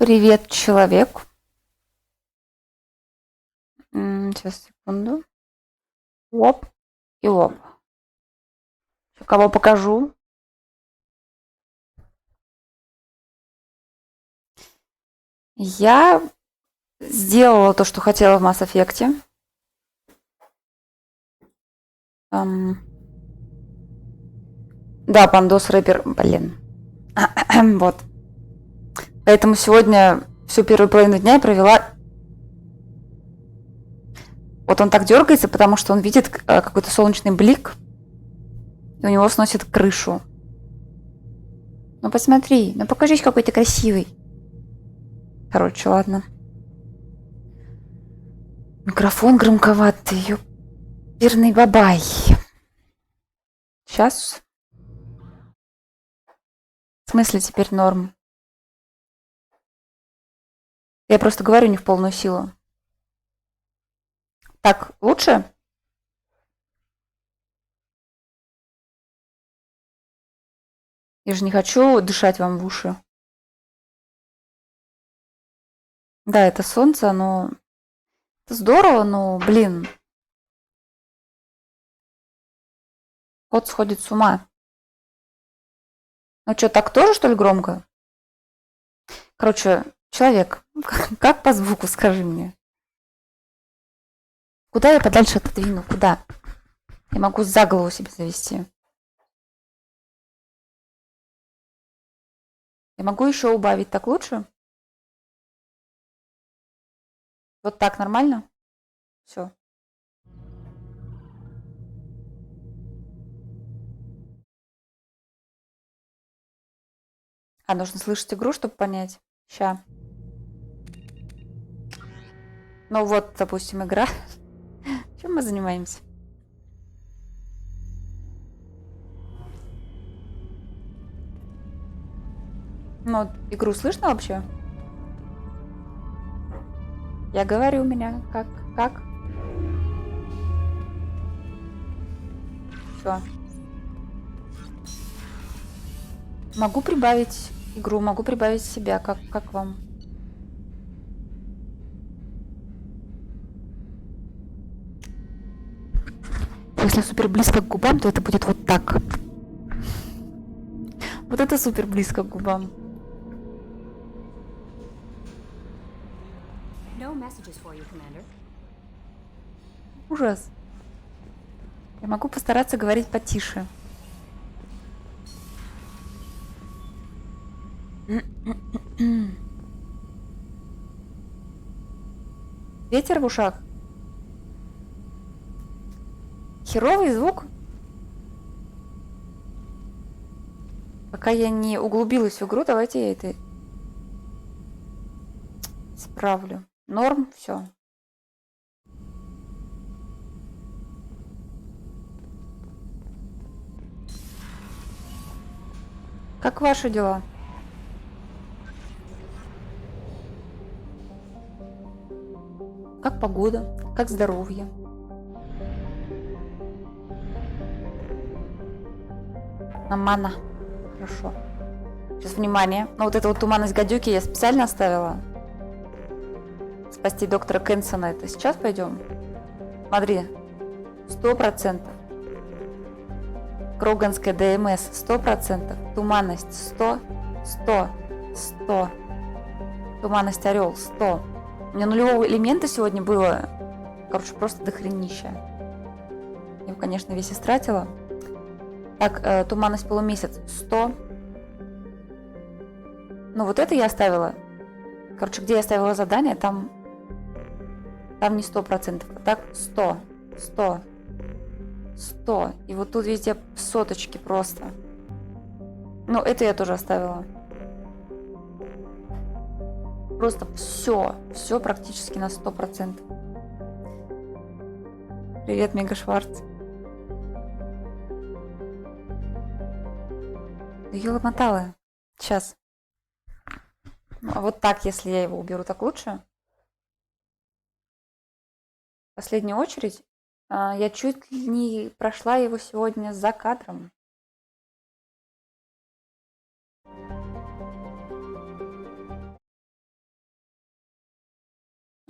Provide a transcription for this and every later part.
Привет, человек. Сейчас, секунду. Оп и оп. Кого покажу? Я сделала то, что хотела в Mass Effect. Да, Пандос рэпер, блин. Вот. Поэтому сегодня всю первую половину дня я провела... Вот он так дергается, потому что он видит какой-то солнечный блик, и у него сносит крышу. Ну посмотри, ну покажись, какой ты красивый. Короче, ладно. Микрофон громковатый, ёперный бабай. Сейчас. В смысле теперь норм? Я просто говорю не в полную силу. Так, лучше? Я же не хочу дышать вам в уши. Да, это солнце, оно... Это здорово, но, блин, кот сходит с ума. Ну что, так тоже, что ли, громко? Короче, человек, как по звуку, скажи мне? Куда я подальше отодвину? Куда? Я могу за голову себе завести. Я могу еще убавить. Так лучше? Вот так нормально? Все. А нужно слышать игру, чтобы понять. Ща. Ну вот, допустим, игра. Чем мы занимаемся? Ну, игру слышно вообще? Я говорю, у меня как? Все. Могу прибавить игру, могу прибавить себя. Как вам? Если супер близко к губам, то это будет вот так. Вот это супер близко к губам. Ужас. Я могу постараться говорить потише. Ветер в ушах. Херовый звук. Пока я не углубилась в игру, давайте я это исправлю. Норм, все. Как ваши дела? Как погода? Как здоровье? Нормально. Хорошо. Сейчас, внимание. Ну, вот эту вот туманность гадюки я специально оставила. Спасти доктора Кенсона. Это сейчас пойдем? Смотри. 100%. Кроганская ДМС. 100%. Туманность. 100. 100. 100. Туманность орел. 100. У меня нулевого элемента сегодня было. Короче, просто дохренища. Я его, конечно, весь истратила. Так, туманность полумесяц 100. Ну, вот это я оставила. Короче, где я оставила задание, там не 100%. А так 100. 100. 100. И вот тут везде соточки просто. Ну, это я тоже оставила. Просто все. Все практически на 100%. Привет, Мега Шварц. Ёлы-моталы. Сейчас. Ну, а вот так, если я его уберу, так лучше? В последнюю очередь, я чуть ли не прошла его сегодня за кадром.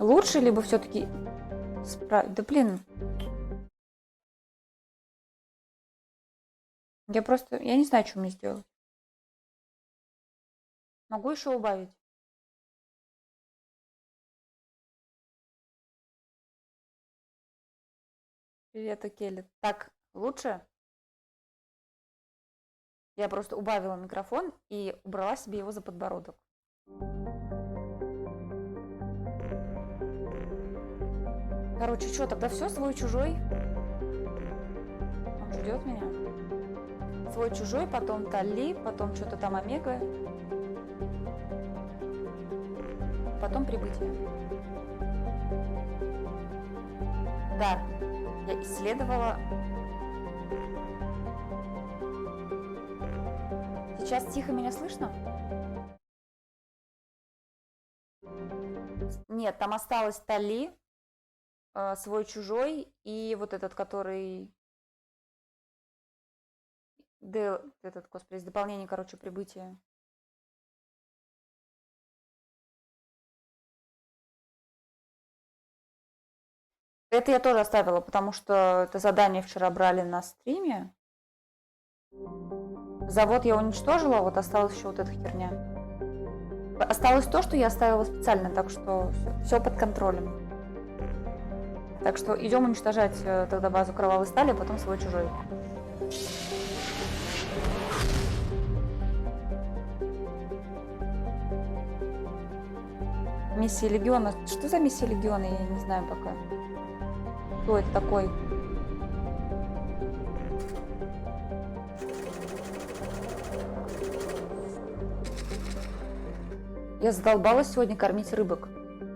Лучше, либо все-таки справить. Да блин. Я не знаю, что мне сделать. Могу еще убавить. Привет, Келли. Так, лучше? Я просто убавила микрофон и убрала себе его за подбородок. Короче, что, тогда все, свой-чужой? Он ждет меня. Свой-чужой, потом Талли, потом что-то там Омега. Потом прибытие. Да, я исследовала. Сейчас тихо меня слышно? Нет, там осталось Талли, свой-чужой и вот этот, который... Этот, господи, из дополнения, короче, прибытия. Это я тоже оставила, потому что это задание вчера брали на стриме. Завод я уничтожила, вот осталась еще вот эта херня. Осталось то, что я оставила специально, так что все под контролем. Так что идем уничтожать тогда базу кровавой стали, а потом свой-чужой. Миссия Легиона. Что за миссия Легиона? Я не знаю пока. Кто это такой? Я задолбалась сегодня кормить рыбок.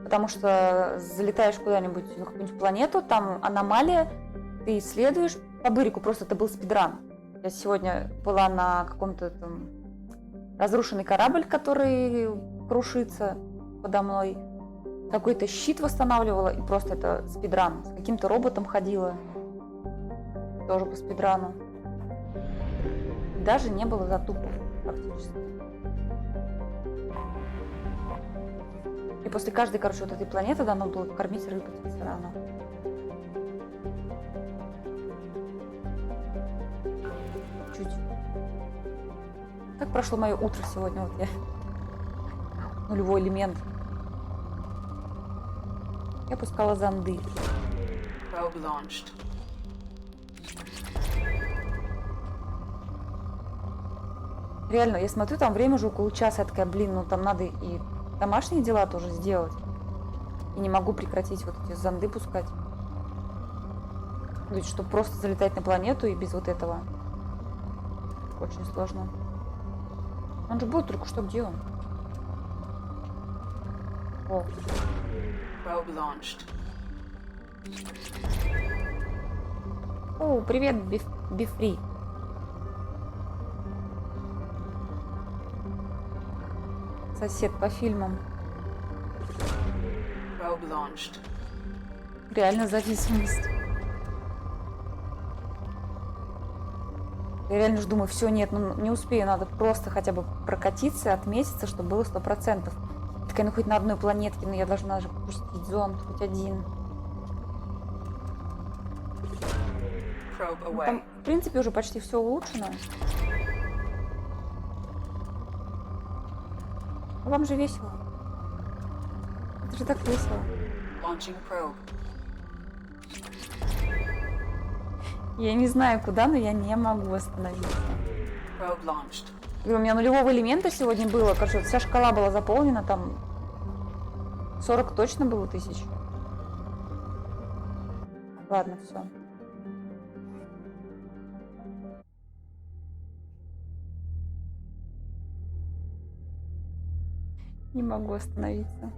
Потому что залетаешь куда-нибудь на какую-нибудь планету, там аномалия, ты исследуешь. По бырику просто это был спидран. Я сегодня была на каком-то там разрушенный корабль, который крушится подо мной. Какой-то щит восстанавливала, и просто это спидран. С каким-то роботом ходила. Тоже по спидрану. И даже не было затупов практически. И после каждой, короче, вот этой планеты надо было кормить рыбу все равно. Чуть. Как прошло мое утро сегодня? Вот я. Нулевой элемент. Я пускала зонды. Реально, я смотрю, там время уже около часа. Я такая, блин, ну там надо и домашние дела тоже сделать. И не могу прекратить вот эти зонды пускать. То есть, чтобы просто залетать на планету и без вот этого. Очень сложно. Он же был только что, где он? О. О, привет, Бифри. Сосед по фильмам. Реально зависимость. Я реально же думаю, все, нет, ну не успею, надо просто хотя бы прокатиться, отметиться, чтобы было 100%. Такая, ну хоть на одной планетке, но я должна же пустить зонд, хоть один. Ну, там, в принципе, уже почти все улучшено. А вам же весело. Это же так весело. Я не знаю куда, но я не могу остановиться. И у меня нулевого элемента сегодня было. Короче, вся шкала была заполнена, там 40 точно было тысяч. Ладно, все. Не могу остановиться.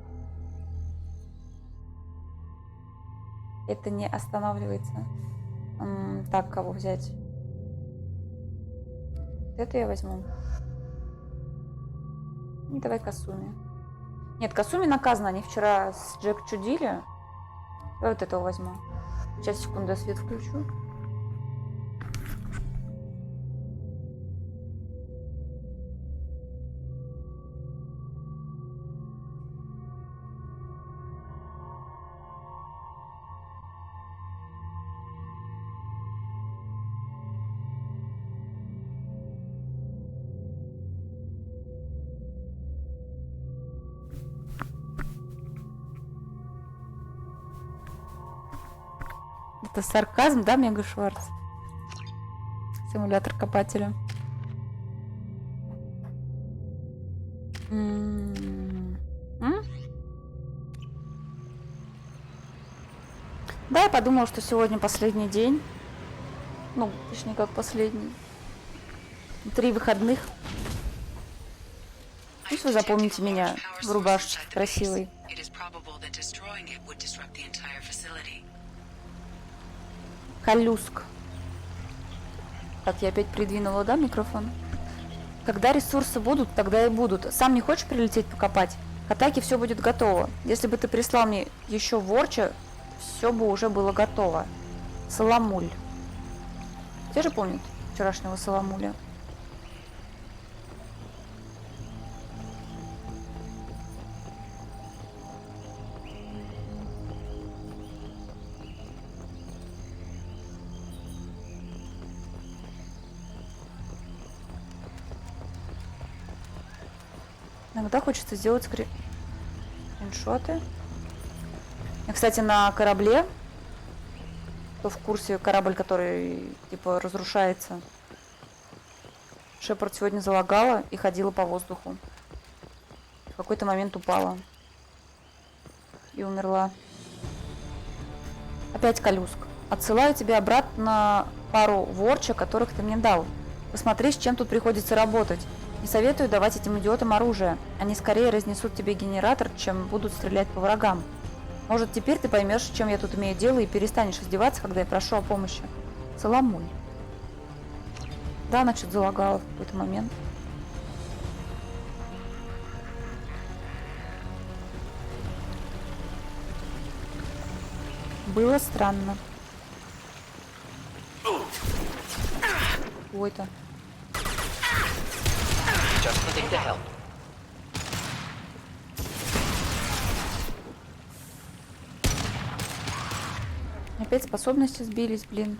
Это не останавливается. Так, кого взять? Это я возьму. И давай Касуми. Нет, Касуми наказана. Они вчера с Джек чудили. Давай вот этого возьму. Сейчас, секунду, я свет включу. Это сарказм, да, Мега Шварц? Симулятор копателя. Да, я подумала, что сегодня последний день. Ну, точнее, как последний. 3 выходных. Пусть вы запомните меня в рубашечке красивой. Коллюск. Так, я опять придвинула, да, микрофон? Когда ресурсы будут, тогда и будут. Сам не хочешь прилететь покопать? К атаке все будет готово. Если бы ты прислал мне еще ворча, все бы уже было готово. Соломуль. Все же помнят вчерашнего Соломуля? Иногда хочется сделать скриншоты. И, кстати, на корабле, кто в курсе, корабль, который типа разрушается, Шепард сегодня залагала и ходила по воздуху. В какой-то момент упала и умерла. Опять Коллюск. Отсылаю тебя обратно пару ворча, которых ты мне дал. Посмотри, с чем тут приходится работать. Не советую давать этим идиотам оружие. Они скорее разнесут тебе генератор, чем будут стрелять по врагам. Может, теперь ты поймешь, с чем я тут имею дело, и перестанешь издеваться, когда я прошу о помощи. Соломуль. Да, значит, залагала в какой-то момент. Было странно. Ой-то. Опять способности сбились, блин.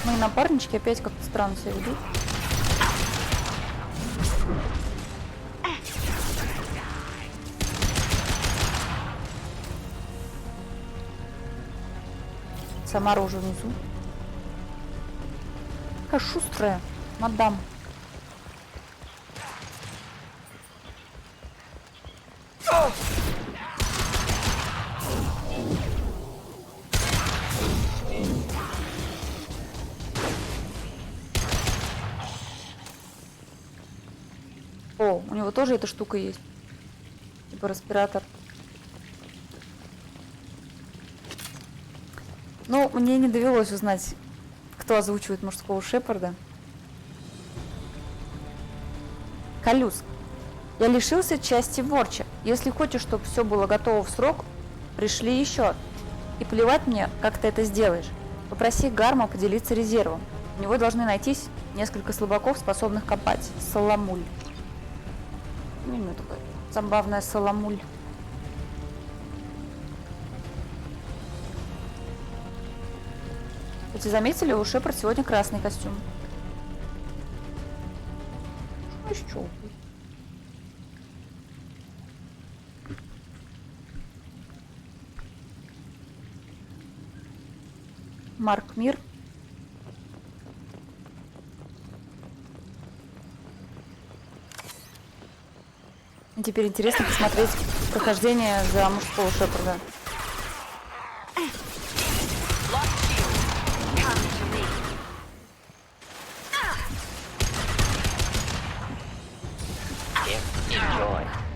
Мои напарнички опять как-то странно себя ведут. Сама рожа внизу. Какая шустрая, мадам. О, у него тоже эта штука есть. Типа респиратор. Ну, мне не довелось узнать, кто озвучивает мужского Шепарда. Коллюск. Я лишился части ворча. Если хочешь, чтобы все было готово в срок, пришли еще. И плевать мне, как ты это сделаешь. Попроси Гарма поделиться резервом. У него должны найтись несколько слабаков, способных копать. Соломуль. Именно такая забавная Соломуль. Кстати, заметили, у Шепард сегодня красный костюм. Что еще? Марк Мир. И теперь интересно посмотреть прохождение за мужского Шепарда.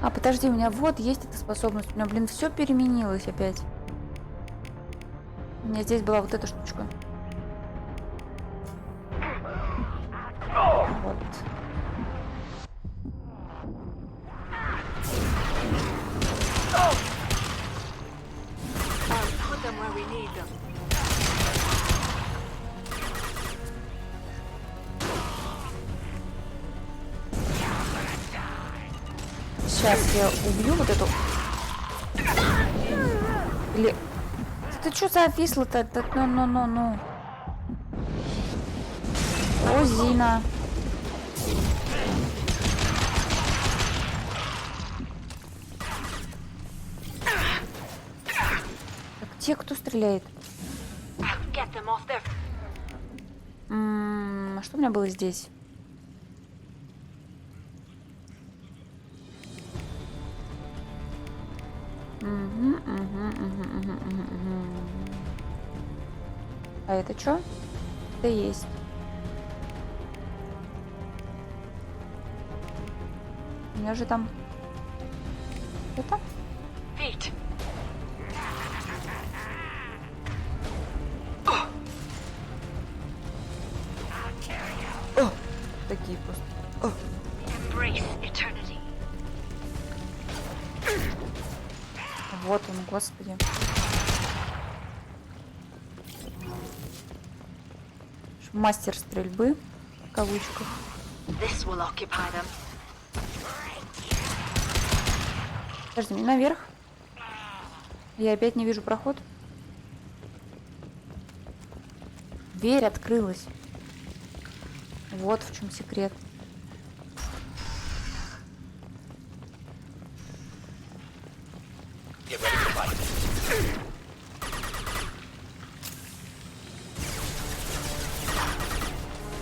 А, подожди, у меня вот есть эта способность. У меня, блин, все переменилось опять. У меня здесь была вот эта штучка. Вот. Сейчас я убью вот эту. Или... Ты что зависла-то? Ну. О, Зина. Так, те, кто стреляет? А что у меня было здесь? А это что? Это есть. У меня же там... Это? Такие просто. Вот он, господи. Мастер стрельбы, в кавычках. Подожди, мне наверх. Я опять не вижу проход. Дверь открылась. Вот в чем секрет.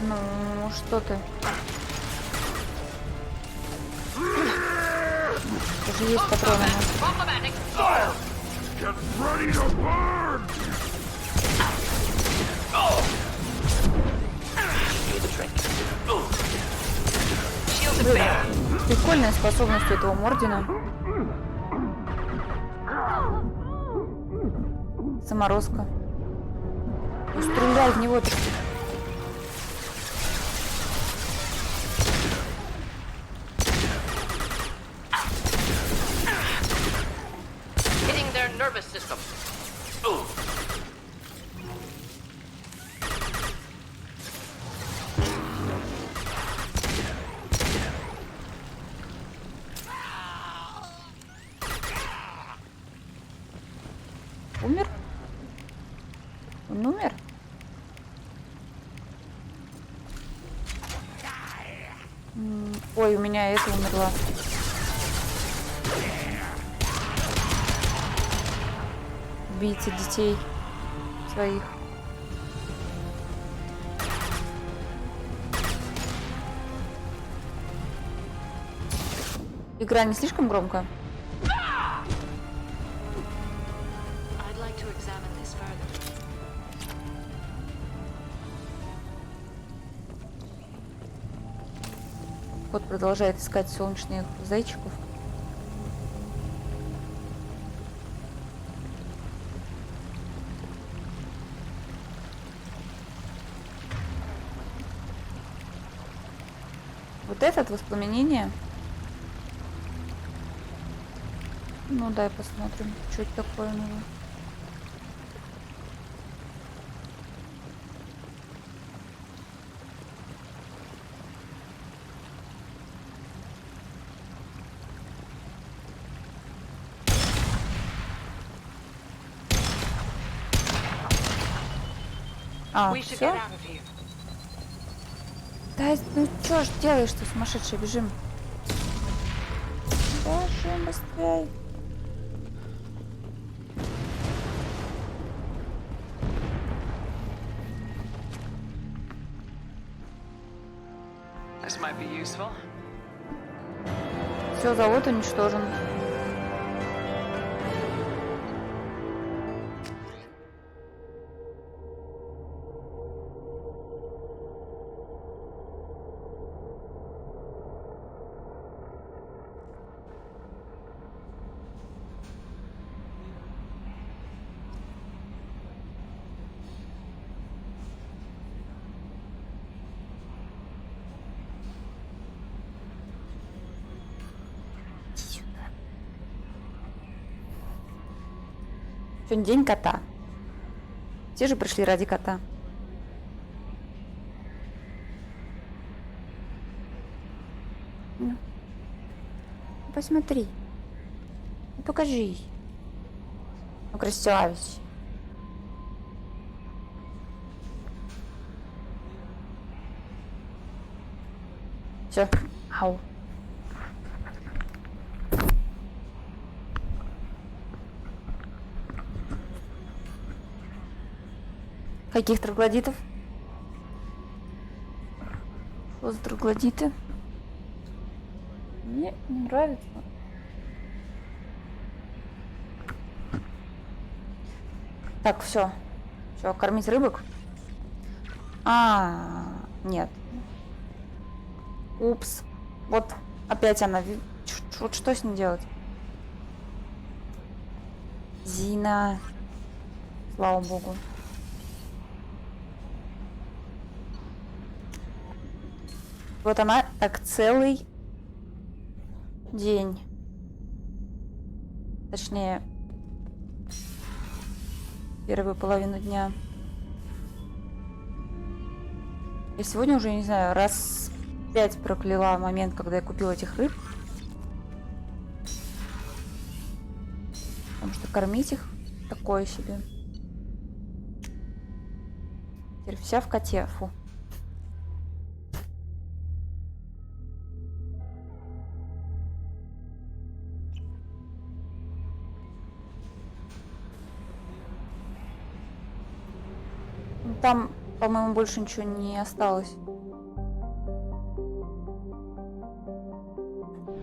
Ну, что ты? Уже есть патроны. Прикольная способность у этого Мордина. Заморозка. Ну, стреляй в него. Умер? Он умер? Ой, у меня это умерла. Убийца детей своих. Игра не слишком громко? Кот продолжает искать солнечных зайчиков. Вот этот воспламенение. Ну дай посмотрим, что это такое у него. А, все? Да, ну что ж делаешь-то, сумасшедший, бежим. Бежим быстрей. Все, завод уничтожен. Сегодня день кота. Все же пришли ради кота. Посмотри. Ну, покажи. Ну, красавец. Все. Ау. Каких троглодитов? Что за троглодиты? Мне не нравится. Так, все. Все, кормить рыбок. Нет. Упс. Вот опять она. Вот что с ней делать? Зина. Слава богу. Вот она так целый день. Точнее, первую половину дня. Я сегодня уже, не знаю, раз 5 прокляла момент, когда я купила этих рыб. Потому что кормить их такое себе. Теперь вся в коте. Фу. Там, по-моему, больше ничего не осталось.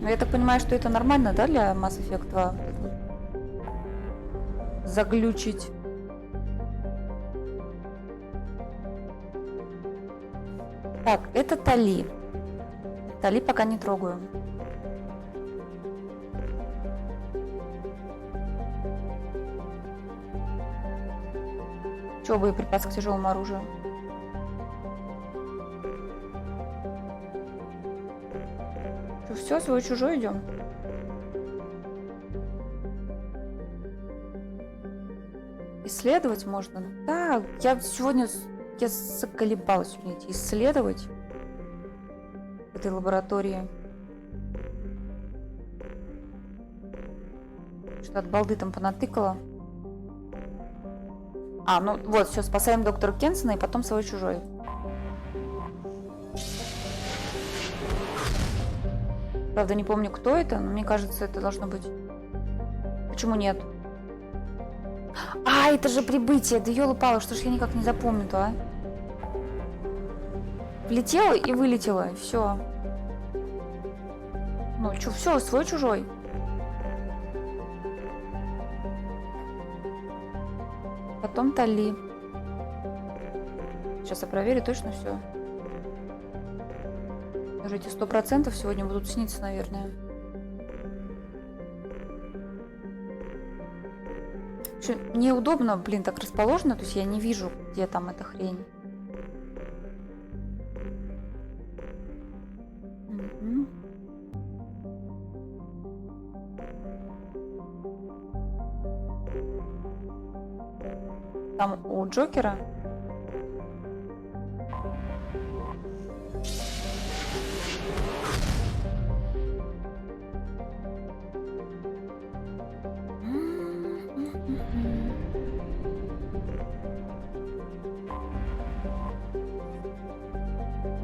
Но я так понимаю, что это нормально, да, для Mass Effect 2? Заглючить. Так, это Тали. Тали пока не трогаю. Чего боеприпас к тяжелому оружию? Что, все, свой-чужой идем? Исследовать можно? Да, я сегодня... Я заколебалась сегодня исследовать в этой лаборатории. Что от балды там понатыкала. Ну вот, все, спасаем доктора Кенсона и потом свой-чужой. Правда, не помню, кто это, но мне кажется, это должно быть... Почему нет? Это же прибытие, да ёлы-палы, что ж я никак не запомню-то, а? Влетела и вылетела, и все. Ну, чё, все, свой-чужой. Потом Тали. Сейчас я проверю, точно все. Даже эти 100% сегодня будут сниться, наверное. Неудобно, блин, так расположено, то есть я не вижу, где там эта хрень. Там у Джокера.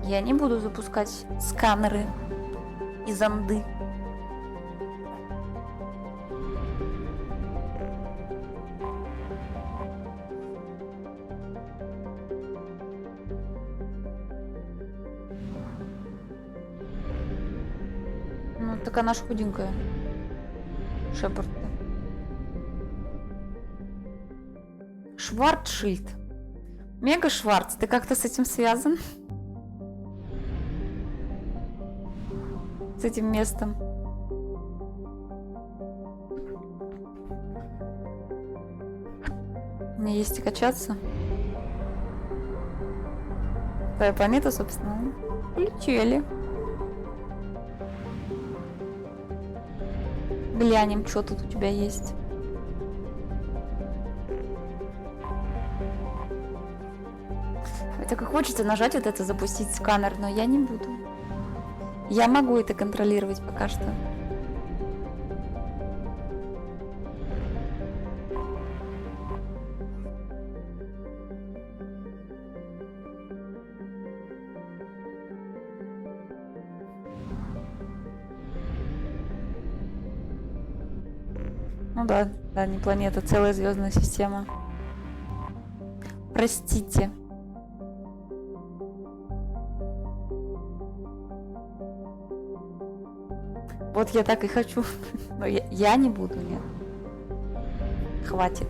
Я не буду запускать сканеры и зонды. Ну, так она ж худенькая. Шепард. Шварцшильд. Мега Шварц, ты как-то с этим связан? С этим местом. Мне есть и качаться. Твоя планета, собственно. Полетели. Глянем, что тут у тебя есть. Так и хочется нажать вот это, запустить сканер, но я не буду. Я могу это контролировать пока что. Ну да, да, не планета, целая звездная система. Простите. Вот я так и хочу. Но я не буду, нет. Хватит.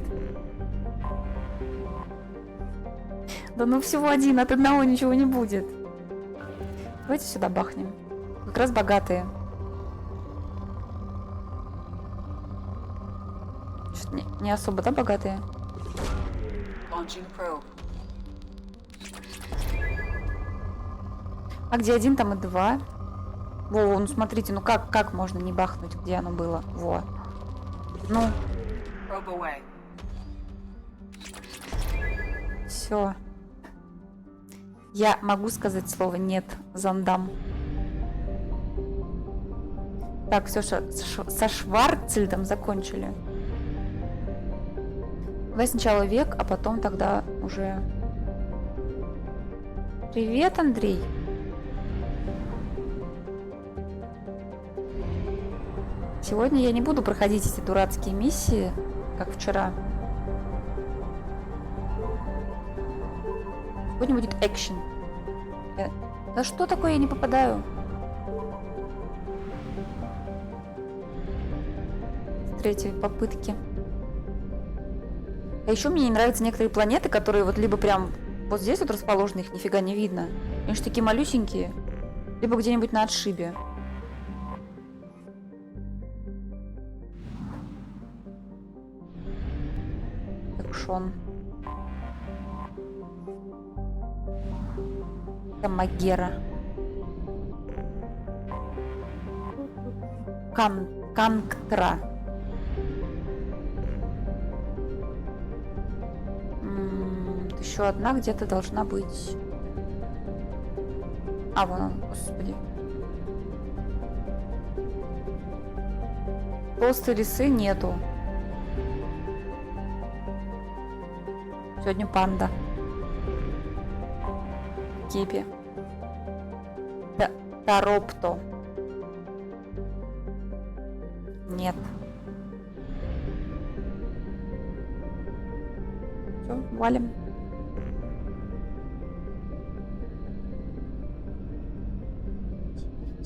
Да ну всего один, от одного ничего не будет. Давайте сюда бахнем. Как раз богатые. Что-то не особо, да, богатые? А где один, там и два. Во, ну смотрите, ну как можно не бахнуть, где оно было? Во. Ну. Все. Я могу сказать слово «нет» зондам. Так, все, со Шварцельдом закончили. Давай сначала век, а потом тогда уже... Привет, Андрей. Сегодня я не буду проходить эти дурацкие миссии, как вчера. Сегодня будет экшен. Да что такое, я не попадаю? С третьей попытки. А еще мне не нравятся некоторые планеты, которые вот либо прям вот здесь вот расположены, их нифига не видно. Они же такие малюсенькие. Либо где-нибудь на отшибе. Экшон. Камагера. Канктра. Еще одна где-то должна быть. А, вон он, господи. Толстой лисы нету. Сегодня панда. Кипи. Таропто. Нет. Все, валим.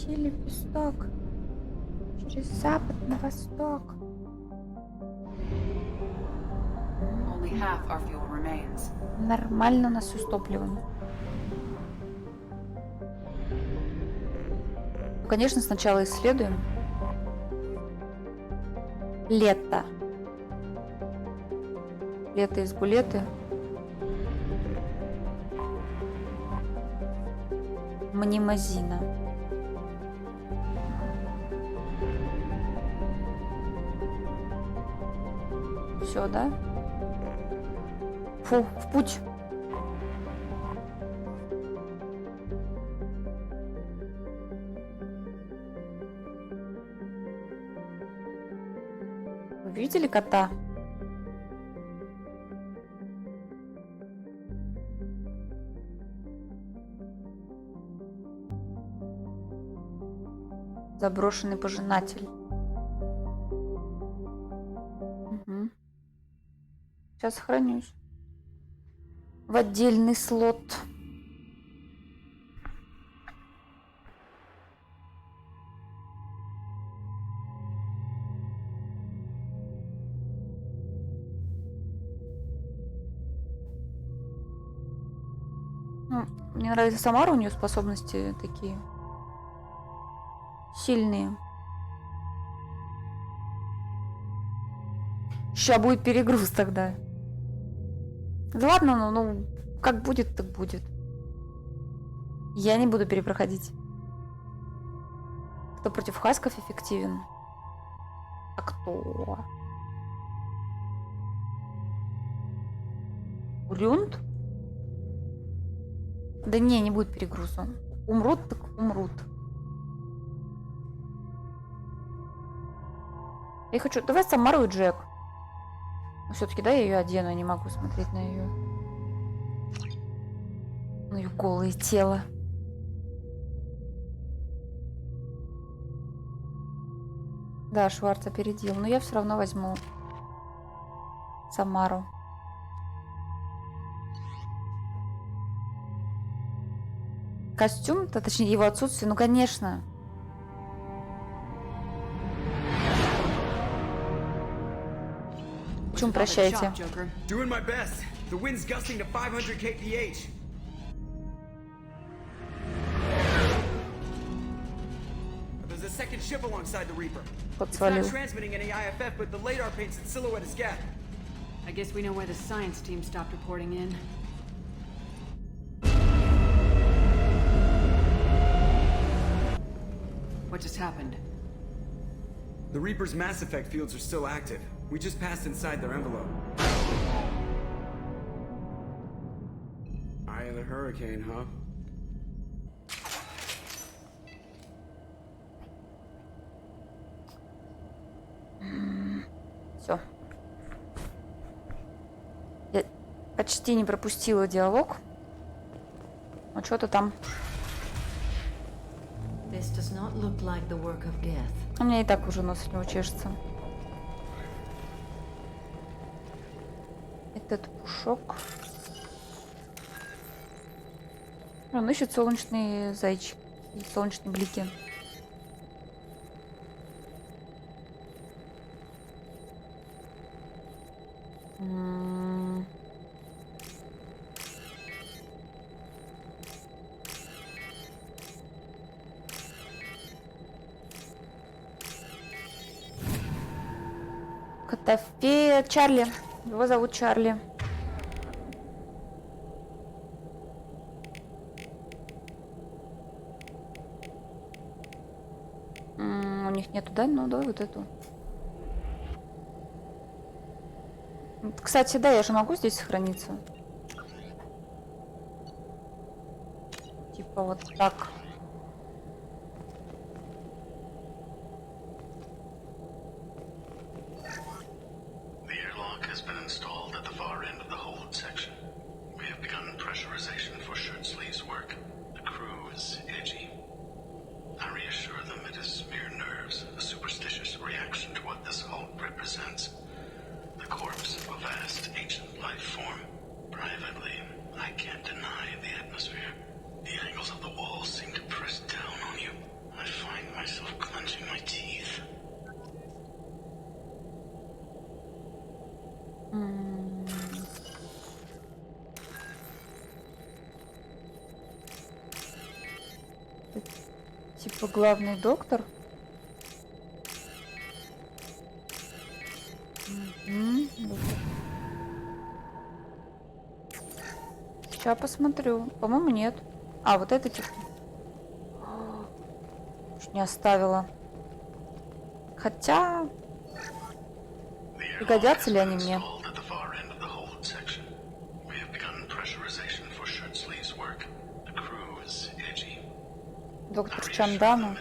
Лепесток через запад на восток. Нормально у нас все с топливом. Ну, конечно, сначала исследуем. Лето. Лето из Булеты. Мнемозина. Все, да? Фу, в путь. Вы видели кота? Заброшенный пожинатель. Угу. Сейчас сохранюсь. В отдельный слот. Ну, мне нравится Самара, у нее способности такие сильные. Сейчас будет перегруз тогда. Да ладно, ну как будет, так будет. Я не буду перепроходить. Кто против хасков эффективен? А кто? Рюнд? Да не будет перегруза. Умрут, так умрут. Я хочу... Давай Самару и Джек. Но все-таки, да, я ее одену, я не могу смотреть на ее... На ее голое тело. Да, Шварц опередил, но я все равно возьму Самару. Костюм, точнее его отсутствие, ну конечно. Чум, прощайте. Doing my best. The wind's gusting to 500 kph. There's a second ship alongside the Reaper. It's not transmitting any IFF, but the radar paints its silhouette as Geth. I guess we know why the science team stopped reporting in. What just happened? The Reaper's mass effect fields are still active. We just passed inside their envelope. Eye of the hurricane, huh? Все. Я почти не пропустила диалог. Ну что-то там. This does not look like the work of Geth. У меня и так уже нос от него чешется. Этот пушок. Он ищет солнечные зайчики и солнечные блики. Котофея Чарли. Его зовут Чарли. У них нету, да? Ну, давай вот эту. Кстати, да, я же могу здесь сохраниться. Типа вот так. Типа главный доктор. Сейчас посмотрю. По-моему, нет. А, вот это типа. Чуть не оставила. Хотя... Пригодятся ли они мне? Доктор Чандана.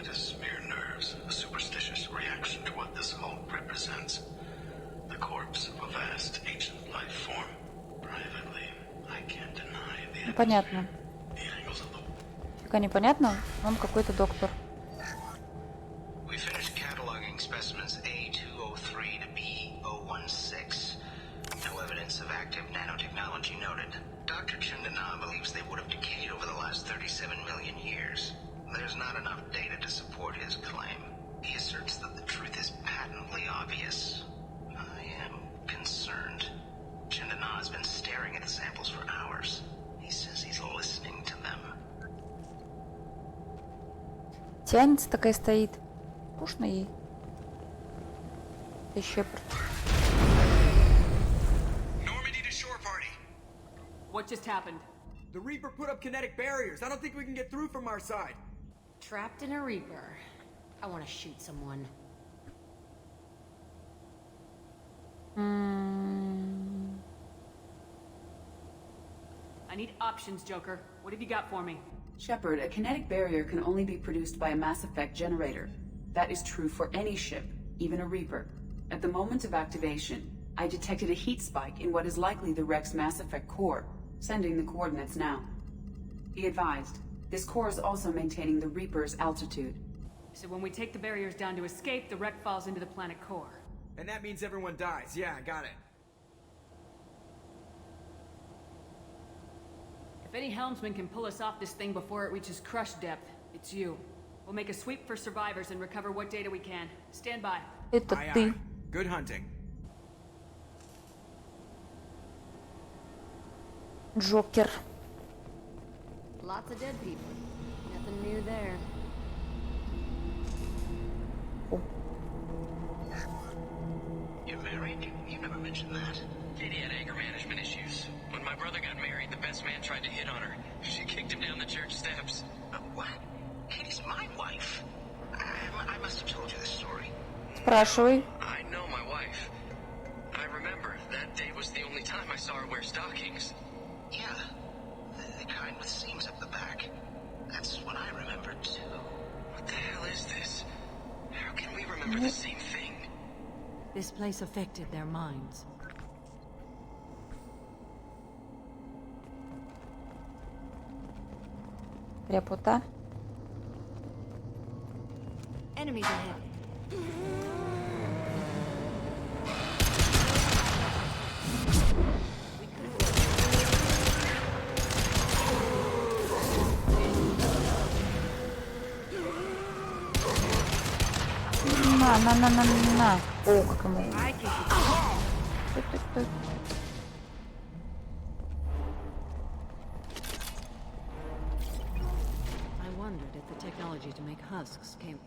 Понятно. Пока непонятно, он какой-то доктор. Тянется такая стоит. Скучно ей. Ты Шепард. What just happened? The Reaper put up kinetic barriers. I don't think we can get through from our side. Trapped in a Reaper. I want to shoot someone. I need options, Joker. What have you got for me? Shepard, a kinetic barrier can only be produced by a Mass Effect generator. That is true for any ship, even a Reaper. At the moment of activation, I detected a heat spike in what is likely the Rex Mass Effect core, sending the coordinates now. Be advised, this core is also maintaining the Reaper's altitude. So when we take the barriers down to escape, the wreck falls into the planet core. And that means everyone dies. Yeah, I got it. If any helmsman can pull us off this thing before it reaches crush depth, it's you. We'll make a sweep for survivors and recover what data we can. Stand by. Это Aye, ты. aye. Good hunting. Джокер. Lots of dead people. Nothing new there. You're married? You never mentioned that. Katie had anger management issues. When my brother got married, the best man tried to hit on her. She kicked him down the church steps. What? Katie's my wife. I must have told you this story. Спрашивай. I know my wife. I remember that day was the only time I saw her wear stockings. Yeah. The kind with seams up the back. That's what I remembered too. What the hell is this? How can we remember the same thing? This place affected their minds. Репута. Enemies ahead. На. О, как ему. Тут. I wondered if the technology to make husks came.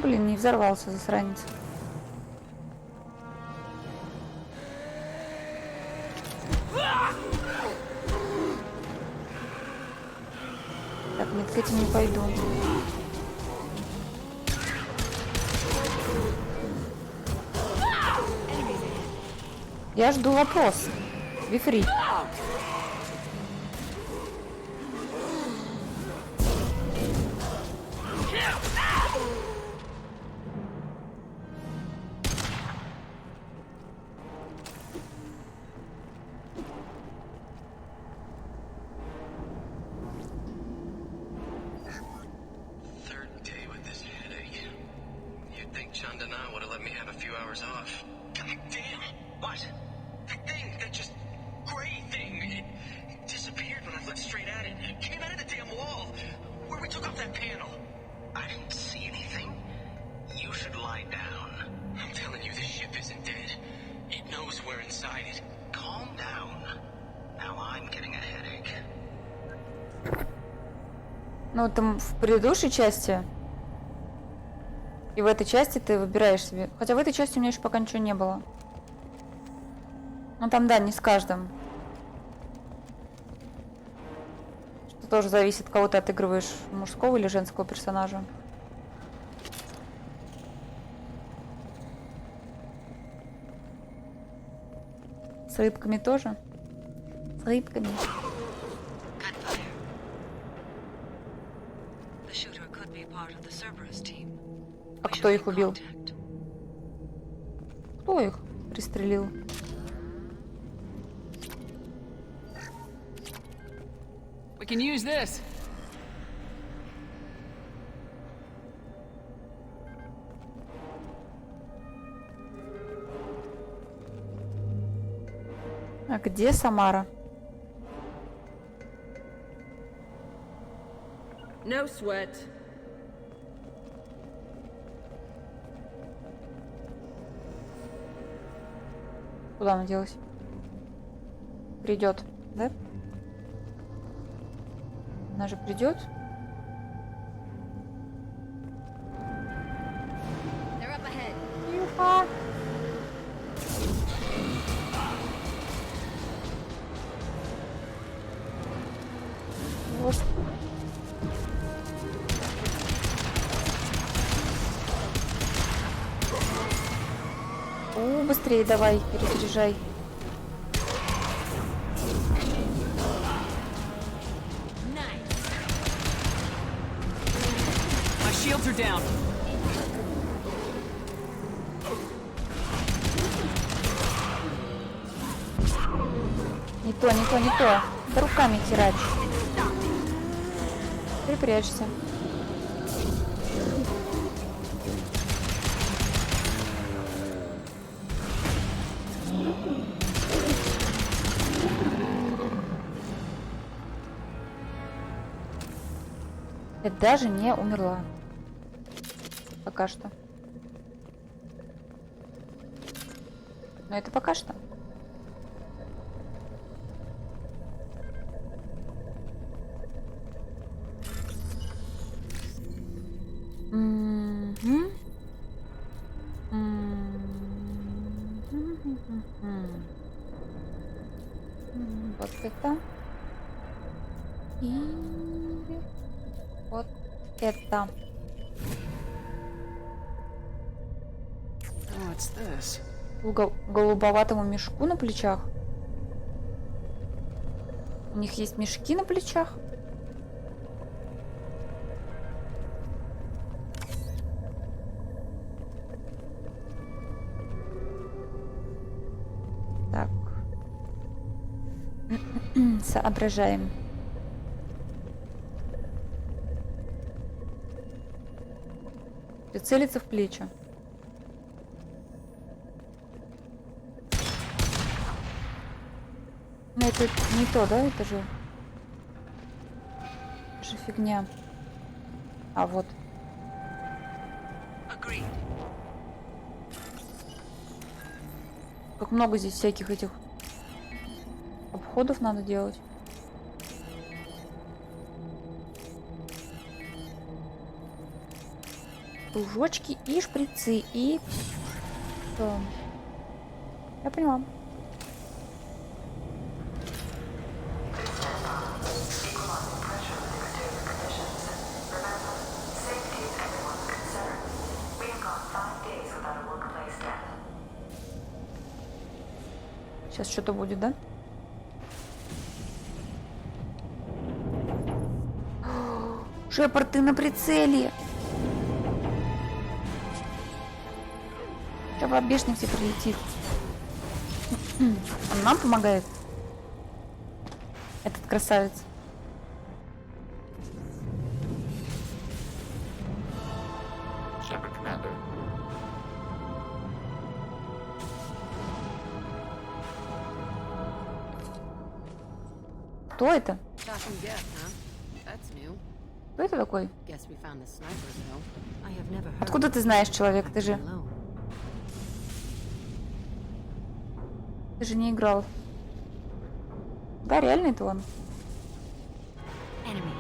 Блин, не взорвался, засранец. Так, нет, к этим не пойду. Я жду вопрос. Вифри. Third day with this headache. You'd think Chandana would have let me have a few hours off. God damn! What? That thing, that just gray thing, it disappeared when I looked straight at it. It came out of the damn wall, where we took off that panel. I didn't see anything. You should lie down. I'm telling you, this ship isn't dead. It knows we're inside it. Calm down. Now I'm getting a headache. Ну, там в предыдущей части и в этой части ты выбираешь себе. Хотя в этой части у меня еще пока ничего не было. Ну, там, да, не с каждым. Что тоже зависит, кого ты отыгрываешь, мужского или женского персонажа. С рыбками тоже? С рыбками. Gunfire. The shooter could be part of the Cerberus team. А кто их убил? Кто их пристрелил? We can use this. А где Самара? No sweat. Куда она делась? Придет, да? Она же придет. They're up ahead. Тихо. Вот. Быстрее давай, перезаряжай. My shields are down. Не то. Да руками херач. Припрячься. Я даже не умерла. Пока что. Но это пока что. Мгм. Вот это. И вот это. What's this? Голубоватому мешку на плечах. У них есть мешки на плечах. Так. Соображаем. Прицелиться в плечи. Ну это не то, да? Это же фигня. А вот. Agreed. Как много здесь всяких этих обходов надо делать. Кружочки и шприцы и всё. Я поняла. Сейчас что-то будет, да? Шепард, ты на прицеле! Сейчас бабешник тебе прилетит. Он нам помогает. Этот красавец. Shepard Commander. Кто это? Shocking death, huh? That's new. Кто это такой? Guess we found the sniper, though. I have never heard Откуда ты знаешь, человек? Ты же alone. не играл. Да, реально это он. Enemy.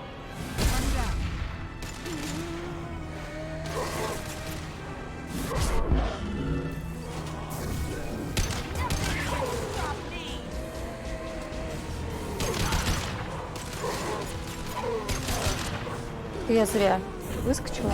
Я зря выскочила.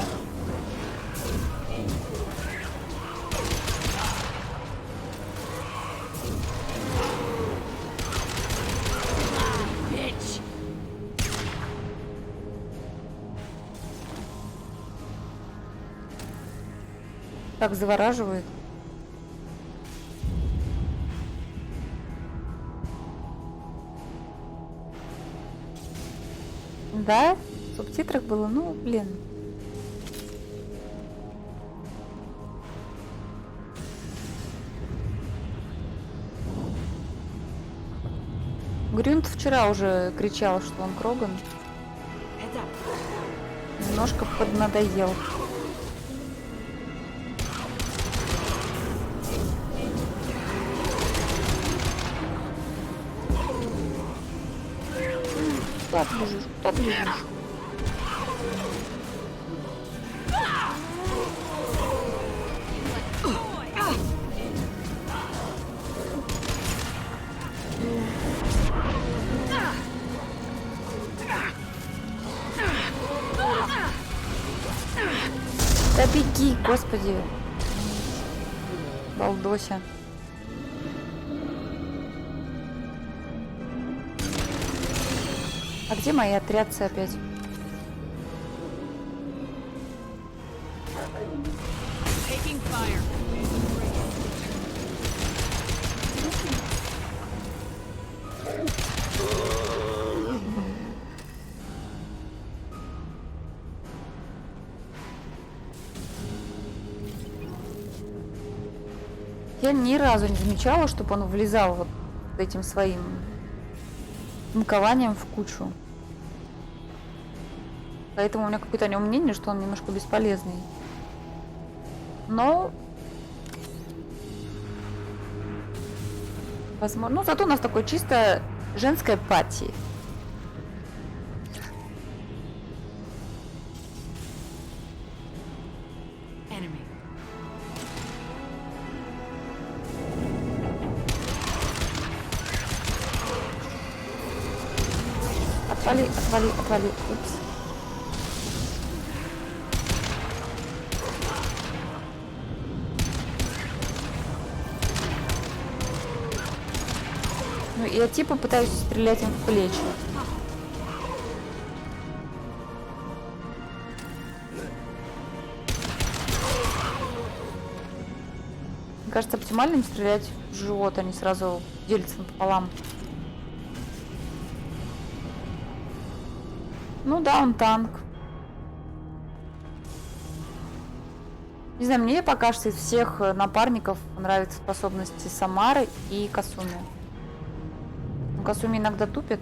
Так завораживает. Да, в субтитрах было, ну, блин. Грюнт вчера уже кричал, что он Кроган. Немножко поднадоел. Куда ты бежишь? Куда ты бежишь? Да беги, господи. Балдося. А где мои отрядцы опять? Taking fire. Я ни разу не замечала, чтобы он влезал вот этим своим намкованием в кучу. Поэтому у меня какое-то о нем мнение, что он немножко бесполезный. Но... возможно... Ну, зато у нас такое чисто женское пати. Enemy. Отвали, отвали, отвали. Упс. Ну, я типа пытаюсь стрелять им в плечи. Мне кажется, оптимально им стрелять в живот, они сразу делятся напополам. Ну да, он танк. Не знаю, мне пока что из всех напарников нравятся способности Самары и Касуми. Ну, Касуми иногда тупит.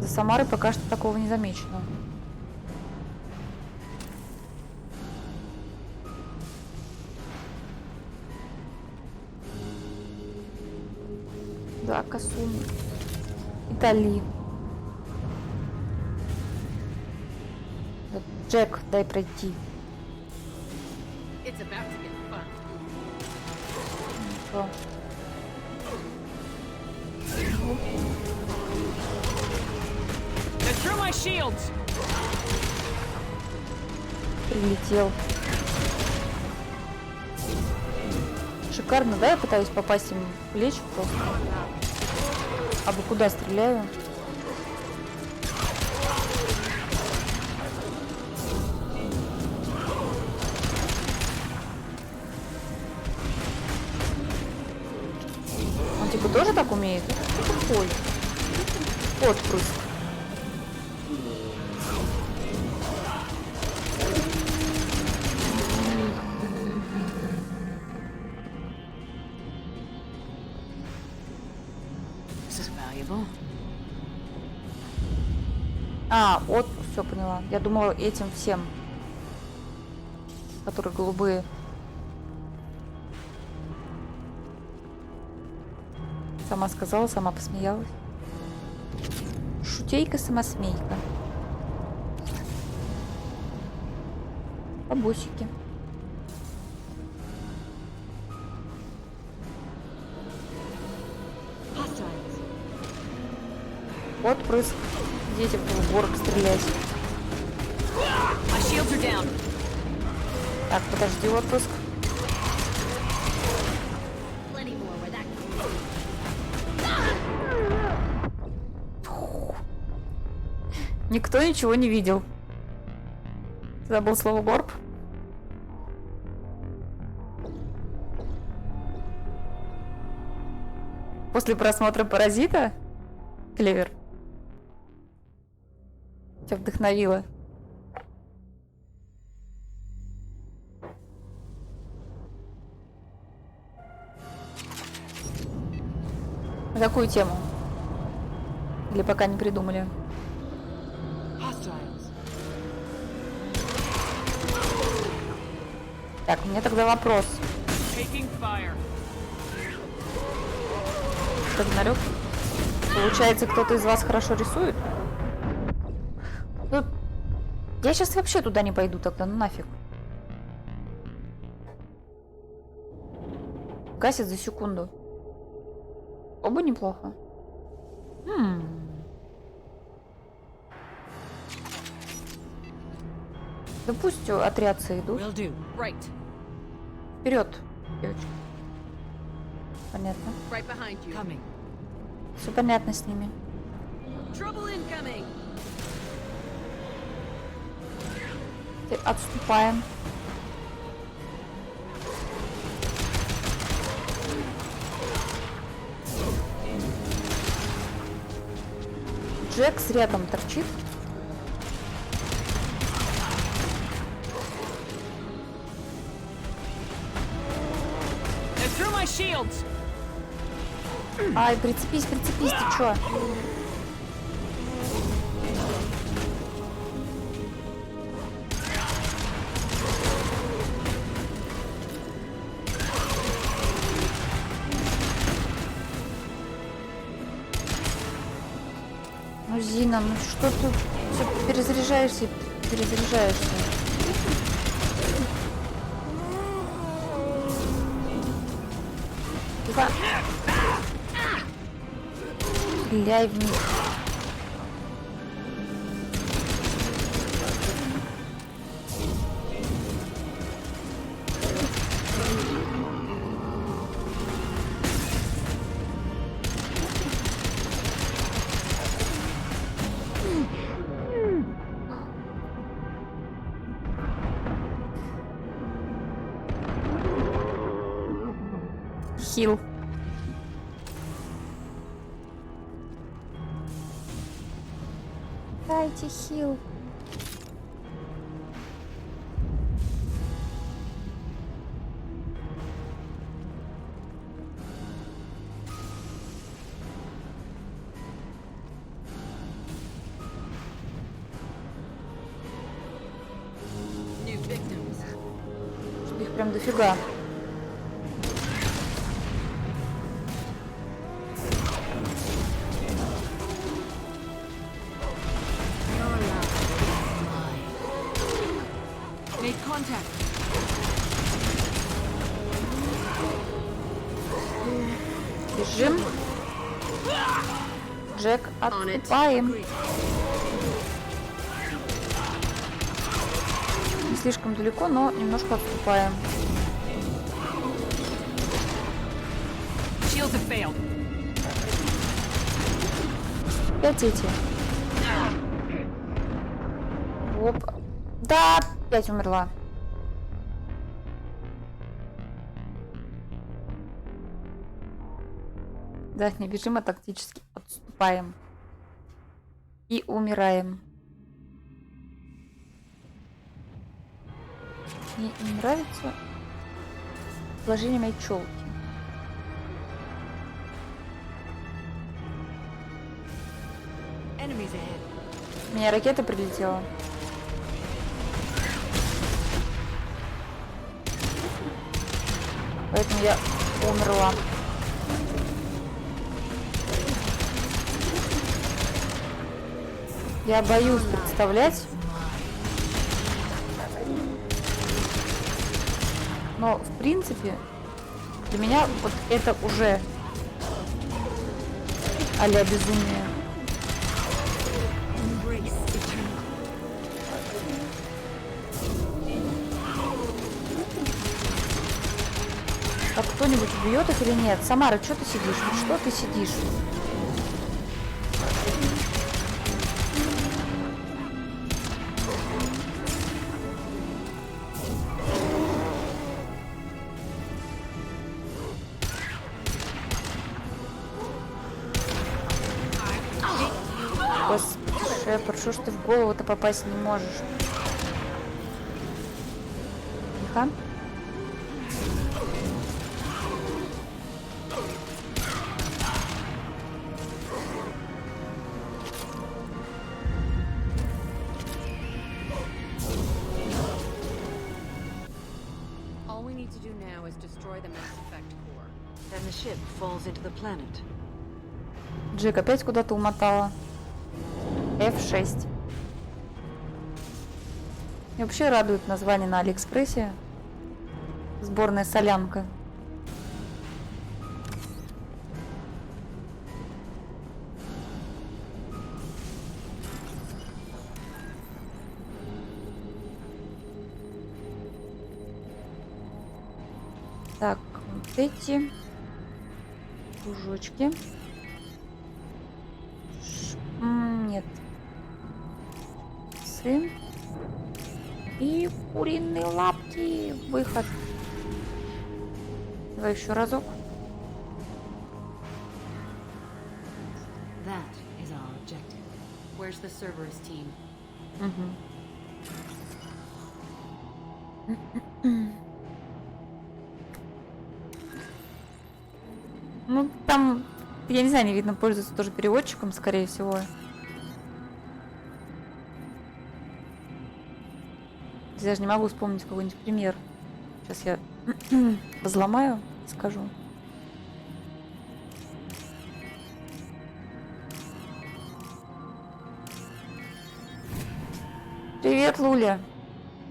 За Самарой пока что такого не замечено. Да, Касуми. Итали. Джек, дай пройти. It's about to get fun. Что? Through my shields. Прилетел. Шикарно, да? Я пытаюсь попасть им в плечи просто. А вы куда стреляю? Он типа тоже так умеет? Ой. Отпуск. This is valuable. А, отпуск, все поняла. Я думала этим всем, которые голубые. Сама сказала, сама посмеялась. Шутейка-самосмейка. Бабосики. Hostiles. Отпрыск. Идите в горок стрелять. My shields are down. Так, подожди, отпуск. Plenty more where that comes. Никто ничего не видел. Забыл слово горб. После просмотра «Паразита» Клевер тебя вдохновила. На какую тему? Или пока не придумали? Hostiles. Так, у меня тогда вопрос. Taking fire. Рагнарёк. Получается, кто-то из вас хорошо рисует? Ну, я сейчас вообще туда не пойду тогда, ну нафиг. Гасит за секунду. Оба неплохо. Да пусть отрядцы идут. Will do. Right. Вперед, девочки. Понятно. Right behind you. Coming. Все понятно с ними. Trouble incoming. Отступаем. Джекс рядом торчит. shields. Ай, прицепись, прицепись, ты чё? Ну, Зина, ну что ты всё перезаряжаешься и перезаряжаешься? Тихо. Стреляй в них. Хил. Дайте хил. New victims. Их прям дофига. Made contact. Бежим. Джек, отступаем. Не слишком далеко, но немножко отступаем. Shields have failed. Опять эти. Оп. Да, опять умерла. Да, не бежим, а тактически отступаем. И умираем. Мне не нравится положение моей челки. Enemies ahead. У меня ракета прилетела. Поэтому я умерла. Я боюсь представлять. Но, в принципе, для меня вот это уже а-ля безумие. А кто-нибудь убьет их или нет? Самара, что ты сидишь? Вот что ты сидишь? Господи, Шепард, что ж ты в голову-то попасть не можешь? Тихо. All we need to do now is destroy the Mass Effect core. Then the ship falls into the planet. Джек опять куда-то умотала. F6. Меня вообще радует название на Алиэкспрессе. Сборная солянка. Так, вот эти кружочки. Нет. Сын. И куриные лапки. Выход. Давай еще разок. That is our objective. Where's the Cerberus team? Я не знаю, они, видно, пользуются тоже переводчиком, скорее всего. Я даже не могу вспомнить какой-нибудь пример. Сейчас я взломаю, скажу. Привет, Луля.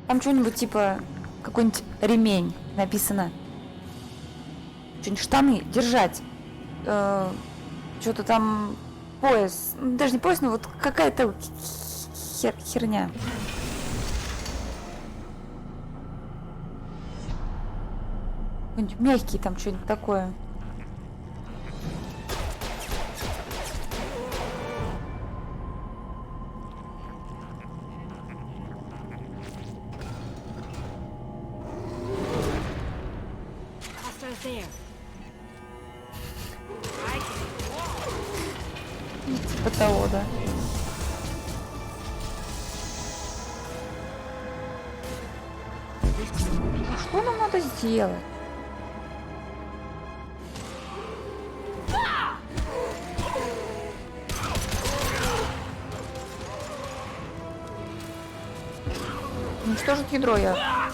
Там что-нибудь типа какой-нибудь ремень написано. Что-нибудь штаны держать. Что-то там пояс. Ну, даже не пояс, но вот какая-то херня. Какой-нибудь мягкий там что-нибудь такое. Типа того, да. А что нам надо сделать? Уничтожить ядро я.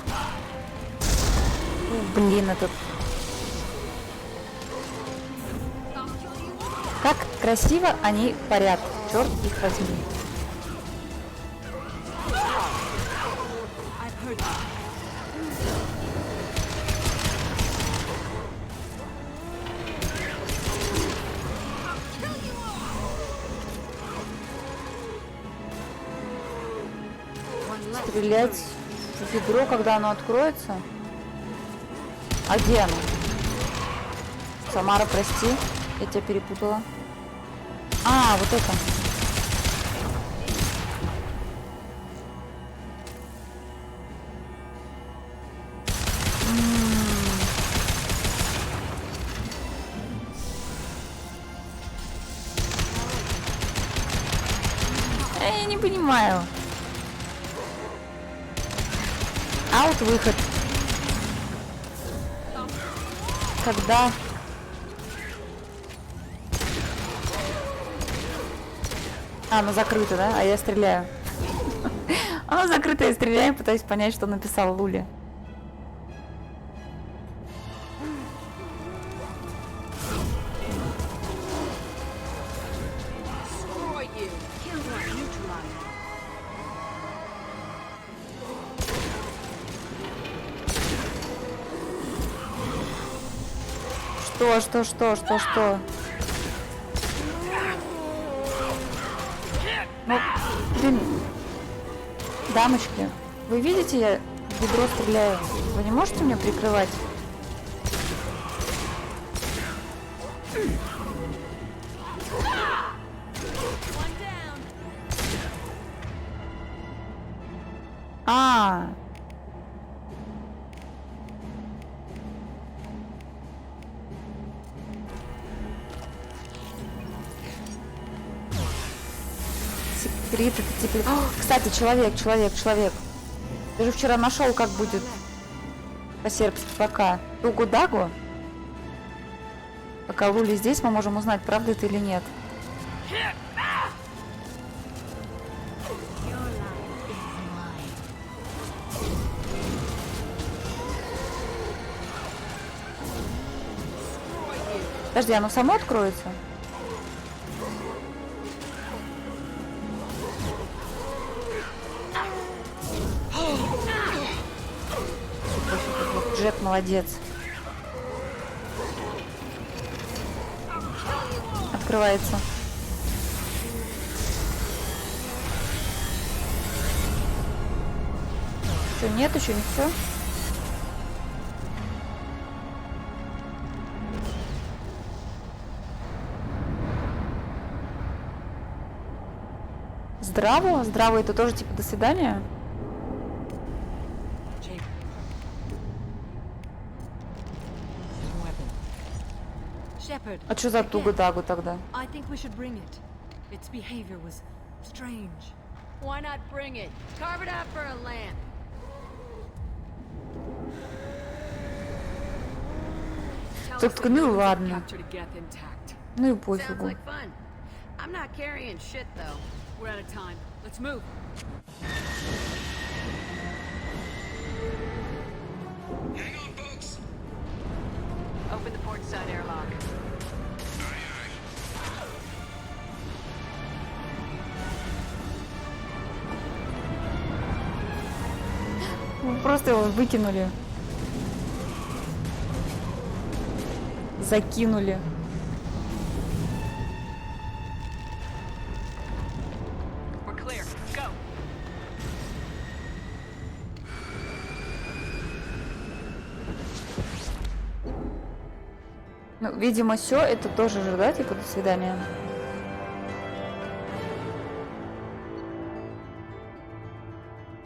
Блин, этот. Как красиво они парят. Черт их возьми. Стрелять в ядро, когда оно откроется? А где оно? Самара, прости, я тебя перепутала. А, вот это. Я не понимаю. Аут-выход. Когда? А, она закрыта, да? А я стреляю. Она закрыта, я стреляю, пытаюсь понять, что написал Луля. Что? Ну, блин, дамочки, вы видите, я в ядро стреляю. Вы не можете меня прикрывать? А. Секрет это теперь. О, кстати, человек. Ты же вчера нашел, как будет по-сербски пока. Тугу-дагу. Пока Лули здесь, мы можем узнать, правда это или нет. Подожди, оно само откроется? Джек молодец. Открывается. Что, нет, еще не все? Здраво? Здраво это тоже типа до свидания? А что за тугу-дагу тогда? I think we should bring it. Its behavior was strange. Why not bring it? Carve it out for a lamp. Так, ну ладно. Captured a Geth intact. Ну и Sounds пофигу. like fun. I'm not carrying shit though. We're out of time. Let's move. Hang on, folks. Open the port side airlock. Ну, просто его выкинули. Закинули. We're clear. Go. Ну, видимо, все, это тоже же, да, типа, до свидания.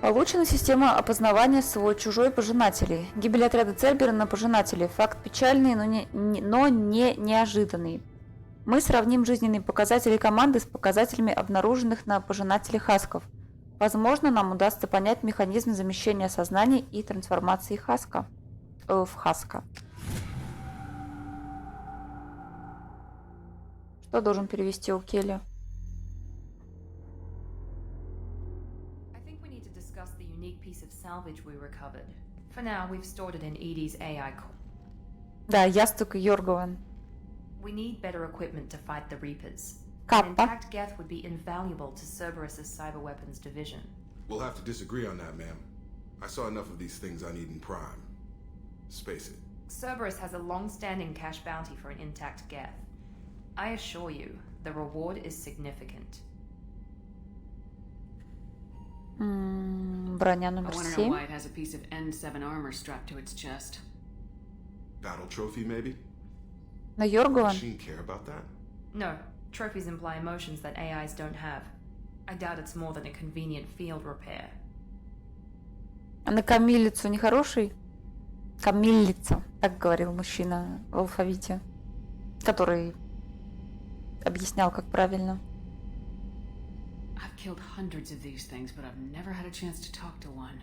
Получена система опознавания свой-чужой пожинателей. Гибель отряда Цербера на пожинателей. Факт печальный, но не неожиданный. Мы сравним жизненные показатели команды с показателями обнаруженных на пожинателе хасков. Возможно, нам удастся понять механизм замещения сознания и трансформации хаска. В хаска. Что должен перевести у Келли? I think we need to discuss the unique piece of salvage we recovered. For now, we've stored it in Edie's AI core. Да, Ястук и Йоргован. We need better equipment to fight the Reapers. An Каппа. intact Geth would be invaluable to Cerberus's cyber weapons division. We'll have to disagree on that, ma'am. I saw enough of these things on Eden Prime. Space it. Cerberus has a long-standing cash bounty for an intact Geth. I assure you, the reward is significant. Броня I номер want to know 7. why it has a piece of N7 armor strapped to its chest. Battle trophy, maybe? На Йоргован. Machine care about that? No, trophies imply emotions that AIs don't have. I doubt it's more than a convenient field repair. А на камиллицу нехороший? Камиллица, так говорил мужчина в алфавите, который объяснял, как правильно. I've killed hundreds of these things, but I've never had a chance to talk to one.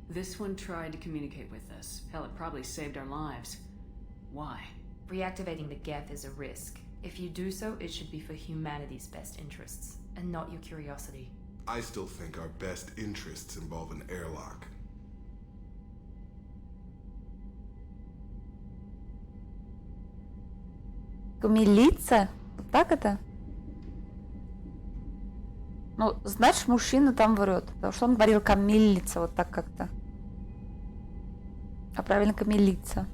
This one tried to communicate with us. Hell, it probably saved our lives. Why? Reactivating the Geth is a risk. If you do so, it should be for humanity's best interests, and not your curiosity. I still think our best interests involve an airlock. Камиллица? Вот так это? Ну, значит, мужчина там врет, потому что он говорил камиллица, вот так как-то. А правильно камиллица.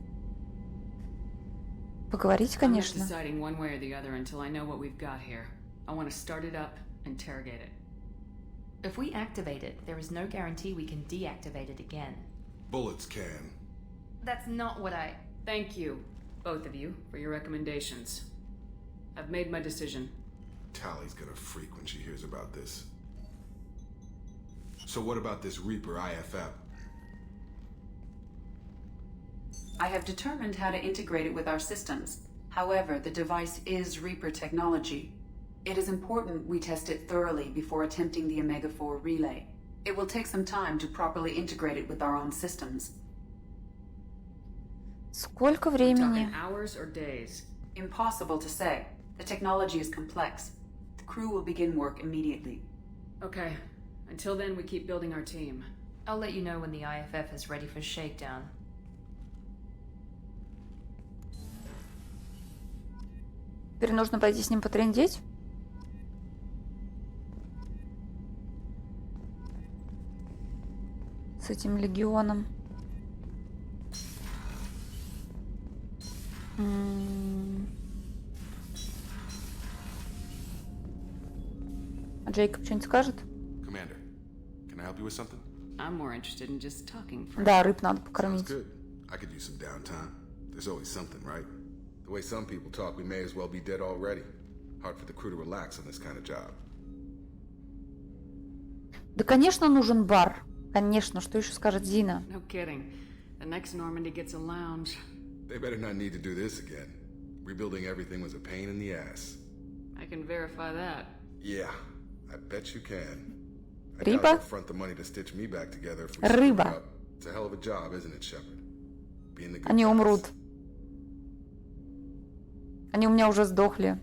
Поговорить, I'm not конечно. deciding one way or the other until I know what we've got here. I want to start it up, interrogate it. If we activate it, there is no guarantee we can deactivate it again. Bullets can. That's not what I... Thank you, both of you, for your recommendations. I've made my decision. Tally's gonna freak when she hears about this. So what about this Reaper IFF? I have determined how to integrate it with our systems. However, the device is Reaper technology. It is important we test it thoroughly before attempting the Omega-4 relay. It will take some time to properly integrate it with our own systems. Сколько We're времени? talking hours or days. Impossible to say. The technology is complex. The crew will begin work immediately. Okay. Until then, we keep building our team. I'll let you know when the IFF is ready for shakedown. Теперь нужно пойти с ним потрындеть. С этим легионом. А Джейкоб что-нибудь скажет? Commander, can I help you with something? I'm more interested in just talking first. Да, рыб надо Sounds покормить. good. I could use some downtime. There's always something, right? The way some people talk, we may as well be dead already. Hard for the crew to relax on this kind of job. Да, конечно, нужен бар. Конечно, что еще скажет Зина? No kidding. The next Normandy gets a lounge. They better not need to do this again. Rebuilding everything was a pain in the ass. I can verify that. Yeah, I bet you can. I Рыба? doubt they'll front the money to stitch me back together if we Рыба. screw up. It's a hell of a job, isn't it, Shepard? Being the good Они guys. умрут. Они у меня уже сдохли.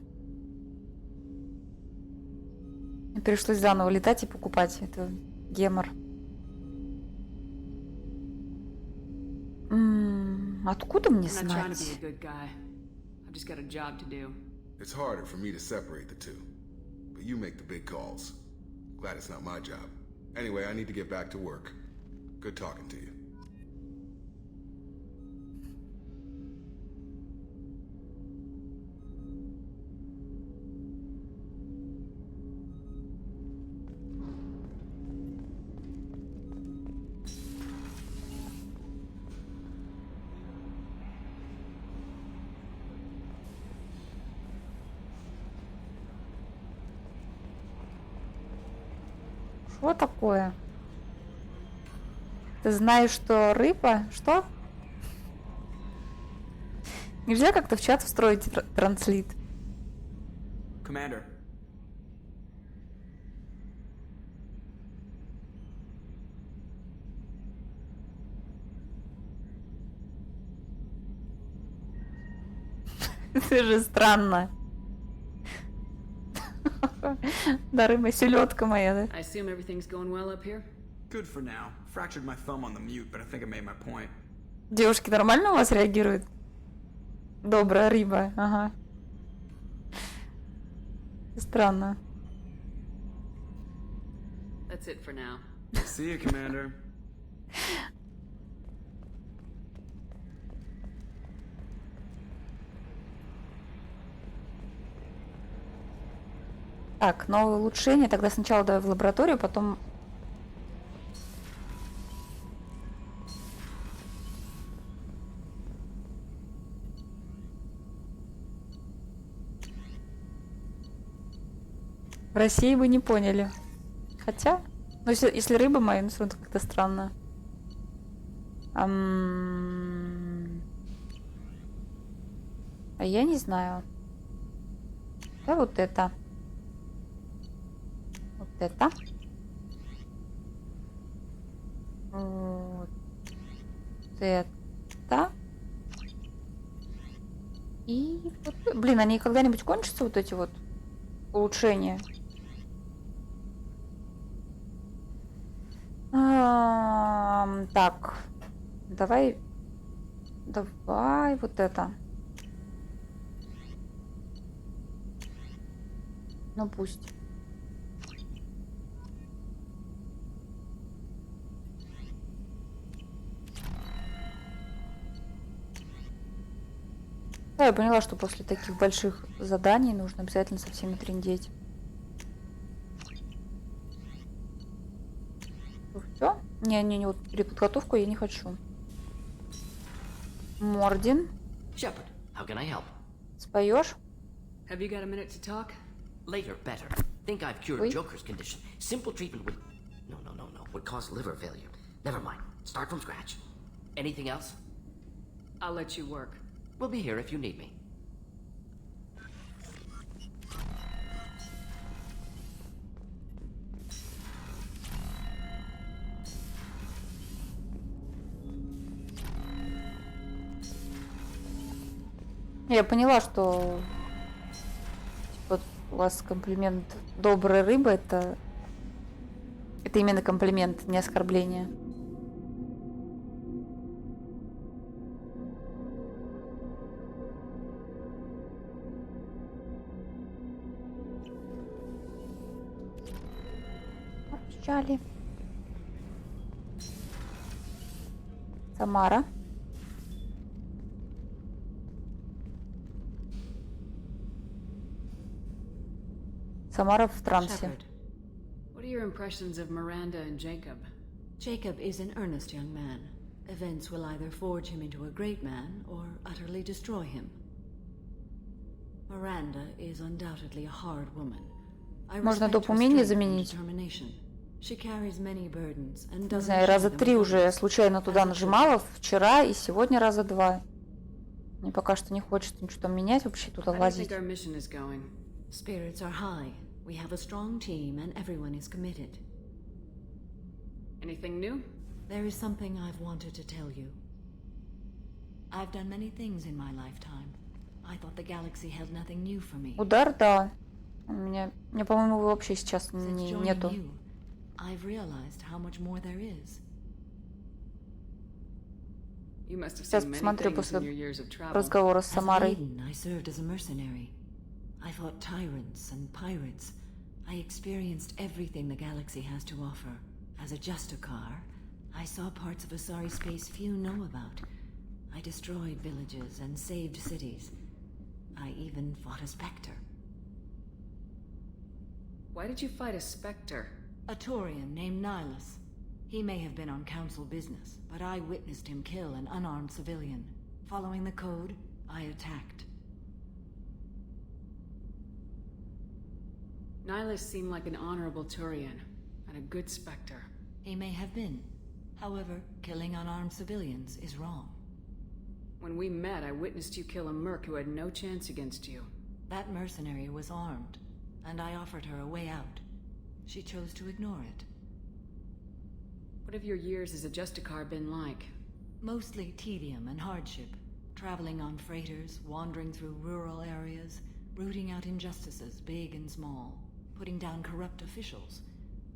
Мне пришлось заново летать и покупать. Это гемор. Откуда мне I'm not trying to be знать? a good guy. I've just got a job to do. It's harder for me to separate the two. But you make the big calls. Glad it's not my job. Anyway, I need to get back to work. Good talking to you. Что такое? Ты знаешь, что рыба? Что? Нельзя как-то в чат встроить транслит? Commander. Это же странно. Да, рыба, селедка моя, да? I assume everything's going well up here? Good for now. Fractured my thumb on the mute, but I think I made my point. Девушки нормально у вас реагируют? Добрая рыба, ага. Странно. That's it for now. See you, Commander. Так, новое улучшение. Тогда сначала давай в лабораторию, потом... В России вы не поняли. Хотя... Ну, если рыба моя, ну, все равно как-то странно. А я не знаю. Да, вот это. Вот это. Вот это. И вот... Блин, они когда-нибудь кончатся, вот эти вот улучшения? Так. Давай вот это. Ну пусть. Да, я поняла, что после таких больших заданий нужно обязательно со всеми трындеть. Все? Не, вот переподготовку я не хочу. Мордин. Shepard, how can I help? Споешь? Have you got a minute to talk? Later, better. Think I've cured Oui. Joker's condition. Simple treatment would... No. Would cause liver failure. Never mind. Start from scratch. Anything else? I'll let you work. We'll be here if you need me. Я поняла, что типа, у вас комплимент добрая рыба, это именно комплимент, не оскорбление. Обещали. Самара. Самара в трансе. Shepard, what are your impressions of Miranda and Jacob? Jacob is an earnest young man. Events will either forge him into a great man or utterly destroy him. Miranda is undoubtedly a hard woman. I Можно respect доп. her умение strength and заменить. determination. She carries many burdens and Не doesn't знаю, share раза them 3 with уже others. случайно туда нажимала. Вчера и сегодня раза 2. Мне пока что не хочется ничего там менять, вообще туда How do you лазить. think our mission is going? Spirits are high. We have a strong team and everyone is committed. Anything new? There is something I've wanted to tell you. I've done many things in my lifetime. I thought the galaxy held nothing new for me. Удар, да. Мне, по-моему, его вообще сейчас Since joining нету. you, I've realized how much more there is. You must have Сейчас seen many посмотрю things после in your years of travel. разговора с As a Самарой. maiden, I served as a mercenary. I fought tyrants and pirates. I experienced everything the galaxy has to offer. As a Justicar, I saw parts of Asari space few know about. I destroyed villages and saved cities. I even fought a Spectre. Why did you fight a Spectre? A Taurian named Nihilus. He may have been on council business, but I witnessed him kill an unarmed civilian. Following the code, I attacked. Nihilus seemed like an honorable Turian, and a good Spectre. He may have been. However, killing unarmed civilians is wrong. When we met, I witnessed you kill a merc who had no chance against you. That mercenary was armed, and I offered her a way out. She chose to ignore it. What have your years as a Justicar been like? Mostly tedium and hardship. Traveling on freighters, wandering through rural areas, rooting out injustices, big and small, putting down corrupt officials.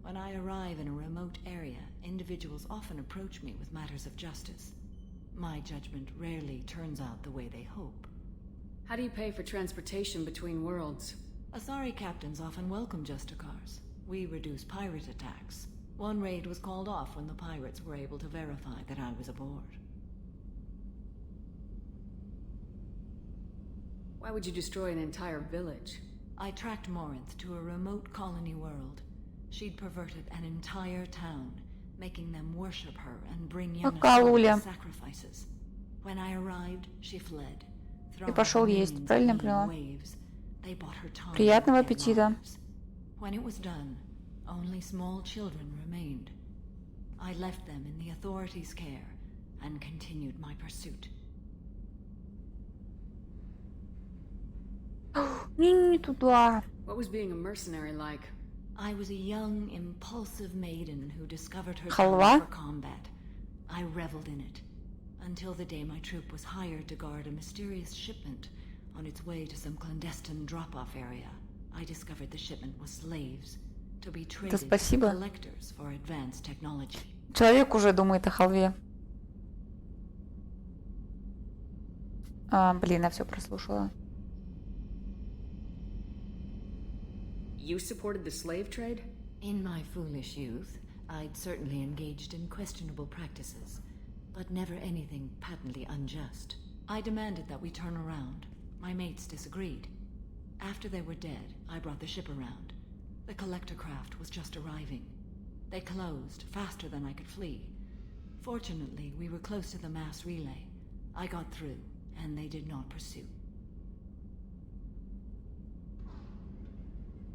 When I arrive in a remote area, individuals often approach me with matters of justice. My judgment rarely turns out the way they hope. How do you pay for transportation between worlds? Asari captains often welcome Justicars. We reduce pirate attacks. One raid was called off when the pirates were able to verify that I was aboard. Why would you destroy an entire village? I tracked Morinth to a remote colony world. She'd perverted an entire town, making them worship her and bring Калуля. sacrifices. When I arrived, she fled. И пошел есть, правильно я поняла? They bought her time. Приятного аппетита. When it was done, only small children remained. I left them in the authorities' care and continued my pursuit. Не туда. What was being a mercenary like? I was a young, impulsive maiden who discovered her Халва? talent for combat. I reveled in it, until the day my troop was hired to guard a mysterious shipment on its way to some clandestine drop-off area. I discovered the shipment was slaves, to be traded to спасибо. collectors for advanced technology. Человек уже думает о халве. Блин, я все прослушала. You supported the slave trade? In my foolish youth, I'd certainly engaged in questionable practices, but never anything patently unjust. I demanded that we turn around. My mates disagreed. After they were dead, I brought the ship around. The collector craft was just arriving. They closed faster than I could flee. Fortunately, we were close to the mass relay. I got through, and they did not pursue.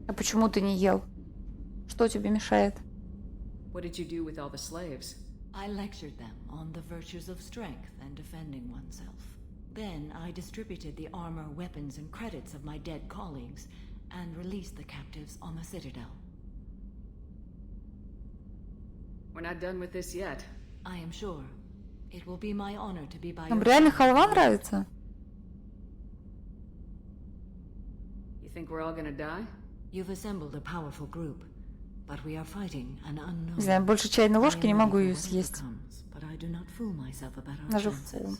А почему ты не ел? Что тебе мешает? What did you do with all the slaves? I lectured them on the virtues of strength and defending oneself. Then I distributed the armor, weapons, and credits of my dead colleagues and released the captives on the Citadel. We're not done with this yet. I am sure. It will be my honor to be by Нам your реально side. халва нравится? You think we're all gonna die? You've assembled a powerful group, but we are fighting an unknown. Не знаю, больше чайной ложки не I am могу ready ее for whatever съесть. comes, but I do not fool myself about our Даже chances.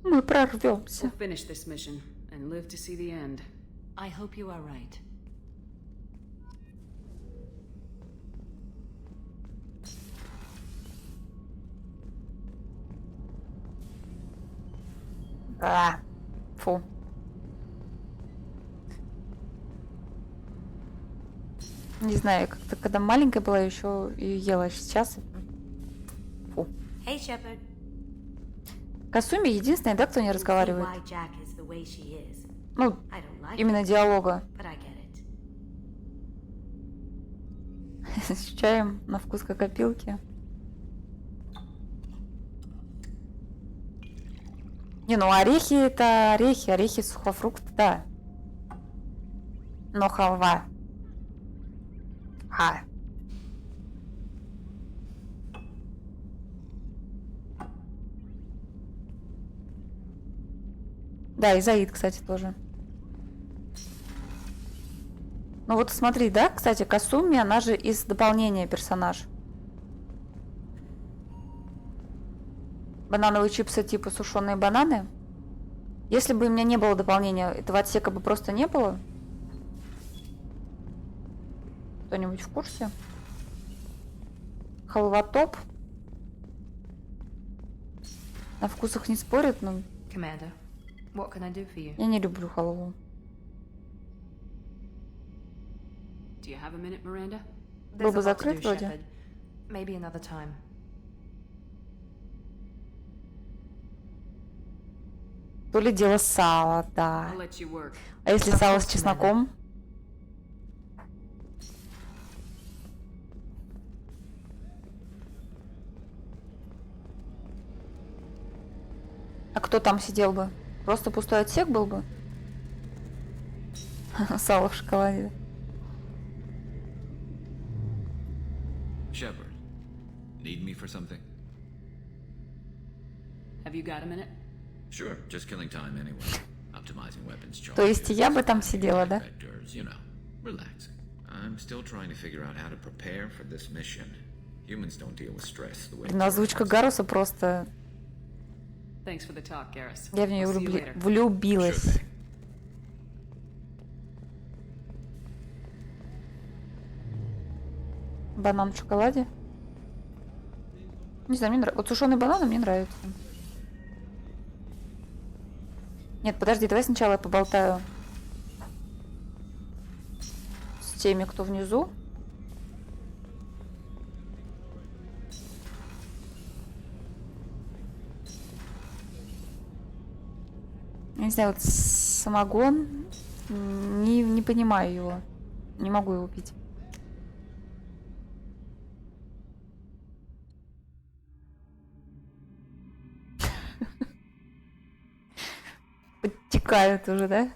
Мы прорвемся. We'll finish this mission and live to see the end. I hope you are right. Фу. Не знаю, как-то когда маленькая была, еще ее ела. Сейчас. Фу. Hey, Shepard. Касуми единственная, да, кто не разговаривает? Why Jack is the way she is. Ну, I don't like именно it, диалога. but I get it. С чаем на вкус как опилки. Не, ну орехи это орехи, орехи, сухофрукты, да. Но халва. Да, и Заид, кстати, тоже. Ну вот смотри, да, кстати, Касуми, она же из дополнения персонаж. Банановые чипсы типа сушеные бананы. Если бы у меня не было дополнения, этого отсека бы просто не было. Кто-нибудь в курсе? Халва топ. На вкусах не спорят, но Commander, what can I do for you? я не люблю халву. Do you have a minute, Miranda? Был There's бы a lot to закрыт do, вроде. Shepard. Maybe another time. То ли дело сало, да. I'll let you work. А если сало с чесноком? А кто там сидел бы? Просто пустой отсек был бы? Сало в шоколаде. Shepard, need me for something? Have you got a minute? Sure, just killing time anyway. Optimizing weapons charges. То есть я бы там сидела, да? Vectors, you know, relaxing. I'm still trying to figure out how to prepare for this mission. Humans don't deal with stress the way. Блин, озвучка Гаруса просто... Thanks for the talk, Garrus. Я в нее I'll see you later. влюбилась. Банан в шоколаде? Не знаю, мне нравится. Вот сушеные бананы мне нравятся. Нет, подожди, давай сначала я поболтаю с теми, кто внизу. Я не знаю, вот самогон, не понимаю его. Не могу его пить. Подтекают уже, да?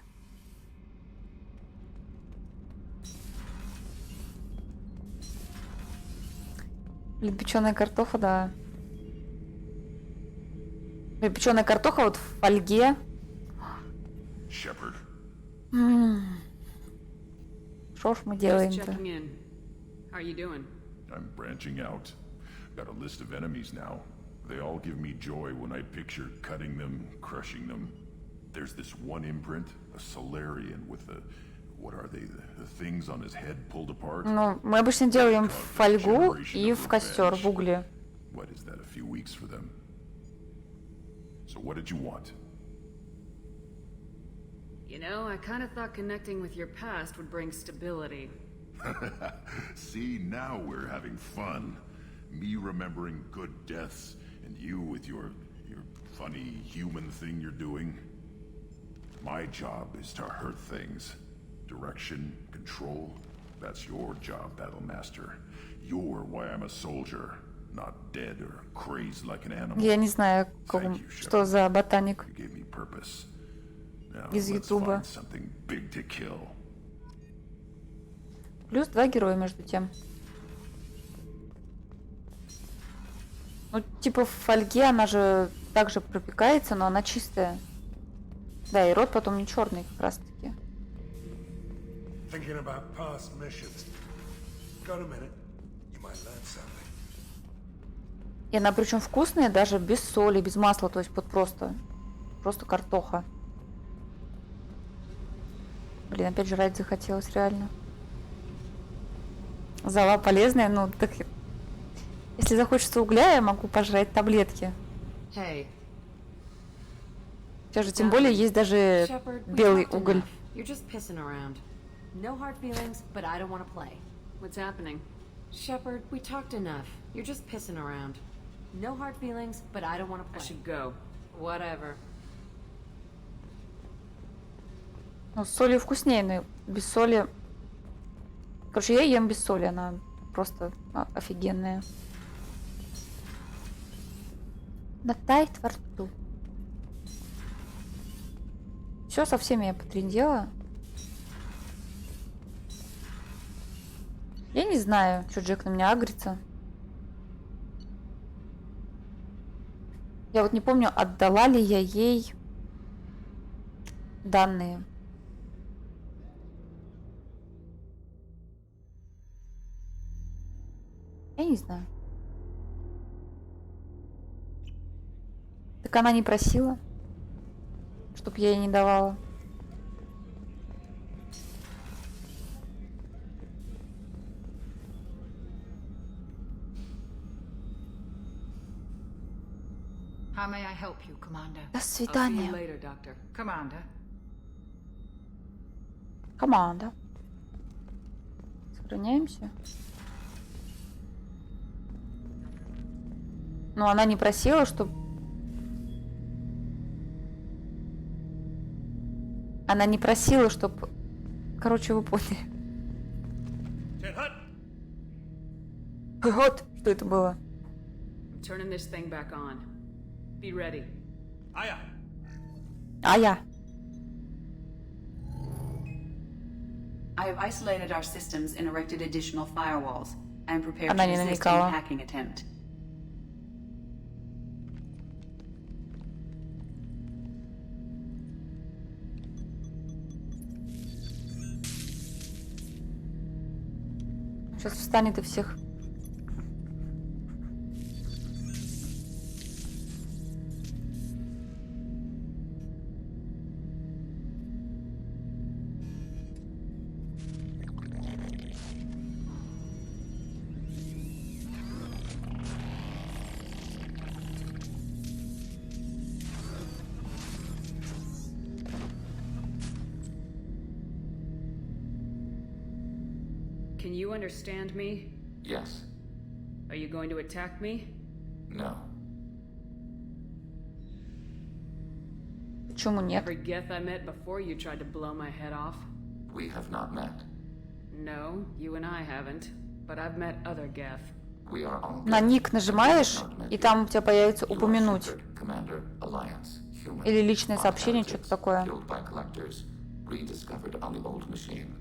Блин, печеная картофа, да. Блин, печеная картоха вот в фольге. Shepard. Что ж мы Just делаем-то? checking in. How are you doing? I'm branching out. Got a list of enemies now. They all give me joy when I picture cutting them, crushing them. There's this one imprint, a Solarian with the... What are they? The things on his head pulled apart? Ну, мы обычно делаем в фольгу и в костер, в угле. What is that, a few weeks for them? So what did you want? You know, I kind of thought connecting with your past would bring stability. See, now we're having fun. Me remembering good deaths, and you with your funny human thing you're doing. My job is to hurt things. Direction, control, that's your job, Battlemaster. You're why I'm a soldier, not dead or crazed like an animal. Я не знаю, что за ботаник You gave me purpose. Now из let's Ютуба. find something big to kill. Плюс 2 героя между тем. Ну, типа в фольге она же также пропекается, но она чистая. Да, и рот потом не черный как раз таки. Thinking about past missions. Got a minute? You might learn something. И она причем вкусная даже без соли, без масла, то есть вот просто картоха. Блин, опять жрать захотелось реально. Зала полезная, ну так... Если захочется угля, я могу пожрать таблетки. Hey. Сейчас же тем более есть даже Shepard, we белый talked уголь. enough. You're just pissing around. No hard feelings, but I don't want to play. What's happening? Shepard, we talked enough. You're just pissing around. No hard feelings, but I don't want to I play. should go. Whatever. Ну, с солью вкуснее, но без соли... Короче, я ем без соли, она просто офигенная. Она тает во рту. Все, со всеми я потрендела. Я не знаю, что Джек на меня агрится. Я вот не помню, отдала ли я ей данные. Я не знаю. Так она не просила, чтоб я ей не давала. How may I help you, Commander? До свидания. Later, Doctor. Commander. Команда. Сохраняемся. Но она не просила, чтобы... Она не просила, чтобы... Короче, вы поняли. Вот, что это было. I'm turning this thing back on. Be ready. Aya. Ая. I have isolated our systems and erected additional firewalls. I am prepared Она to не resist намекала. any hacking attempt. Сейчас встанет и всех. Can you understand me? Yes. Are you going to attack me? No. Почему нет? Every Geth I met before you tried to blow my head off. We have not met. No, you and I haven't. But I've met other Geth. We are all На ник нажимаешь, и там у тебя появится упомянуть. Commander, Alliance, human. Или личное сообщение, что-то такое. Killed by collectors, rediscovered on the old machine.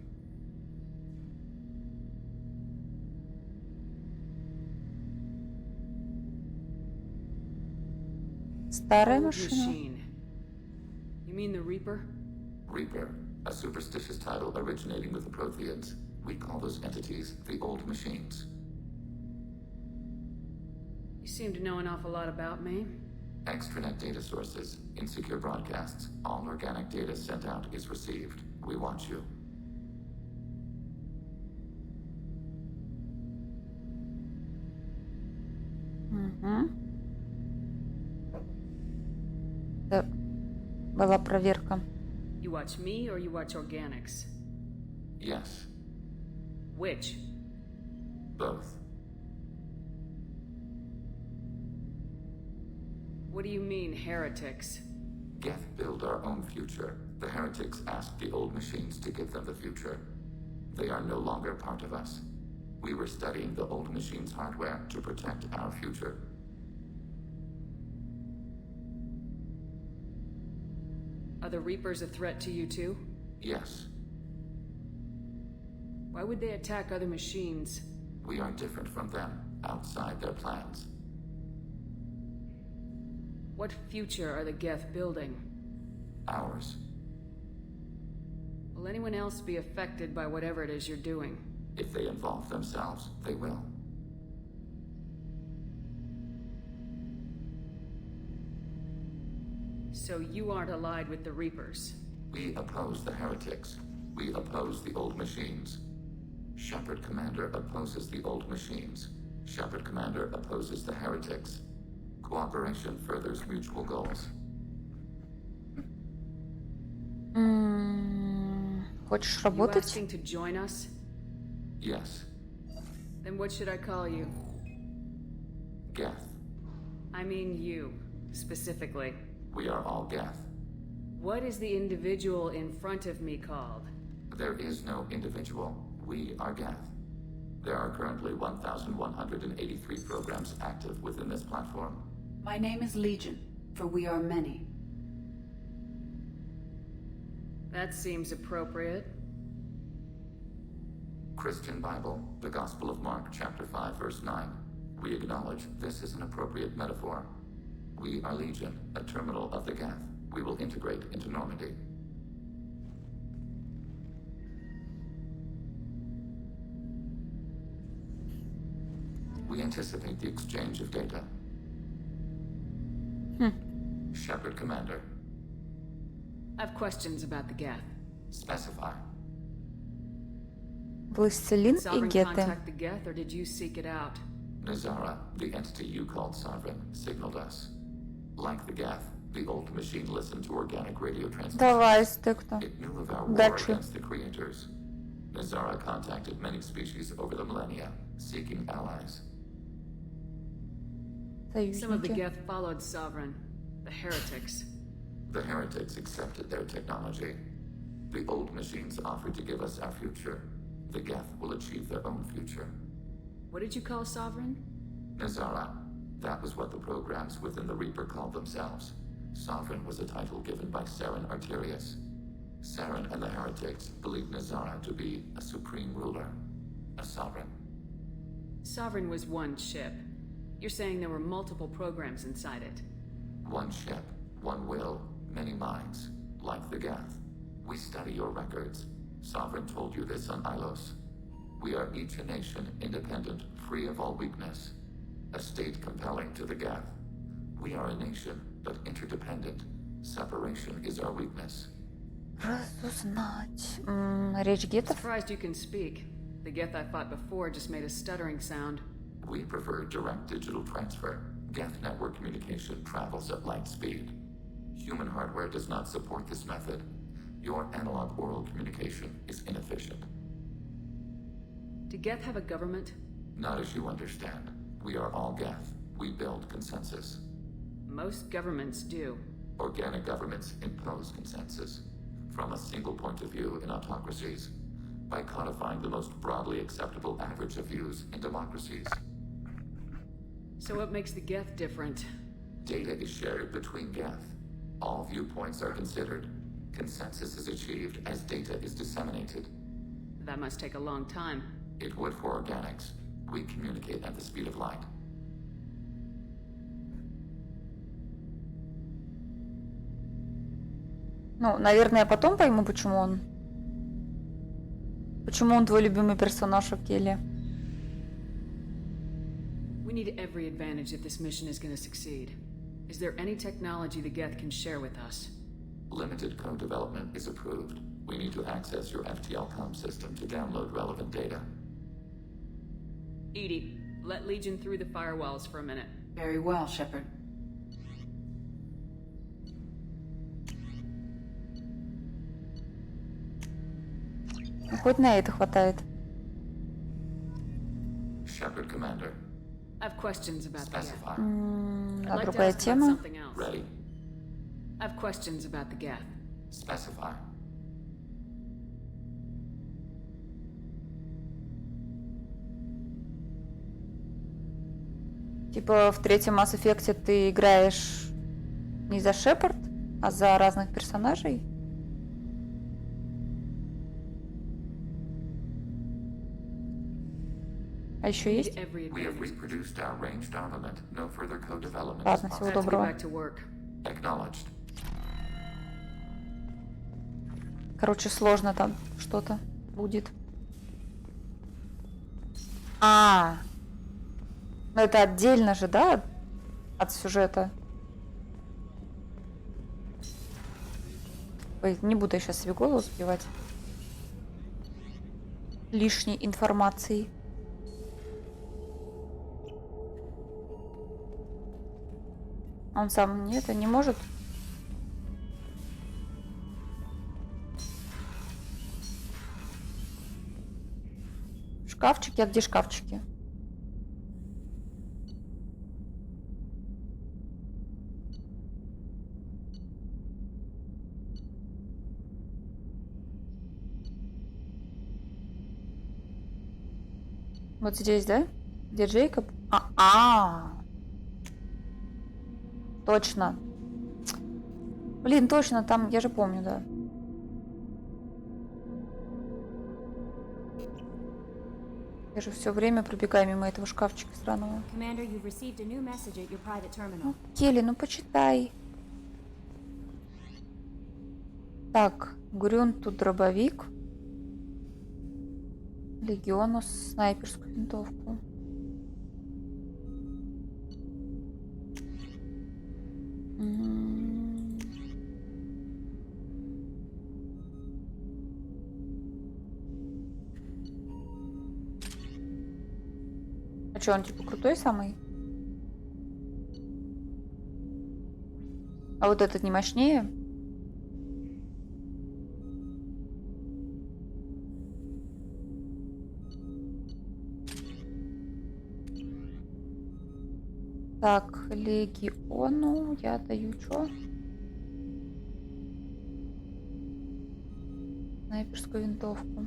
Старая Old машина. machine. You mean the Reaper? Reaper, a superstitious title originating with the Protheans. We call those entities the old machines. You seem to know an awful lot about me. Extranet data sources, insecure broadcasts, all organic data sent out is received. We watch you. Угу. Это была проверка. You watch me or you watch organics? Yes, Which? both. What do you mean, heretics? Geth build our own future. The heretics asked the old machines to give them the future. They are no longer part of us. We were studying the old machines' hardware to protect our future. Are the Reapers a threat to you too? Yes, Why would they attack other machines? we are different from them, outside their plans. What future are the Geth building? Ours. Will anyone else be affected by whatever it is you're doing? If they involve themselves, they will. So you aren't allied with the Reapers? We oppose the heretics. We oppose the old machines. Shepard Commander opposes the old machines. Shepard Commander opposes the heretics. Cooperation furthers mutual goals. Хочешь You работать? asking to join us? Yes, Then what should I call you? Geth. I mean you, specifically. We are all Geth. What is the individual in front of me called? There is no individual. We are Geth. There are currently 1,183 programs active within this platform. My name is Legion, for we are many. That seems appropriate. Christian Bible, the Gospel of Mark, chapter 5, verse 9. We acknowledge this is an appropriate metaphor. We are Legion, a terminal of the Geth. We will integrate into Normandy. We anticipate the exchange of data. Shepard, Commander. I have questions about the Geth. Specify. Властелин и Sovereign Геты. contact the Geth, or did you seek it out? Nazara, the entity you called Sovereign, signaled us. Like the Geth, the old machine listened to organic radio transmissions. Давай, Стекта. It knew of our war Дальше. against the creators. Nazara contacted many species over the millennia, seeking allies. Some of the Союзники. Geth followed Sovereign. The heretics. The heretics accepted their technology. The old machines offered to give us our future. The Geth will achieve their own future. What did you call Sovereign? Nazara. That was what the programs within the Reaper called themselves. Sovereign was a title given by Saren Arterius. Saren and the heretics believed Nazara to be a supreme ruler, a sovereign. Sovereign was one ship. You're saying there were multiple programs inside it. One ship, one will, many minds, like the Geth. We study your records. Sovereign told you this on Ilos. We are each a nation, independent, free of all weakness. A state compelling to the Geth. We are a nation, but interdependent. Separation is our weakness. Разузнать. Речь гетов? Surprised you can speak. The Geth I fought before just made a stuttering sound. We prefer direct digital transfer. Geth network communication travels at light speed. Human hardware does not support this method. Your analog oral communication is inefficient. Do Geth have a government? Not as you understand. We are all Geth. We build consensus. Most governments do. Organic governments impose consensus. From a single point of view in autocracies. By codifying the most broadly acceptable average of views in democracies. So what makes the Geth different? Data is shared between Geth. All viewpoints are considered. Consensus is achieved as data is disseminated. That must take a long time. It would for organics. We communicate at the speed of light. Ну, наверное, я потом пойму, почему он твой любимый персонаж, Келли. We need every advantage if this mission is going to succeed. Is there any technology the Geth can share with us? Limited co-development is approved. We need to access your FTL-COM system to download relevant data. EDI, let Legion through the firewalls for a minute. Very well, Shepard. Хоть на это хватает. Shepard, Commander. I have questions about the Geth. Specify. I'd А like to другая ask about тема? something else. Ready. I have questions about the Geth. Specify. Типа в третьем Mass Effect ты играешь не за Шепард, а за разных персонажей? А еще есть? We have reproduced our ranged armament. No further co-development. Ладно, is всего possible. доброго. Back to work. Acknowledged. Короче, сложно там что-то будет. Ну это отдельно же, да, от сюжета? Ой, не буду я сейчас себе голову сбивать лишней информацией. Он сам нет, не может? Шкафчики? А где шкафчики? Вот здесь, да? Где Джейкоб? Точно. Блин, точно, там, я же помню, да. Я же все время пробегаю мимо этого шкафчика сраного. Commander, you've received a new message at your private terminal. Келли, ну почитай. Так, Грюн тут дробовик. Легиону снайперскую винтовку. А что, он типа крутой самый? А вот этот не мощнее? Так, легиону я даю что? Снайперскую винтовку.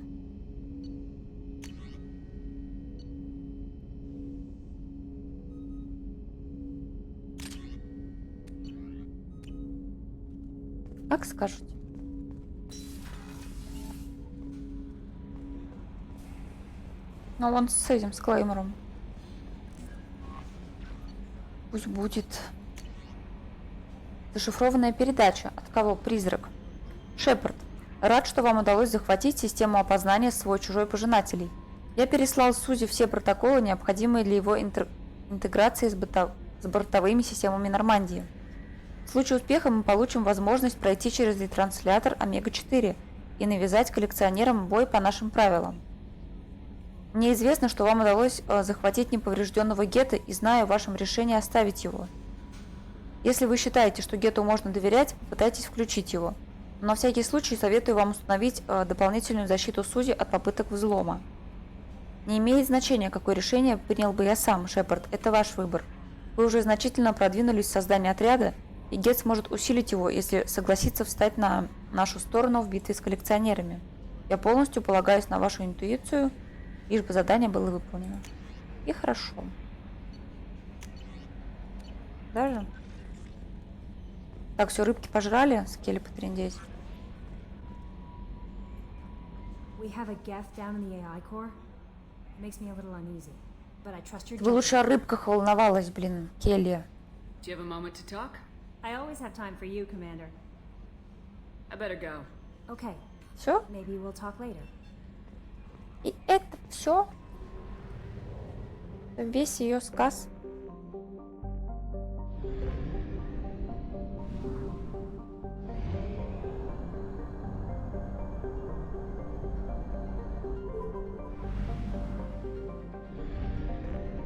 Как скажете? Ну, вон с этим, с клеймором. Пусть будет. Зашифрованная передача. От кого? Призрак. Шепард. Рад, что вам удалось захватить систему опознания свой-чужой пожинателей. Я переслал Сузи все протоколы, необходимые для его интеграции с бортовыми системами Нормандии. В случае успеха мы получим возможность пройти через ретранслятор Омега-4 и навязать коллекционерам бой по нашим правилам. Мне известно, что вам удалось захватить неповрежденного Гетто, и знаю о вашем решении оставить его. Если вы считаете, что Гетту можно доверять, попытайтесь включить его. Но на всякий случай советую вам установить дополнительную защиту Сузи от попыток взлома. Не имеет значения, какое решение принял бы я сам, Шепард, это ваш выбор. Вы уже значительно продвинулись в создании отряда, и Гетт сможет усилить его, если согласится встать на нашу сторону в битве с коллекционерами. Я полностью полагаюсь на вашу интуицию, лишь бы задание было выполнено. И хорошо. Даже? Так, все, рыбки пожрали, скелли потрындеть. Вы лучше о рыбках волновалась, блин, Келли. Do you have a moment to talk? I always have time for you, Commander. I better go. Okay. Все? Maybe we'll talk later. И это все? Весь ее сказ?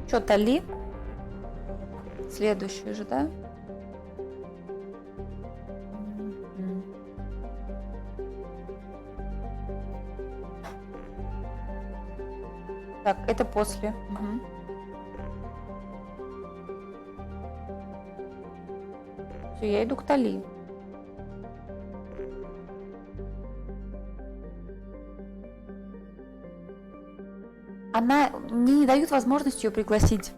Что, Тали? Следующий же, да? Так, это после. Угу. Все, я иду к Тали. Она... Мне не дают возможности ее пригласить.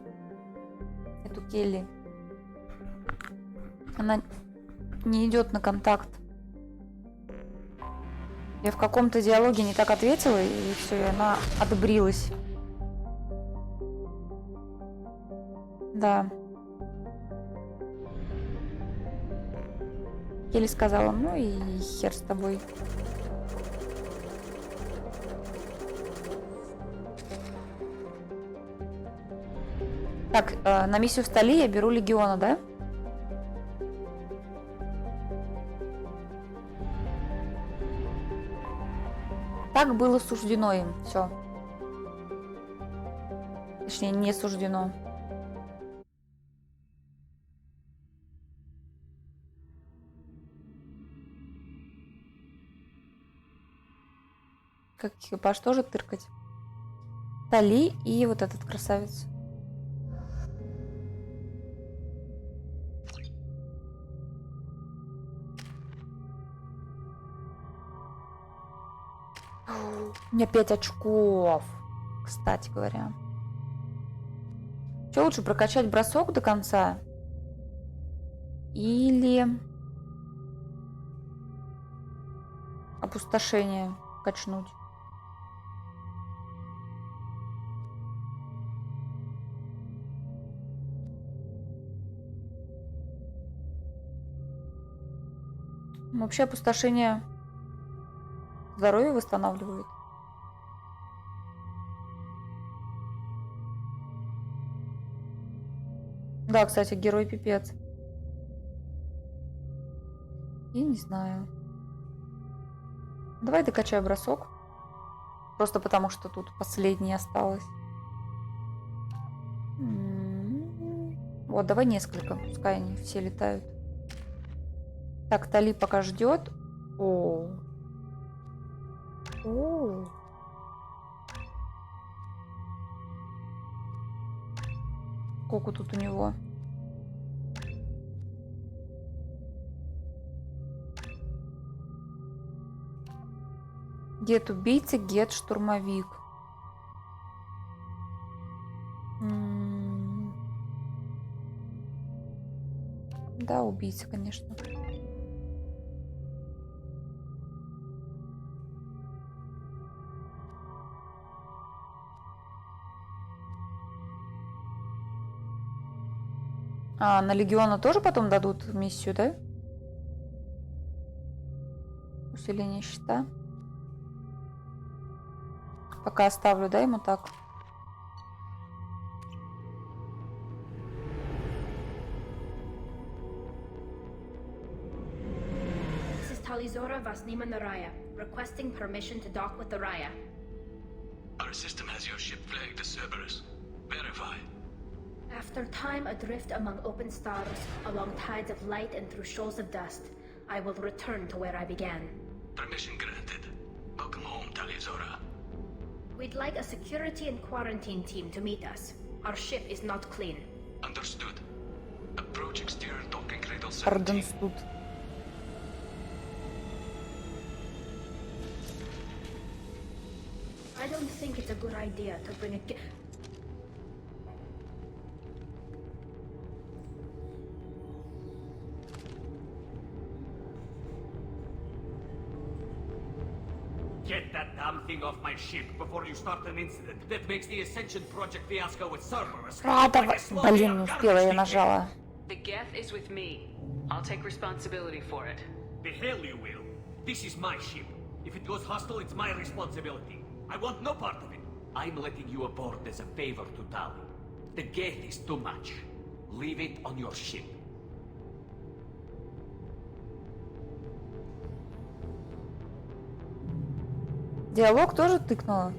Эту Келли. Она не идет на контакт. Я в каком-то диалоге не так ответила, и все, и она отбрилась. Да. Келли сказала, ну и хер с тобой. Так, на миссию в Стали я беру Легиона, да? Так было суждено им. Все. Точнее, не суждено. Как экипаж тоже тыркать. Тали и вот этот красавец. У меня 5 очков, кстати говоря. Что лучше, прокачать бросок до конца? Или опустошение качнуть? Вообще опустошение здоровье восстанавливает. Да, кстати, герой пипец. Я не знаю. Давай докачаю бросок. Просто потому, что тут последний осталось. Вот, давай несколько. Пускай они все летают. Так, Тали пока ждет. О. Сколько тут у него? Гет убийца, гет штурмовик. Да, убийца, конечно. А, на Легиона тоже потом дадут миссию, да? Усиление щита. Пока оставлю, да, ему так. This is Talizora Vasnima Naraya, requesting permission to dock with the Raya. Our system has your ship flagged as Cerberus. Verify. After time adrift among open stars, along tides of light and through shoals of dust, I will return to where I began. Permission granted. Welcome home, Talizora. We'd like a security and quarantine team to meet us. Our ship is not clean. Understood. Approach exterior docking cradle 17. Орденстуд. I don't think it's a good idea to bring a Get that damn thing off my ship before you start an incident that makes the Ascension Project fiasco with Cerberus. Блин, не успела, я нажала. The Geth is with me. I'll take responsibility for it. The hell you will. This is my ship. If it goes hostile, it's my responsibility. I want no part of it. I'm letting you aboard as a favor to Tali. The Geth is too much. Leave it on your ship. Диалог тоже тыкнула.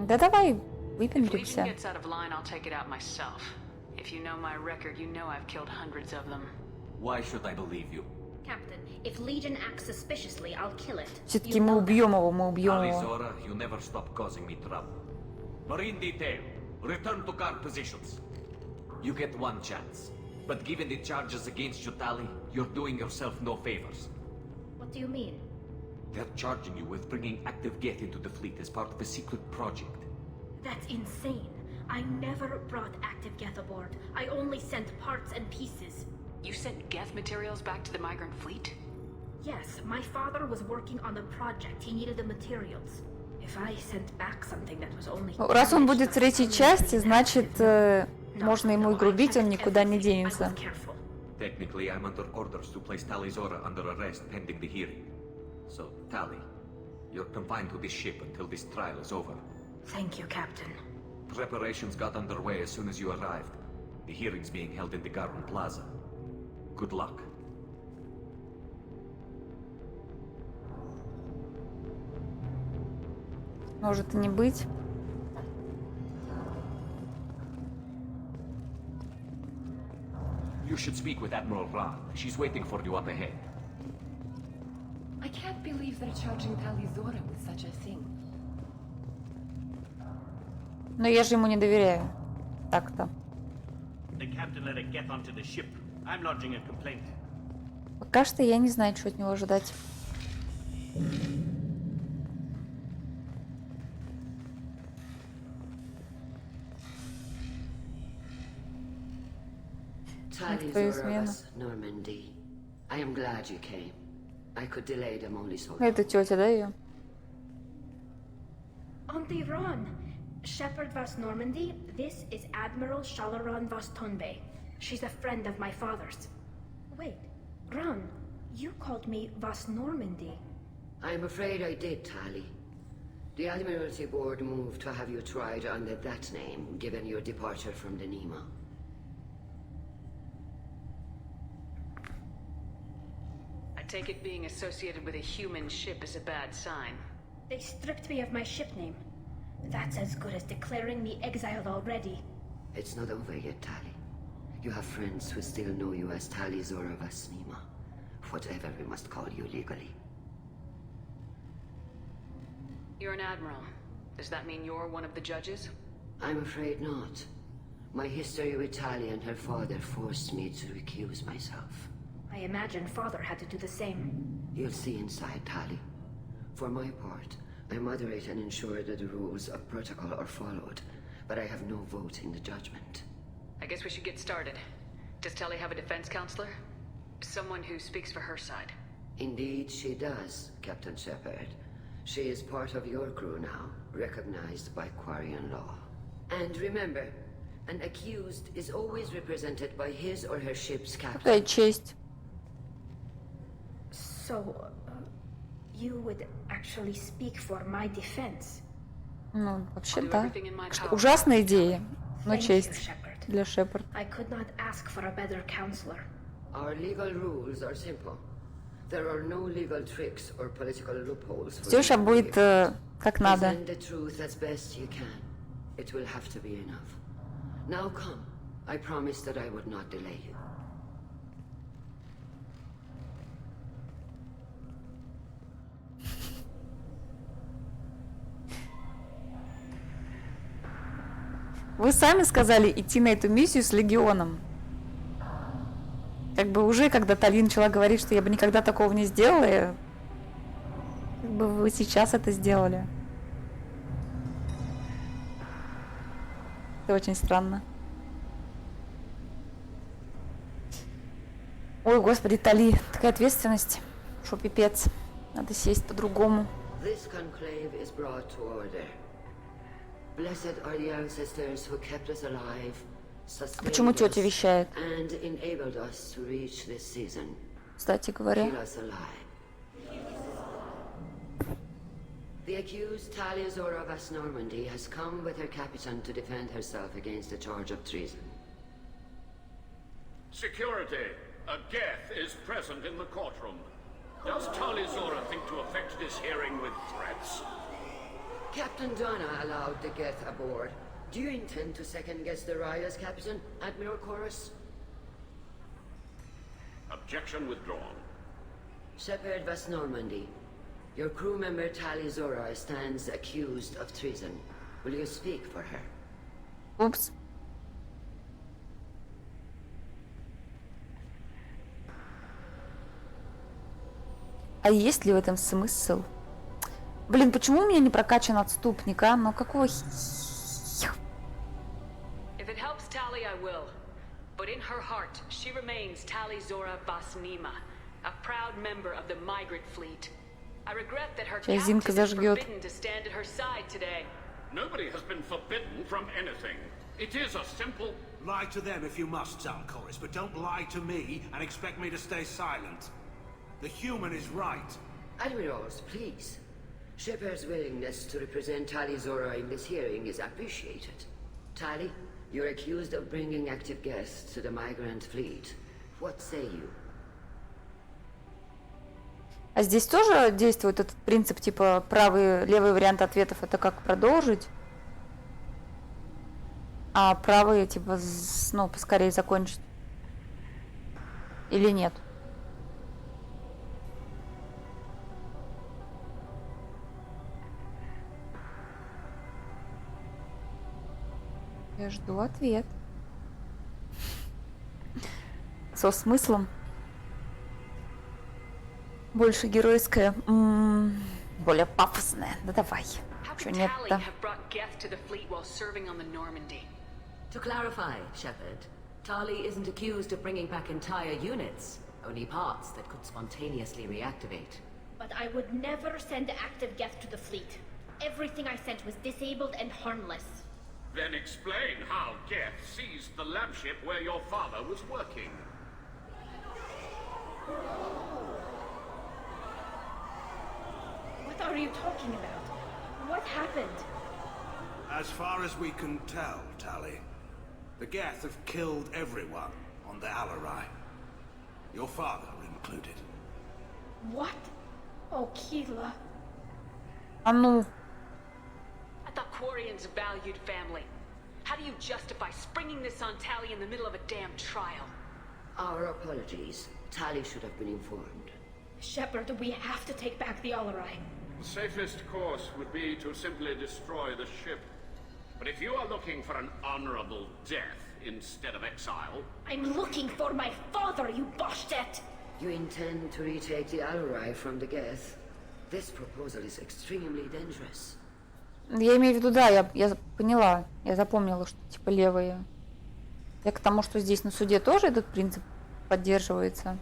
Да давай, выпендримся. If Legion gets out of line, I'll take it out myself. If you know my record, you know I've killed hundreds of them. Why should I believe you? Captain, if Legion acts suspiciously, I'll kill it. Все-таки мы убьем его, мы убьем его. Talizora, you never stop causing me trouble. Marine detail, return to guard positions. You get one chance. But given the charges against you, Tali, you're doing yourself no favors. What do you mean? They're charging you with bringing active Geth into the fleet as part of a secret project. That's insane. I never brought active Geth aboard. I only sent parts and pieces. You sent Geth materials back to the migrant fleet? Yes, my father was working on a project. He needed the materials. If I sent back something that was only... Раз он будет в третьей части, значит, можно ему и грубить, он никуда не денется. Technically, I'm under orders to place Talizora under arrest pending the hearing. So, Tali, you're confined to this ship until this trial is over. Thank you, Captain. Preparations got underway as soon as you arrived. The hearing's being held in the Garden Plaza. Good luck. Может и не быть. You should speak with Admiral Ra. She's waiting for you up ahead. I can't believe they're charging Talizora with such a thing. Но я же ему не доверяю. Так-то. The captain let it get onto the ship. I'm lodging a complaint. Пока что я не знаю, что от него ожидать. Talizora of Normandy. I am glad you came. I could delay them only so long. Это тетя, да, ее? Auntie Ron, Shepard Vas Normandy, this is Admiral Shalaron Vas Tonbe. She's a friend of my father's. Wait, Ron, you called me Vas Normandy. I'm afraid I did, Tali. The Admiralty Board moved to have you tried under that name, given your departure from the Nima. I take it being associated with a human ship is a bad sign. They stripped me of my ship name. That's as good as declaring me exiled already. It's not over yet, Tali. You have friends who still know you as Tali Zora Vas Nima. Whatever we must call you legally. You're an admiral. Does that mean you're one of the judges? I'm afraid not. My history with Tali and her father forced me to recuse myself. I imagine Father had to do the same. You'll see inside, Tali. For my part, I moderate and ensure that the rules of protocol are followed, but I have no vote in the judgment. I guess we should get started. Does Tali have a defense counselor? Someone who speaks for her side. Indeed, she does, Captain Shepard. She is part of your crew now, recognized by Quarian law. And remember, an accused is always represented by his or her ship's captain. Какая честь. So, you would actually speak for my defense? Ну, вообще, да. Ужасная идея, но честь для Шепард. I could not ask for a better counselor. Our legal rules are simple. There are no legal tricks or political loopholes. Все сейчас будет как надо. Present the truth as best you can. It will have to be enough. Now come. I promised that I would not delay you. Вы сами сказали идти на эту миссию с Легионом. Как бы уже, когда Тали начала говорить, что я бы никогда такого не сделала, как бы вы сейчас это сделали. Это очень странно. Ой, господи, Тали, такая ответственность. Шо, пипец. Надо сесть по-другому. This conclave is brought to order. Blessed are the ancestors who kept us alive, Почему тетя вещает? and enabled us to reach this season. Кстати говоря. Keep us alive. The accused Talia Zora Vas Normandy has come with her captain to defend herself against a charge of treason. Security. A Geth is present in the courtroom. Does Talia Zora think to affect this hearing with threats? Captain Donna allowed the Geth aboard. Do you intend to second-guess the Raya's captain, Admiral Chorus? Objection withdrawn. Shepard Vas Normandy, your crew member Tali Zora stands accused of treason. Will you speak for her? Упс. А есть ли в этом смысл? Блин, почему у меня не прокачан отступник, а? Ну какого If it helps Tali, I will. But in her heart, she remains Tali Zora Vas Nima, a proud member of the migrant fleet. I regret that her Сейчас captain Зимка is зажгет. forbidden to stand at her side today. Nobody has been forbidden from anything. It is a simple... Lie to them if you must, Zalcoris, but don't lie to me and expect me to stay silent. The human is right. Admirals, please. Shepard's willingness to represent Tali Zora in this hearing is appreciated. Tali, you're accused of bringing active guests to the migrant fleet. What say you? А здесь тоже действует этот принцип, типа правый, левый вариант ответов это как продолжить, а правый типа, ну, поскорее закончить. Или нет? Я жду ответ. Со смыслом. Больше геройское, более пафосное. Да давай. Чё нет-то? To clarify, Shepard, Tali isn't accused of bringing back entire units, only parts that could spontaneously reactivate. But I would never send active Geth to the fleet. Everything I sent was disabled and harmless. Then explain how Geth seized the lab ship where your father was working. What are you talking about? What What happened? As far as we can tell, Tali, the Geth have killed everyone on the Alarai. Your father included. What? Oh, Keela. А ну. I thought Quarians valued family. How do you justify springing this on Tali in the middle of a damn trial? Our apologies. Tali should have been informed. Shepard, we have to take back the Alarai. The safest course would be to simply destroy the ship. But if you are looking for an honorable death instead of exile... I'm looking for my father, you Boshtet! You intend to retake the Alarai from the Geth? This proposal is extremely dangerous. Я имею в виду, да, я поняла. Я запомнила, что типа левые. Я к тому, что здесь на суде тоже этот принцип поддерживается.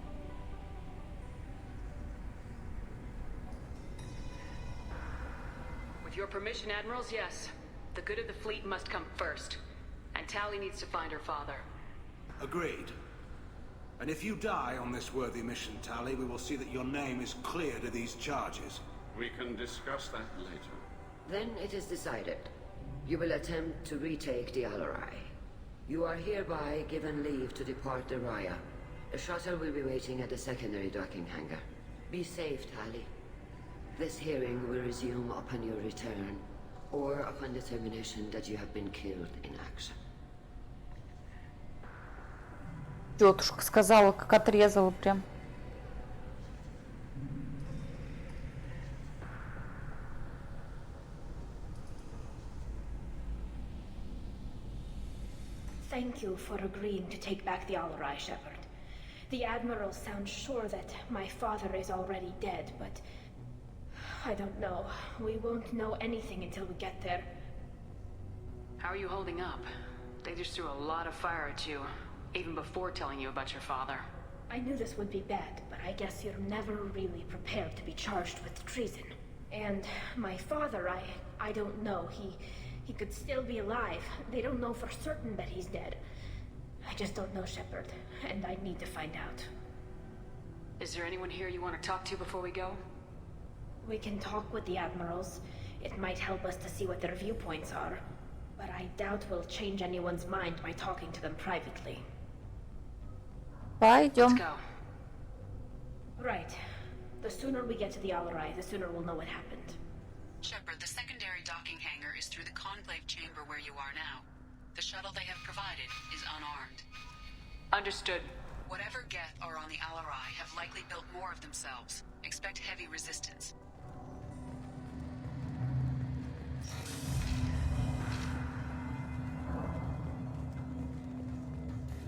With your permission, Admirals, yes. The good of the fleet must come first. And Tali needs to find her father. Agreed. And if you die on this worthy mission, Tali, we will see that your name is cleared of these charges. We can discuss that later. Then it is decided. You will attempt to retake the Alarai. You are hereby given leave to depart the Raya. A shuttle will be waiting at the secondary docking hangar. Be safe, Tali. This hearing will resume upon your return, or upon determination that you have been killed in action. Тетушка сказала, как отрезала прям. Thank you for agreeing to take back the Alarai, Shepard. The Admiral sounds sure that my father is already dead, but... I don't know. We won't know anything until we get there. How are you holding up? They just threw a lot of fire at you, even before telling you about your father. I knew this would be bad, but I guess you're never really prepared to be charged with treason. And my father, I don't know. He could still be alive. They don't know for certain that he's dead. I just don't know, Shepard, and I need to find out. Is there anyone here you want to talk to before we go? We can talk with the Admirals. It might help us to see what their viewpoints are. But I doubt we'll change anyone's mind by talking to them privately. Пойдем. Let's go. Right. The sooner we get to the Alarai, the sooner we'll know what happened. Shepard, the secondary docking hangar is through the Conclave chamber where you are now. The shuttle they have provided is unarmed. Understood. Whatever Geth are on the Alarai have likely built more of themselves. Expect heavy resistance.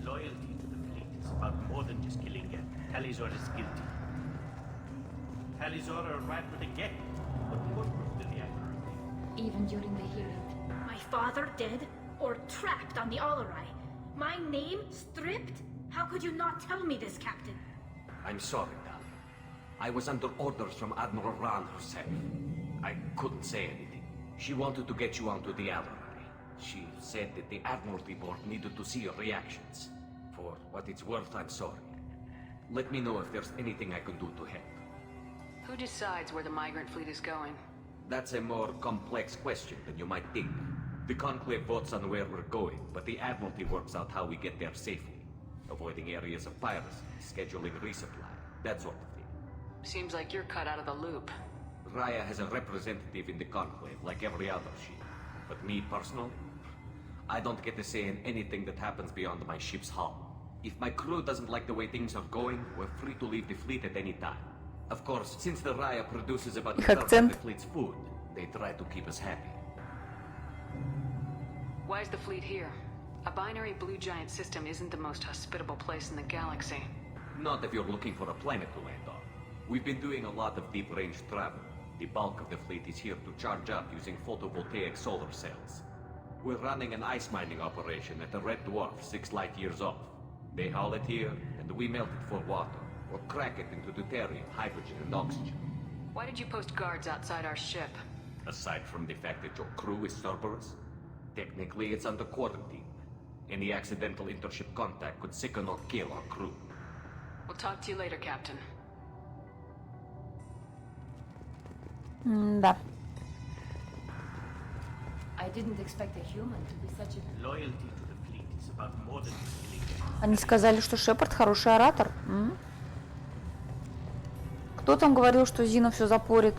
Loyalty to the fleet is about more than just killing Geth. Talizor is guilty. Talizor arrived with a Geth. What more proof did the Admiral need? Even during the hearing. My father dead? Or trapped on the Alarai? My name stripped? How could you not tell me this, Captain? I'm sorry, Tali. I was under orders from Admiral Rand herself. I couldn't say anything. She wanted to get you onto the Alarai. She said that the Admiralty Board needed to see your reactions. For what it's worth, I'm sorry. Let me know if there's anything I can do to help. Who decides where the migrant fleet is going? That's a more complex question than you might think. The Conclave votes on where we're going, but the Admiralty works out how we get there safely. Avoiding areas of piracy, scheduling resupply, that sort of thing. Seems like you're cut out of the loop. Raya has a representative in the Conclave, like every other ship. But me, personally, I don't get to say in anything that happens beyond my ship's hull. If my crew doesn't like the way things are going, we're free to leave the fleet at any time. Of course, since the Raya produces about a third of the fleet's food, they try to keep us happy. Why is the fleet here? A binary blue giant system isn't the most hospitable place in the galaxy. Not if you're looking for a planet to land on. We've been doing a lot of deep-range travel. The bulk of the fleet is here to charge up using photovoltaic solar cells. We're running an ice mining operation at the Red Dwarf 6 light years off. They haul it here, and we melt it for water, or crack it into deuterium, hydrogen, and oxygen. Why did you post guards outside our ship? Aside from the fact that your crew is Cerberus, technically it's under quarantine. Any accidental intership contact could sicken or kill our crew. We'll talk to you later, Captain. Да. I didn't expect a human to be such a... Loyalty to the fleet is about more than killing them. Они сказали, что Шепард хороший оратор. Кто там говорил, что Зина все запорит?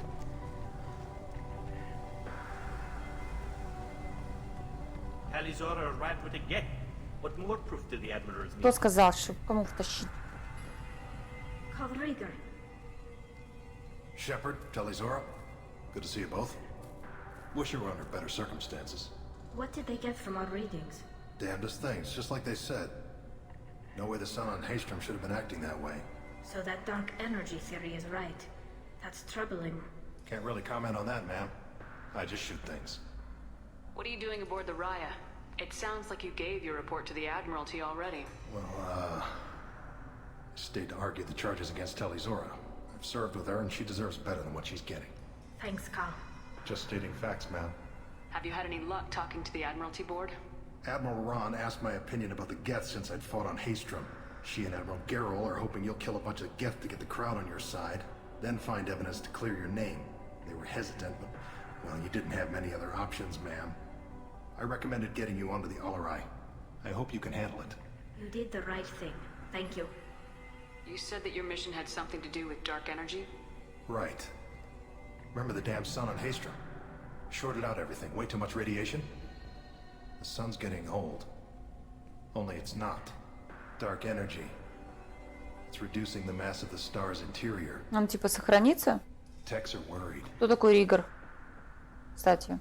Tali Zora arrived with a Geth. What more proof did the Admirals Кто need? сказал, что кому втащить? Call Rieger. Shepard, Telizora, good to see you both. Wish you were under better circumstances. What did they get from our readings? Damnedest things, just like they said. No way the sun on Haystrom should have been acting that way. So that dark energy theory is right. That's troubling. Can't really comment on that, ma'am. I just shoot things. What are you doing aboard the Raya? It sounds like you gave your report to the Admiralty already. Well, I stayed to argue the charges against Telizora. I've served with her and she deserves better than what she's getting. Thanks, Carl. Just stating facts, ma'am. Have you had any luck talking to the Admiralty board? Admiral Ron asked my opinion about the Geth since I'd fought on Haystrom. She and Admiral Garrel are hoping you'll kill a bunch of Geth to get the crowd on your side, then find evidence to clear your name. They were hesitant, but, well, you didn't have many other options, ma'am. I recommended getting you onto the Alarai. I hope you can handle it. You did the right thing. Thank you. You said that your mission had something to do with dark energy? Right. Remember the damn sun on Haystrom? Shorted out everything. Way too much radiation? The sun's getting old. Only it's not. Dark energy. It's reducing the mass of the star's interior. Он типа сохранится? Techs are worried. Кто такой Ригер? Кстати.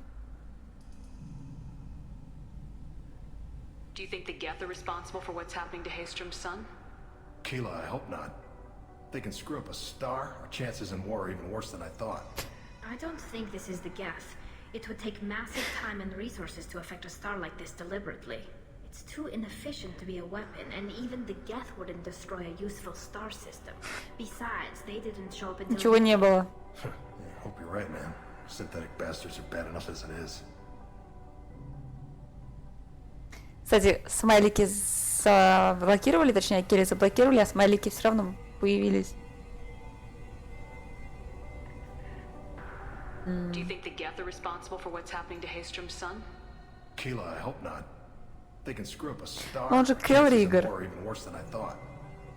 Do you think the Geth are responsible for what's happening to Haystrom's sun? Keela, I hope not. They can screw up a star. Our chances in war are even worse than I thought. I don't think this is the Geth. It would take massive time and resources to affect a star like this deliberately. It's too inefficient to be a weapon, and even the Geth wouldn't destroy a useful star system. Besides, they didn't show up until... Ничего не было. Yeah, hope you're right, man. Synthetic bastards are bad enough as it is. Кстати, смайлики заблокировали, точнее, Келли заблокировали, а смайлики все равно появились. Do you think the Geth are responsible for what's happening to Haystrom's sun? Keela, I hope not. They can screw up a star. Он же Келл-Ригер. Or even worse than I thought.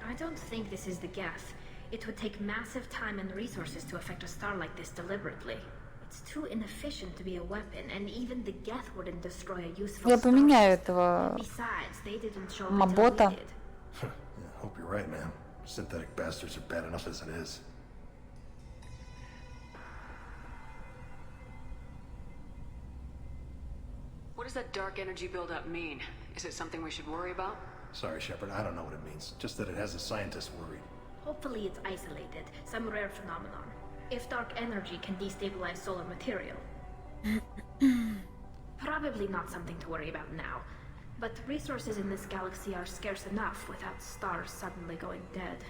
I don't think this is the Geth. It would take massive time and resources to affect a star like this deliberately. It's too inefficient to be a weapon, and even the Geth wouldn't destroy a useful Я star поменяю system. этого Besides, they didn't show up Мабота. until we did. Yeah, hope you're right, man. Synthetic bastards are bad enough as it is. What does that dark energy buildup mean? Is it something we should worry about? Sorry, Shepard, I don't know what it means. Just that it has the scientists worried. Hopefully it's isolated, some rare phenomenon. If dark energy can destabilize solar material. Probably not something to worry about now. But resources in this galaxy are scarce enough without stars suddenly going dead.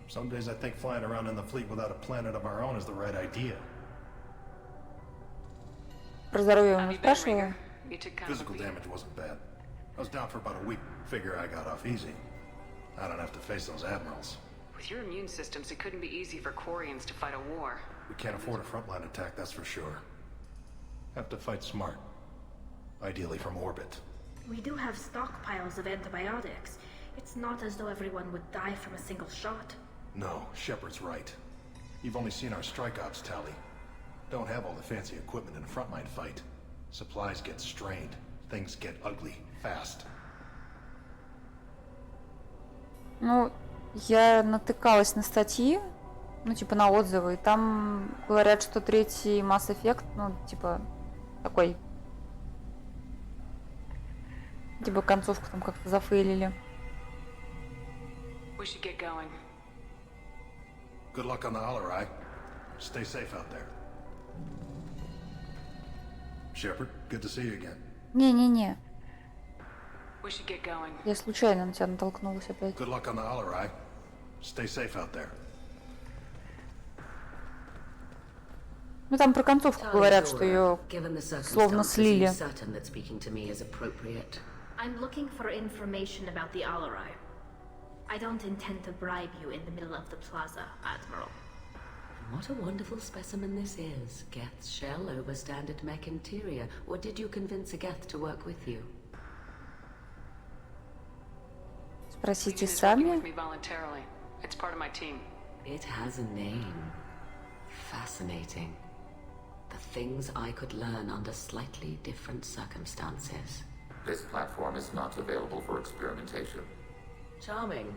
Some days I think flying around in the fleet without a planet of our own is the right idea. Про здоровье он спрашивал. Physical damage wasn't bad. I was down for about a week. Figure I got off easy. I don't have to face those admirals. With your immune systems, it couldn't be easy for Quarians to fight a war. We can't afford a frontline attack, that's for sure. Have to fight smart. Ideally from orbit. We do have stockpiles of antibiotics. It's not as though everyone would die from a single shot. No, Shepard's right. You've only seen our strike ops tally. Don't have all the fancy equipment in a frontline fight. Supplies get strained. Things get ugly, fast. Ну, я натыкалась на статьи, ну, типа на отзывы, и там говорят, что третий Mass Effect, ну, типа, такой, типа концовку там как-то зафейлили. We should get going. Good luck on the Alarai. Stay safe out there. Shepard, good to see you again. Не-не-не. We should get going. Я случайно на тебя натолкнулась опять. Good luck on the Alarai. Stay safe out there. Ну там про концовку говорят, что ее словно слили. I'm looking for information about the Alarai. I don't intend to bribe you in the middle of the plaza, Admiral. What a wonderful specimen this is. Geth's shell over standard mech interior. Or did you convince a Geth to work with you? Спросите Union is working сами. with me voluntarily. It's part of my team. It has a name. Fascinating. The things I could learn under slightly different circumstances. This platform is not available for experimentation. Charming.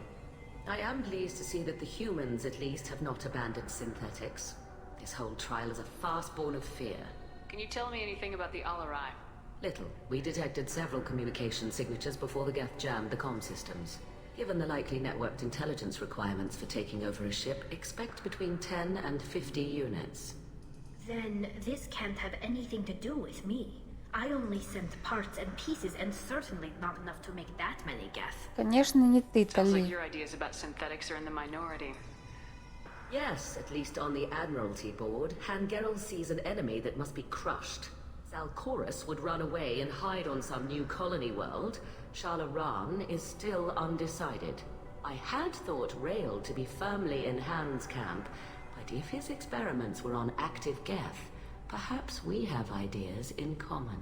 I am pleased to see that the humans, at least, have not abandoned synthetics. This whole trial is a farce born of fear. Can you tell me anything about the Alarai? Little. We detected several communication signatures before the Geth jammed the comm systems. Given the likely networked intelligence requirements for taking over a ship, expect between 10 and 50 units. Then this can't have anything to do with me. I only sent parts and pieces, and certainly not enough to make that many Geth. Конечно, не ты, Sounds like Тали. your ideas about synthetics are in the minority. Yes, at least on the Admiralty board, Hangerel sees an enemy that must be crushed. Zalcorus would run away and hide on some new colony world. Shalaran is still undecided. I had thought Rael to be firmly in Han's camp, but if his experiments were on active Geth, perhaps we have ideas in common.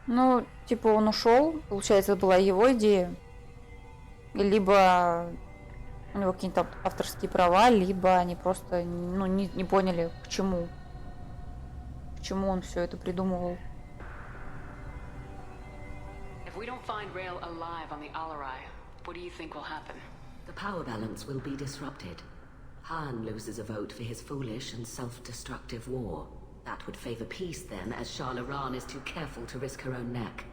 Ну, типа он ушел, получается, это была его идея. Либо у него какие-то авторские права, либо они просто ну, не поняли, к чему он все это придумывал. If we don't find Rael alive on the Alarai, what do you think will happen? The power balance will be disrupted. Han loses a vote for his foolish and self-destructive war. That would favor peace then, as Shalaran is too careful to risk her own neck.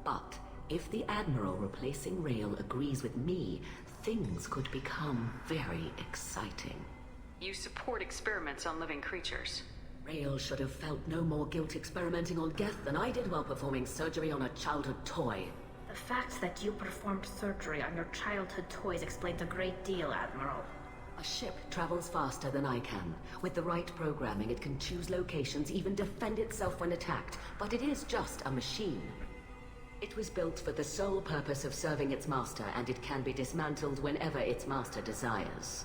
But if the Admiral replacing Rael agrees with me, things could become very exciting. You support experiments on living creatures. Rael should have felt no more guilt experimenting on Geth than I did while performing surgery on a childhood toy. The fact that you performed surgery on your childhood toys explains a great deal, Admiral. A ship travels faster than I can. With the right programming, it can choose locations, even defend itself when attacked. But it is just a machine. It was built for the sole purpose of serving its master, and it can be dismantled whenever its master desires.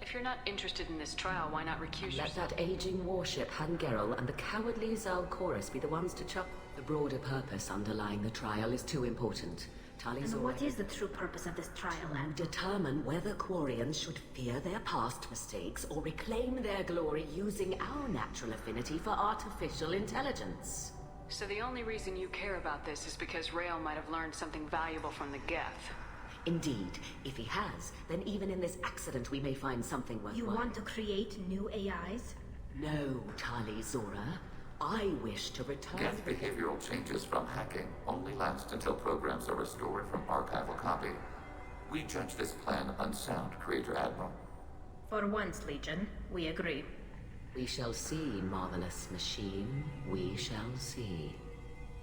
If you're not interested in this trial, why not recuse Let yourself? that aging warship, Hangerel, and the cowardly Zalcorus be the ones to chuck. The broader purpose underlying the trial is too important. And what is the true purpose of this trial, Admiral? Determine whether Quarians should fear their past mistakes or reclaim their glory using our natural affinity for artificial intelligence. So the only reason you care about this is because Rael might have learned something valuable from the Geth. Indeed. If he has, then even in this accident we may find something worthwhile. You want to create new AIs? No, Tali Zora. I wish to return... Geth behavioral changes from hacking only last until programs are restored from archival copy. We judge this plan unsound, Creator Admiral. For once, Legion, we agree. We shall see, marvelous machine. We shall see.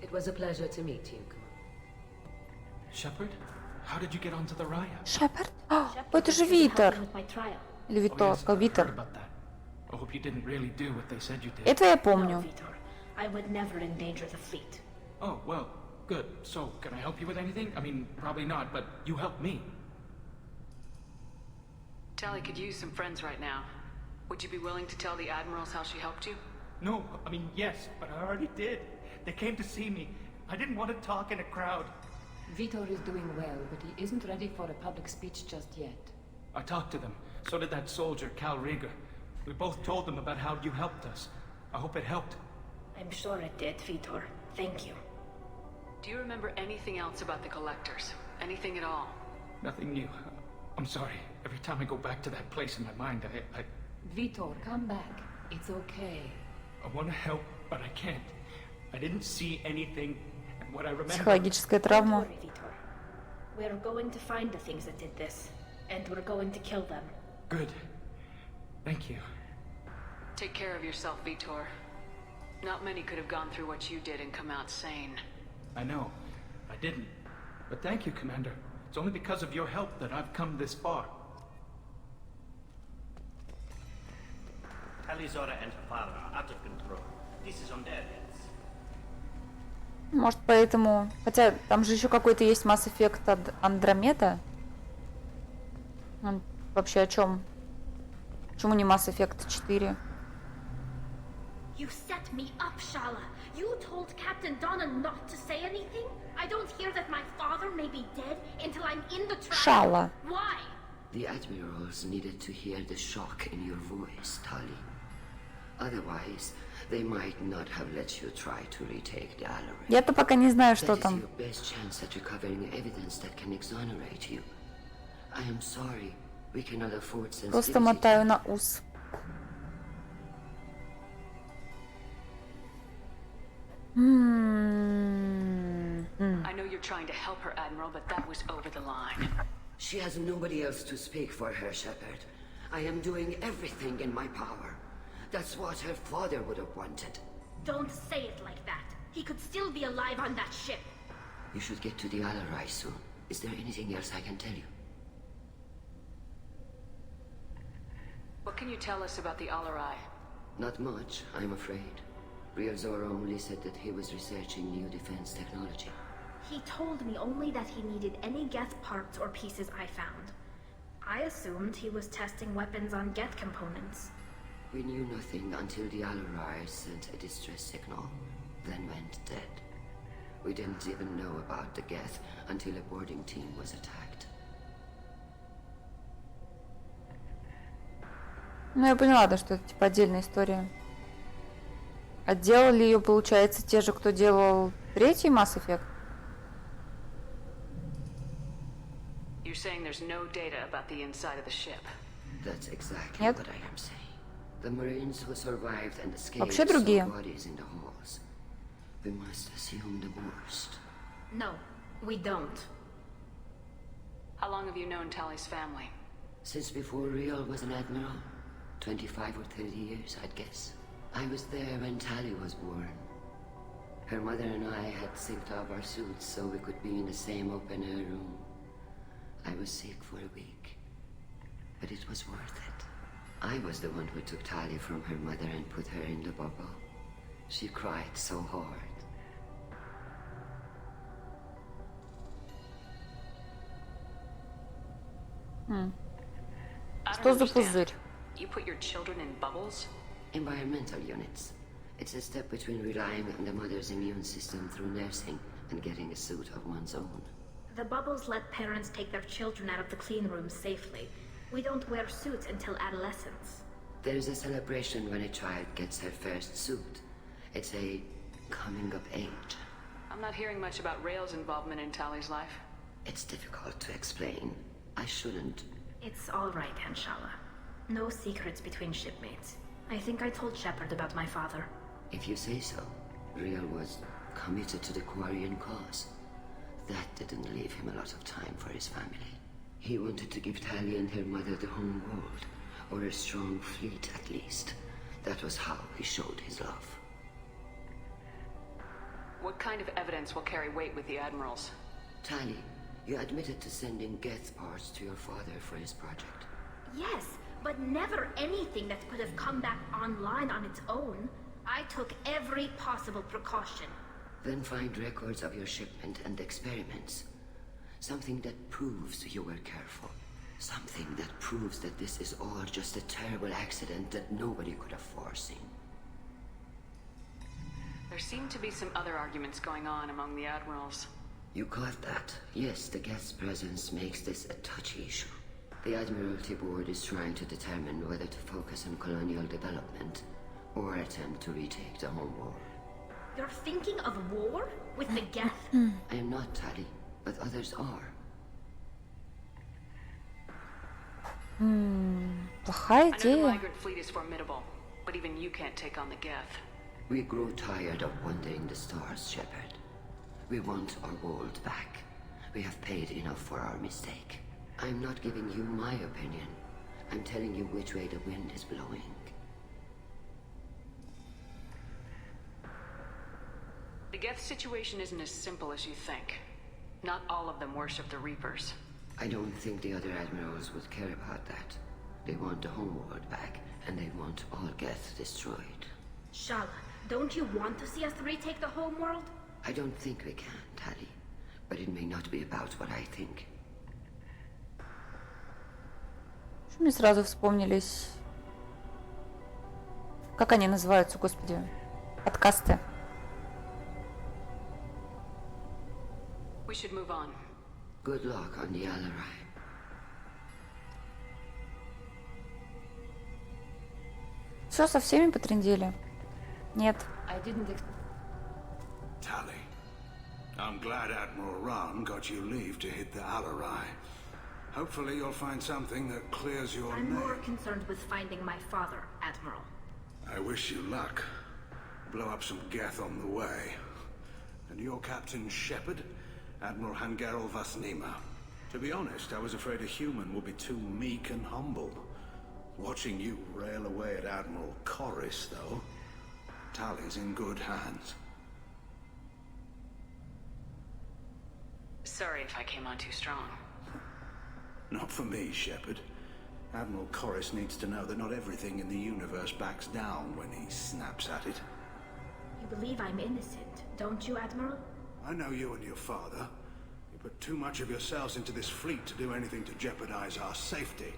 It was a pleasure to meet you. Shepard? How did you get onto the Raya? Шепард? Это же Витер. Или Витор, Витер. I hope you didn't really do what they said you did. Это я помню. I would never endanger the fleet. Oh, well, good. So, can I help you with anything? I mean, probably not, but you helped me. Tali could use some friends right now. Would you be willing to tell the Admirals how she helped you? No, I mean, yes, but I already did. They came to see me. I didn't want to talk in a crowd. Vitor is doing well, but he isn't ready for a public speech just yet. I talked to them. So did that soldier, Cal Rieger. We both told them about how you helped us. I hope it helped. I'm sure it did, Vitor. Thank you. Do you remember anything else about the Collectors? Anything at all? Nothing new. I'm sorry. Every time I go back to that place in my mind, I Vitor, come back. It's okay. I want to help, but I can't. I didn't see anything, and what I remember... Психологическая травма. Don't worry, Vitor. We're going to find the things that did this, and we're going to kill them. Good. Thank you. Take care of yourself, Vitor. Not many could have gone through what you did and come out sane. I know. I didn't. But thank you, Commander. It's only because of your help that I've come this far. Tali Zora and her father are out of control. This is on their heads. Может, поэтому... Хотя там же еще какой-то есть Mass Effect от Андромеда. Он Вообще о чем? Почему не Mass Effect 4? You set me up, Shala. You told Captain Donna not to say anything? I don't hear that my father may be dead until I'm in the trial. Shala. Why? The admirals needed to hear the shock in your voice, Tali. Otherwise, they might not have let you try to retake the Alarin. Я-то пока не знаю, что That is там. your best chance at recovering evidence that can exonerate you. I am sorry. We cannot afford Просто sensitivity. мотаю на ус. I know you're trying to help her, Admiral, but that was over the line. She has nobody else to speak for her, Shepard. I am doing everything in my power. That's what her father would have wanted. Don't say it like that. He could still be alive on that ship. You should get to the Alarai soon. Is there anything else I can tell you? What can you tell us about the Alarai? Not much, I'm afraid. Real Zora only said that he was researching new defense technology. He told me only that he needed any Geth parts or pieces I found. I assumed he was testing weapons on Geth components. We knew nothing until the Alarai sent a distress signal, then went dead. We didn't even know about the Geth until a boarding team was attacked. Ну, я поняла, да, что это типа отдельная история. А делали ее, получается, те же, кто делал третий Mass Effect? You're saying there's no data about the inside of the ship. That's exactly Нет. what I am saying. The Marines who survived and escaped Вообще saw другие. bodies in the halls. We must assume the worst. No, we don't. How long have you known Tali's family? Since before Real was an admiral. 25 or 30 years, I'd guess. I was there when Tali was born. Her mother and I had synced up our suits so we could be in the same open-air room. I was sick for a week, but it was worth it. I was the one who took Tali from her mother and put her in the bubble. She cried so hard. Что за пузырь? You put your children in bubbles? Environmental units. It's a step between relying on the mother's immune system through nursing and getting a suit of one's own. The bubbles let parents take their children out of the clean rooms safely. We don't wear suits until adolescence. There's a celebration when a child gets her first suit. It's a coming of age. I'm not hearing much about Rail's involvement in Tali's life. It's difficult to explain. I shouldn't. It's all right, Anshala. No secrets between shipmates. I think I told Shepard about my father. If you say so. Real was committed to the Quarian cause. That didn't leave him a lot of time for his family. He wanted to give Tali and her mother the home world, or a strong fleet at least. That was how he showed his love. What kind of evidence will carry weight with the admirals? Tali, you admitted to sending Geth parts to your father for his project. Yes, but never anything that could have come back online on its own. I took every possible precaution. Then find records of your shipment and experiments. Something that proves you were careful. Something that proves that this is all just a terrible accident that nobody could have foreseen. There seem to be some other arguments going on among the admirals. You caught that. Yes, the guest's presence makes this a touchy issue. The Admiralty Board is trying to determine whether to focus on colonial development or attempt to retake the home world. You're thinking of war? With the Geth? I am not, Tali, but others are. Плохая I know the идея. migrant fleet is formidable, but even you can't take on the Geth. We grow tired of wandering the stars, Shepard. We want our world back. We have paid enough for our mistake. I'm not giving you my opinion. I'm telling you which way the wind is blowing. The Geth situation isn't as simple as you think. Not all of them worship the Reapers. I don't think the other admirals would care about that. They want the homeworld back, and they want all Geth destroyed. Shala, don't you want to see us retake the home world? I don't think we can, Tali. But it may not be about what I think. Мне сразу вспомнились... Как они называются, господи? Подкасты. We should move on. Good luck on the Alarai. Все, со всеми потрындели? Нет. Tally, I'm glad Admiral Rahn got you leave to hit the Alarai. Hopefully you'll find something that clears your I'm name. more concerned with finding my father, Admiral. I wish you luck. Blow up some Geth on the way. And your Captain Shepard, Admiral Hangerel Vasnima. To be honest, I was afraid a human would be too meek and humble. Watching you rail away at Admiral Corris, though, Tally's in good hands. Sorry if I came on too strong. Not for me, Shepard. Admiral Corris needs to know that not everything in the universe backs down when he snaps at it. You believe I'm innocent, don't you, Admiral? I know you and your father. You put too much of yourselves into this fleet to do anything to jeopardize our safety.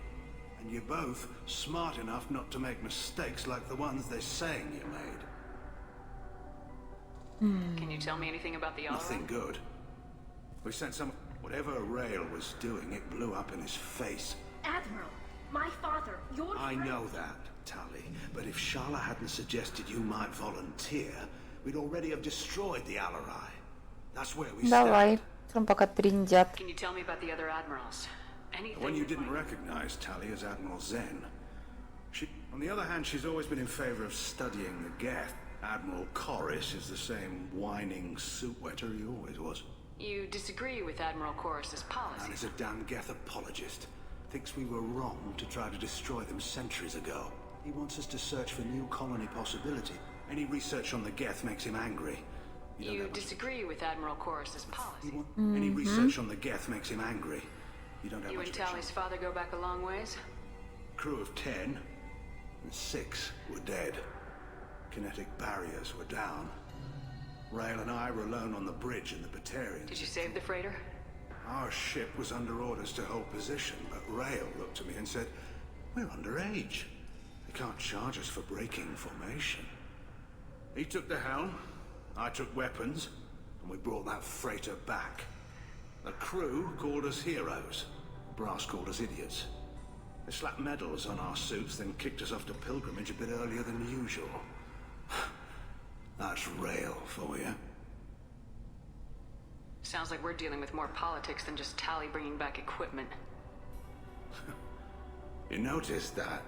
And you're both smart enough not to make mistakes like the ones they're saying you made. Can you tell me anything about the Alarai? Nothing good. We sent some... Whatever Rael was doing, it blew up in his face. Admiral, my father, your I friend... know that, Tally. But if Sharla hadn't suggested you might volunteer, we'd already have destroyed the Alarai. That's where we Давай. stand. Смотрим, пока трындят. Can you tell me about the other admirals? Anything The one you that didn't might- recognize, Tally, as Admiral Zen. On the other hand, she's always been in favor of studying the Geth. Admiral Corris is the same whining suit-wetter he always was. You disagree with Admiral Corris's policy. And is a damn Geth apologist. Thinks we were wrong to try to destroy them centuries ago. He wants us to search for new colony possibility. Any research on the Geth makes him angry. You disagree with Admiral Corris's policy. Any research on the Geth makes him angry. You don't have You much and of a Tally's father go back a long ways? crew of 10, and 6 were dead. Kinetic barriers were down. Rael and I were alone on the bridge in the Batarians. Did you save the freighter? Our ship was under orders to hold position, but Rael looked at me and said, "We're underage. They can't charge us for breaking formation." He took the helm, I took weapons, and we brought that freighter back. The crew called us heroes. Brass called us idiots. They slapped medals on our suits, then kicked us off to pilgrimage a bit earlier than usual. That's Rael for you. Sounds like we're dealing with more politics than just Tally bringing back equipment. You noticed that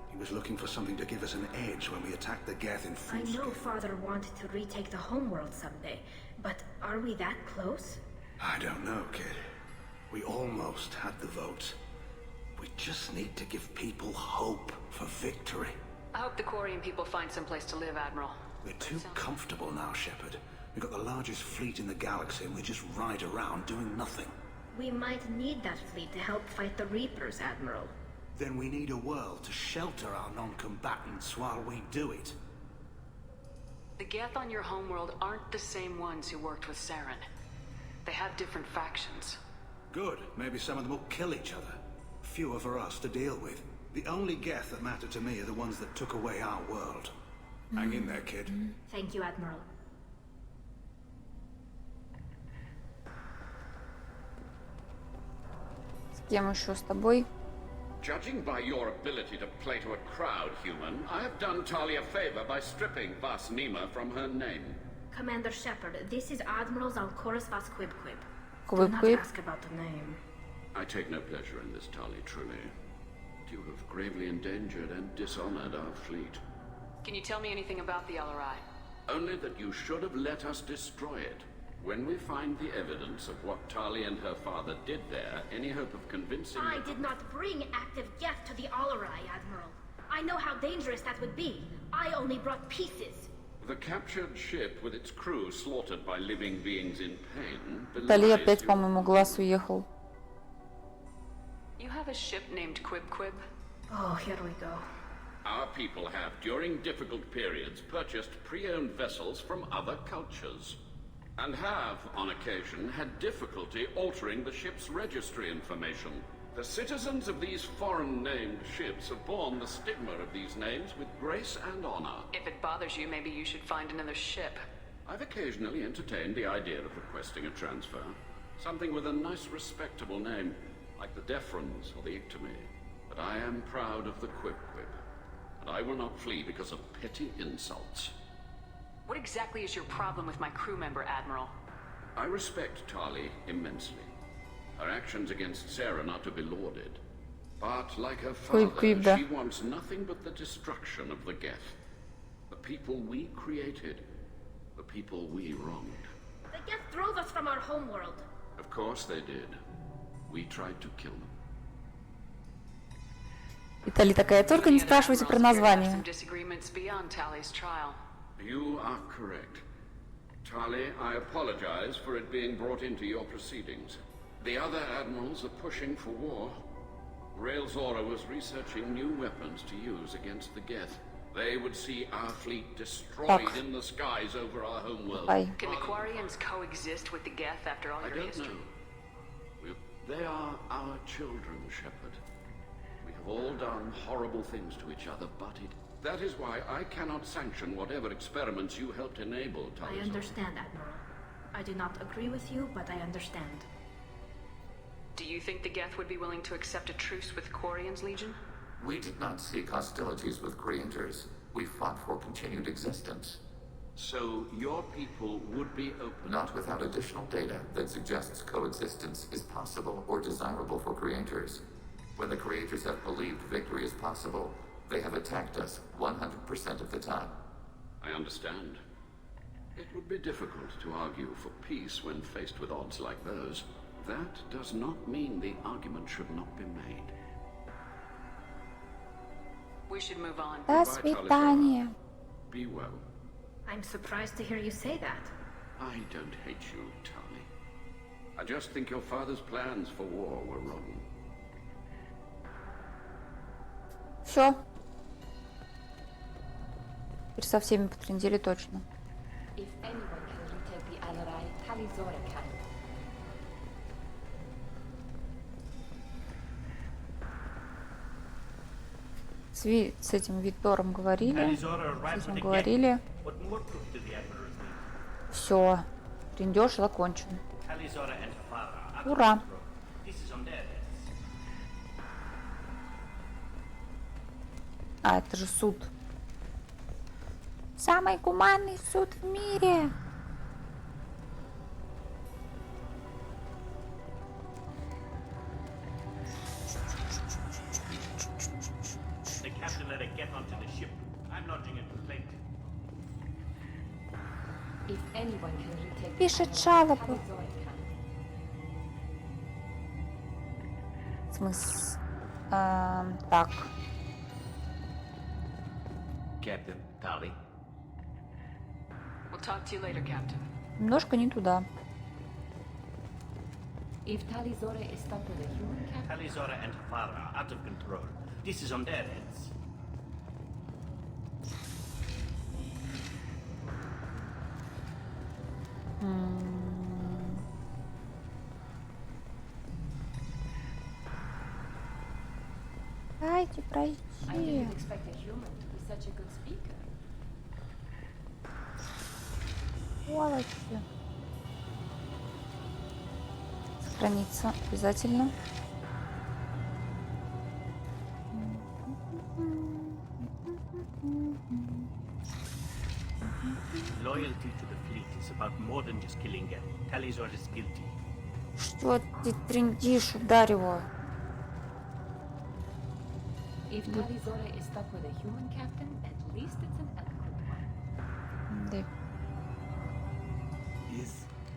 he was looking for something to give us an edge when we attacked the Geth in full I know scale. Father wanted to retake the homeworld someday, but are we that close? I don't know, kid. We almost had the votes. We just need to give people hope for victory. I hope the Quarian people find someplace to live, Admiral. We're too comfortable now, Shepard. We've got the largest fleet in the galaxy and we just ride around doing nothing. We might need that fleet to help fight the Reapers, Admiral. Then we need a world to shelter our non-combatants while we do it. The Geth on your homeworld aren't the same ones who worked with Saren. They have different factions. Good. Maybe some of them will kill each other. Fewer for us to deal with. The only Geth that matter to me are the ones that took away our world. Hang in there, kid. Thank you, Admiral. С кем еще с тобой? Judging by your ability to play to a crowd, human, I have done Talia a favor by stripping Vasnima from her name. Commander Shepard, this is Admiral Zalkoris Vas Quibquib. Do not Quibquib? ask about the name. I take no pleasure in this, Tali, truly. You have gravely endangered and dishonored our fleet. Can you tell me anything about the Alarai? Only that you should have let us destroy it. When we find the evidence of what Tali and her father did there, any hope of convincing... I did not bring active Geth to the Alarai, Admiral. I know how dangerous that would be. I only brought pieces. The captured ship with its crew slaughtered by living beings in pain... Тали belies опять, your- по-моему, глаз уехал. You have a ship named Quib? Oh, here we go. Our people have, during difficult periods, purchased pre-owned vessels from other cultures. And have, on occasion, had difficulty altering the ship's registry information. The citizens of these foreign-named ships have borne the stigma of these names with grace and honor. If it bothers you, maybe you should find another ship. I've occasionally entertained the idea of requesting a transfer. Something with a nice, respectable name, like the Defrons or the Ictomy. But I am proud of the Quip-Quip, and I will not flee because of petty insults. What exactly is your problem with my crew member, Admiral? I respect Tali immensely. Her actions against Sarah not to be lauded. But like her father, she wants nothing but the destruction of the Geth. The people we created. The people we wronged. The Geth drove us from our homeworld. Of course they did. We tried to kill them. Виталий такая, только не спрашивайте про название. You are correct. Tali, I apologize for it being brought into your proceedings. The other admirals are pushing for war. Rael Zora was researching new weapons to use against the Geth. They would see our fleet destroyed in the skies over our homeworld. Can the Quarians coexist with the Geth after all your history? They are our children, Shepard. We have all done horrible things to each other, but that is why I cannot sanction whatever experiments you helped enable, Tali. I understand, Admiral. I do not agree with you, but I understand. Do you think the Geth would be willing to accept a truce with Quarians, Legion? We did not seek hostilities with creators. We fought for continued existence. So your people would be open? Not without additional data that suggests coexistence is possible or desirable for creators. When the creators have believed victory is possible, they have attacked us 100% of the time. I understand. It would be difficult to argue for peace when faced with odds like those. That does not mean the argument should not be made. We should move on. До свидания. Be well. I'm surprised to hear you say that. I don't hate you, Tali. I just think your father's plans for war were wrong. Все. Теперь со всеми потрындели точно. If anyone can retake the Alarai, Tali Zora can. С этим Виктором говорили. С этим говорили. Все. Трындеж закончен. Ура. А, это же суд. Самый гуманный суд в мире. The captain let it get onto the ship. I'm lodging a complaint. If anyone can retake Пишет жалобу. Смысл. Так. Captain Tali. We'll talk to you later, Captain. Немножко не туда. If Tali Zora is stuck with a human captain. Tali Zora and her father are out of control. This is on their heads. Дайте пройти. I didn't expect a human to be such a good speaker. Сволочи. Сохраниться обязательно. Loyalty to the fleet is about more than just killing Geth. Tali Zora is guilty. Что ты трындишь, ударь его. If Tali Zora is stuck with a human captain, at least it's an eloquent one. Да.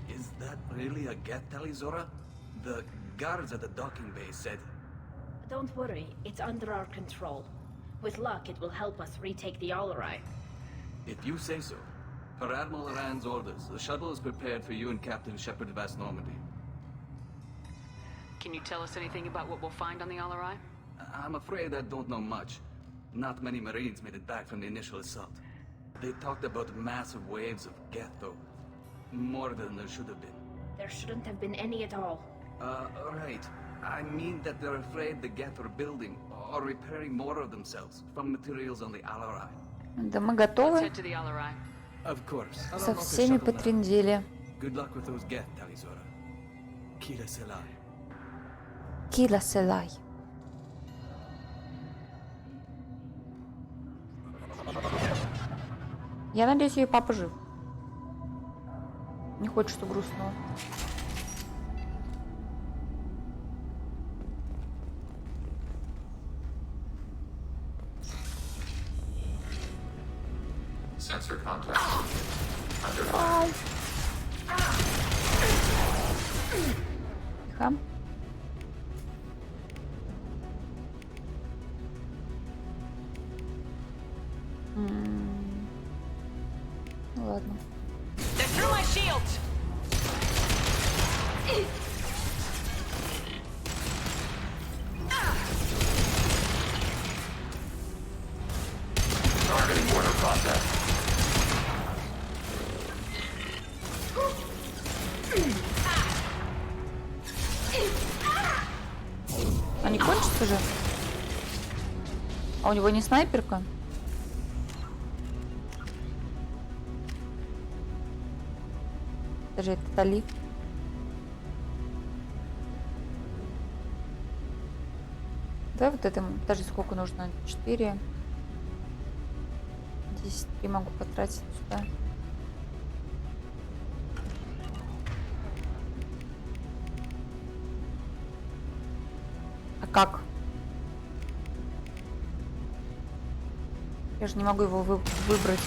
Is that really a Geth, Tali Zora? The guards at the docking bay said... Don't worry, it's under our control. With luck, it will help us retake the Alarai. If you say so. Per Admiral Rand's orders, the shuttle is prepared for you and Captain Shepard Vast Normandy. Can you tell us anything about what we'll find on the Alarai? I'm afraid I don't know much. Not many Marines made it back from the initial assault. They talked about massive waves of Geth, though. More than there should have been. There shouldn't have been any at all. Right. I mean that they're afraid the Geth are building or repairing more of themselves from materials on the Alarai. Да мы готовы. Head to the Alarai. Of course. Со всеми по трындели. Good luck with those Geth, Talizora. Kila Selai. Кила Селай. Я надеюсь, ее папа жив. Не хочет, что грустного. Sensor contact. Under Ай. Тихо. Ну ладно. They're through my shields. targeting border process. А не кончится же? А у него не снайперка? Даже это Тали. Да, вот это даже сколько нужно? 4. 10 могу потратить сюда. А как? Я же не могу его выбрать.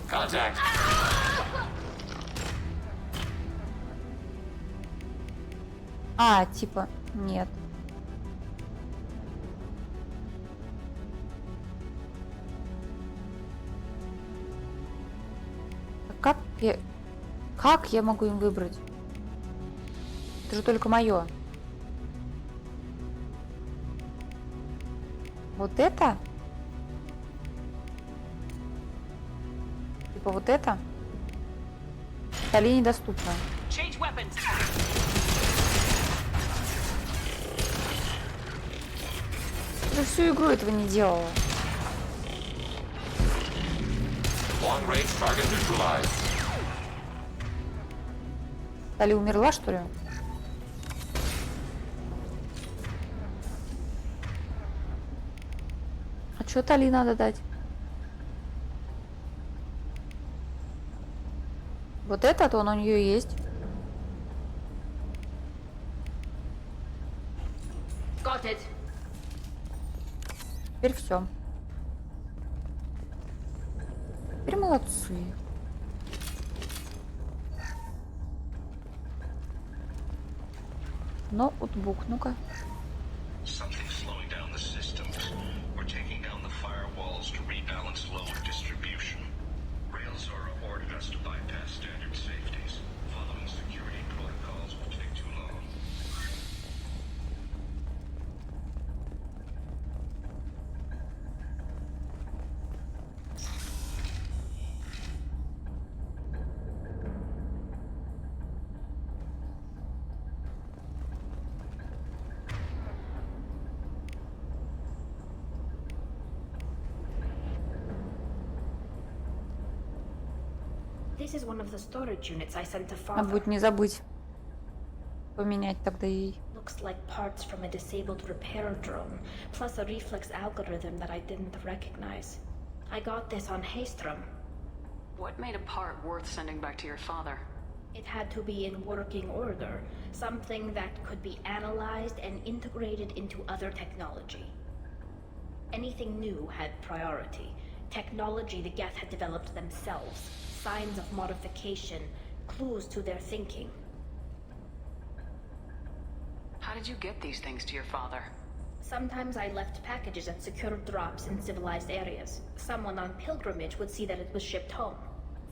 Contact. А, типа, нет. А как я могу им выбрать? Это же только мое. Вот это? Типа вот это? Тали недоступно. Change weapons. Я же всю игру этого не делала. Long range target neutralized. Тали умерла, что ли? А что Тали надо дать? Вот этот он у нее есть. Got it. Теперь все. Теперь молодцы. Ноутбук, ну-ка. Something slowing down the systems. We're taking down the firewalls to rebalance load distribution. Railzora ordered us to bypass standard safeties. Following security protocols will take too long. This is one of the storage units I sent to Надо father. будет не забыть поменять тогда ей. Looks like parts from a disabled repair drone, plus a reflex algorithm that I didn't recognize. I got this on Haystrom. What made a part worth sending back to your father? It had to be in working order, something that could be analyzed and integrated into other technology. Anything new had priority. Technology the Geth had developed themselves, signs of modification, clues to their thinking. How did you get these things to your father? Sometimes I left packages at secure drops in civilized areas. Someone on pilgrimage would see that it was shipped home.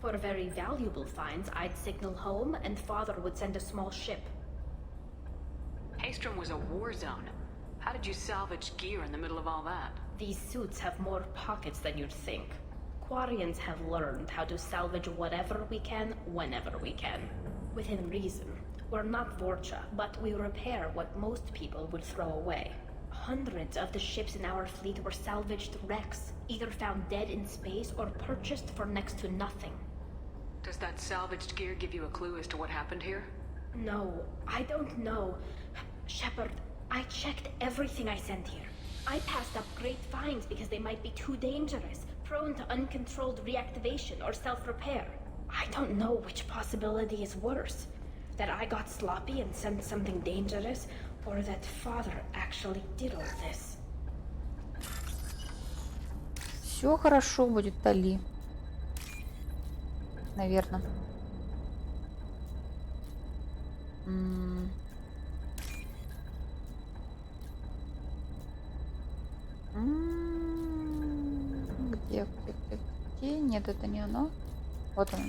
For very valuable finds, I'd signal home and father would send a small ship. Haystrom was a war zone. How did you salvage gear in the middle of all that? These suits have more pockets than you'd think. Quarians have learned how to salvage whatever we can, whenever we can. Within reason. We're not Vorcha, but we repair what most people would throw away. Hundreds of the ships in our fleet were salvaged wrecks, either found dead in space or purchased for next to nothing. Does that salvaged gear give you a clue as to what happened here? No, I don't know. Shepard, I checked everything I sent here. I passed up great finds because they might be too dangerous, prone to uncontrolled reactivation or self-repair. I don't know which possibility is worse. That I got sloppy and sent something dangerous, or that Father actually did all this. Все хорошо будет, Тали. Наверное. Где? Нет, это не оно. Вот оно.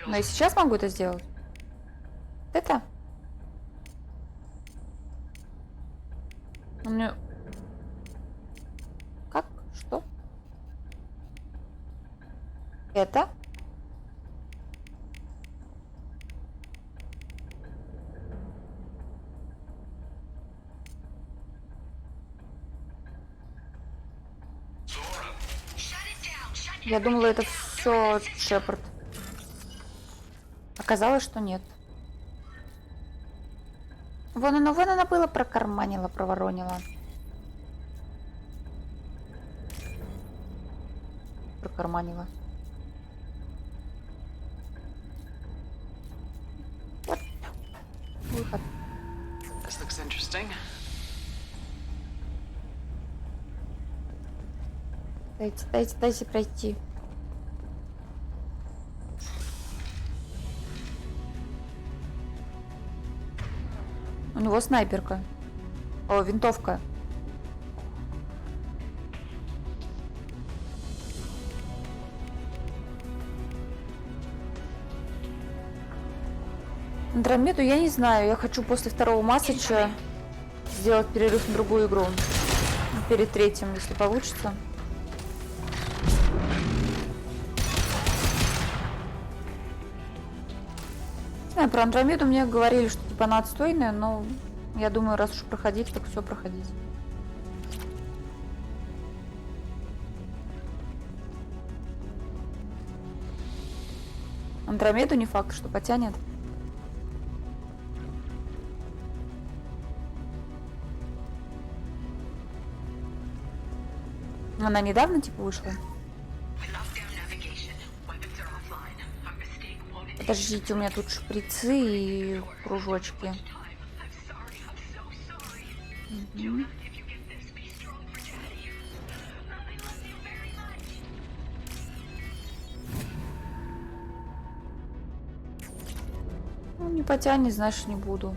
Но и сейчас могу это сделать. Это? У меня... Как? Что? Это? Я думала, это все Шепард. Оказалось, что нет. Вон оно было, прокарманило, проворонило. Прокарманило. Вот. Выход. This looks interesting. Дайте пройти. У него снайперка. О, винтовка. Андромеду я не знаю. Я хочу после второго Массача сделать перерыв на другую игру. Перед третьим, если получится. Не знаю, про Андромеду мне говорили, что типа она отстойная, но я думаю, раз уж проходить, так все проходить. Андромеду не факт, что потянет. Она недавно типа вышла? Подождите, у меня тут шприцы и кружочки. Угу. Ну, не потянет, значит, не буду.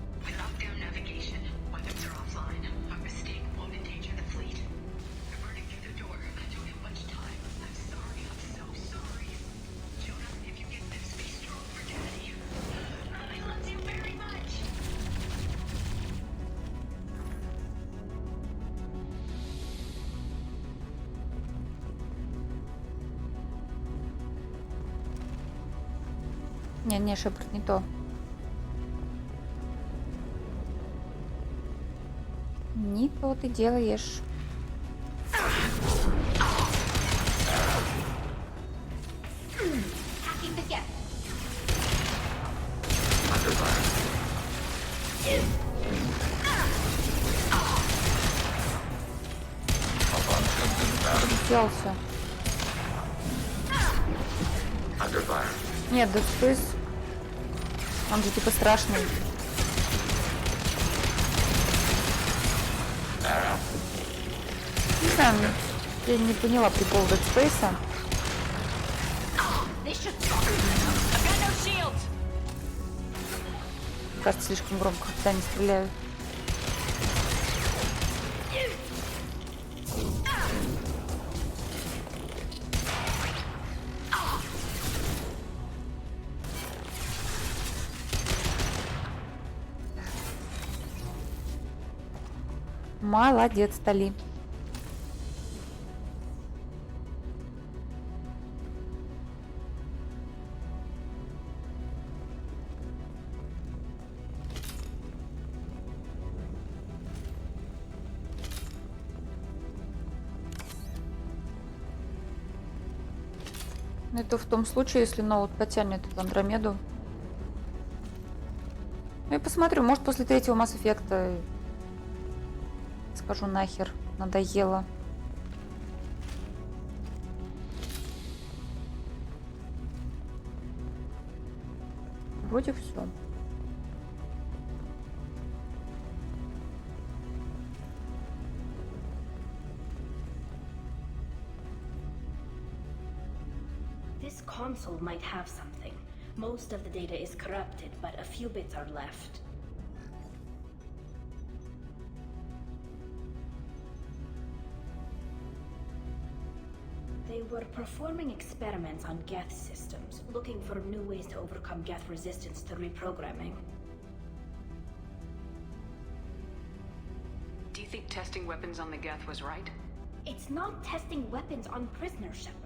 Не, Шепард, не то. Не то ты делаешь. Сделался. Нет, Dead Space. Он же типа страшный. Не знаю, я не поняла прикол Dead Space. Кажется, слишком громко, когда они стреляют. Молодец, Тали. Это в том случае, если Ноут потянет эту Андромеду. Ну, я посмотрю, может, после третьего Mass Effect скажу нахер, надоело. Вроде все. This console might have something. Most of the data is corrupted, but a few bits are left. They were performing experiments on Geth systems, looking for new ways to overcome Geth resistance to reprogramming. Do you think testing weapons on the Geth was right? It's not testing weapons on prisoners, Shepard.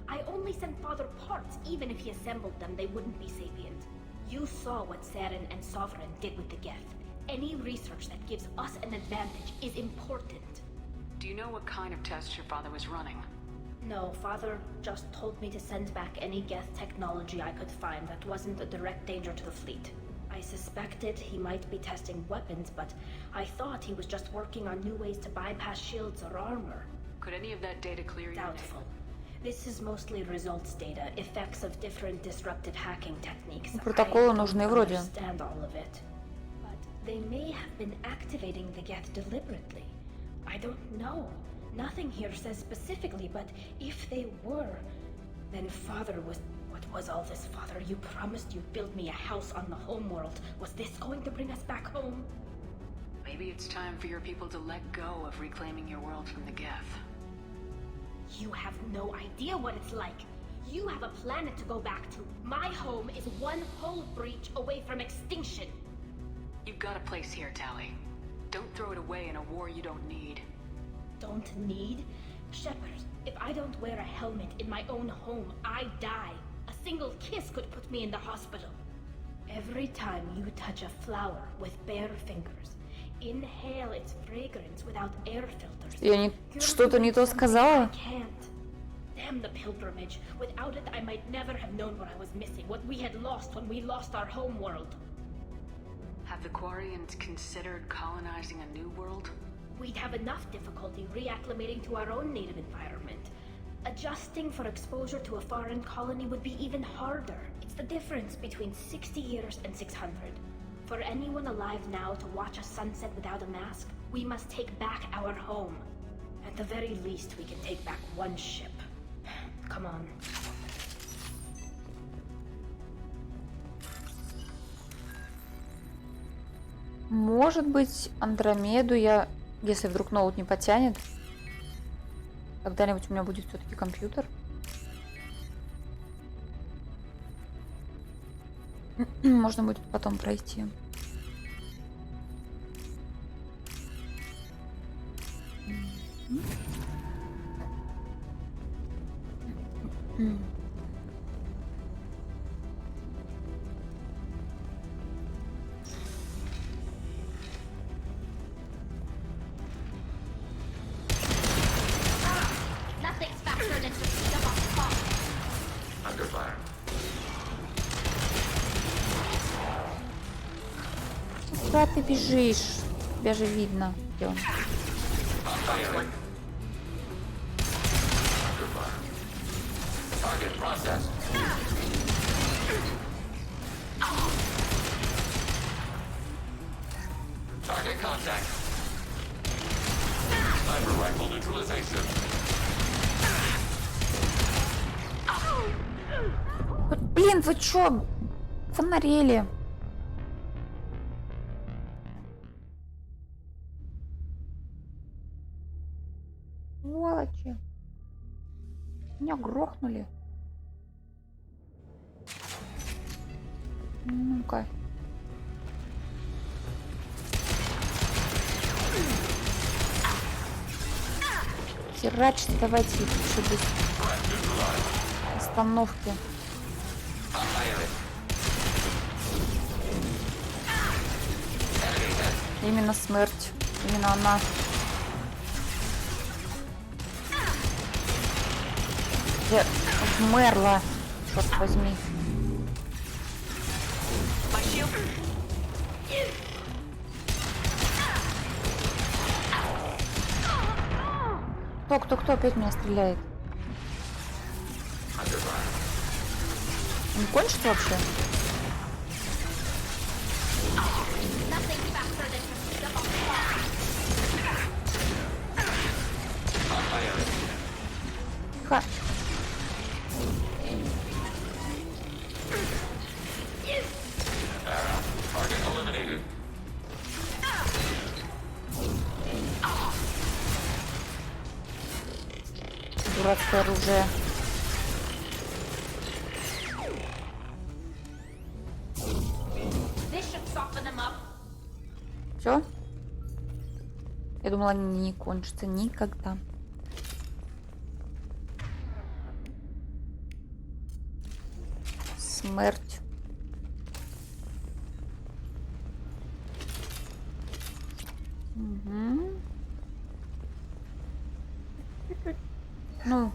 I only sent Father parts. Even if he assembled them, they wouldn't be sapient. You saw what Saren and Sovereign did with the Geth. Any research that gives us an advantage is important. Do you know what kind of tests your father was running? No, Father just told me to send back any Geth technology I could find that wasn't a direct danger to the fleet. I suspected he might be testing weapons, but I thought he was just working on new ways to bypass shields or armor. Could any of that data clear you? Doubtful. This is mostly results data, effects of different disruptive hacking techniques. Протоколы нужны вроде. I understand all of it. But they may have been activating the Geth deliberately. I don't know. Nothing here says specifically, but if they were, then Father was... What was all this, Father? You promised you'd build me a house on the homeworld. Was this going to bring us back home? Maybe it's time for your people to let go of reclaiming your world from the Geth. You have no idea what it's like. You have a planet to go back to. My home is one hull breach away from extinction. You've got a place here, Tali. Don't throw it away in a war you don't need. Don't need? Shepard, if I don't wear a helmet in my own home, I die. A single kiss could put me in the hospital. Every time you touch a flower with bare fingers, inhale its fragrance without air filters. Я что-то не то сказала? I can't. Damn the pilgrimage. Without it, I might never have known what I was missing, what we had lost when we lost our home world. Have the Quarians considered colonizing a new world? We'd have enough difficulty reacclimating to our own native environment. Adjusting for exposure to a foreign colony would be even harder. It's the difference between 60 years and 600. For anyone alive now to watch a sunset without a mask, we must take back our home. At the very least, we can take back one ship. Come on. Может быть, Андромеду я, если вдруг ноут не потянет, когда-нибудь у меня будет все-таки компьютер. Можно будет потом пройти. Nothing's factored into the box. Under fire. Куда ты бежишь? Тебя же видно. Где он? Target processed. Target contact. Sniper rifle neutralization. Вот, блин, вы чё? Фонарели. Сволочи. Меня грохнули. Ну-ка. Херачьте, давайте их еще без остановки. Именно смерть. Именно она. Я вмерла, черт возьми. Кто опять меня стреляет? Не кончится вообще? Ха. Дурацкое оружие. Все? Я думала, они не кончатся никогда. Смерть. Угу. Ну.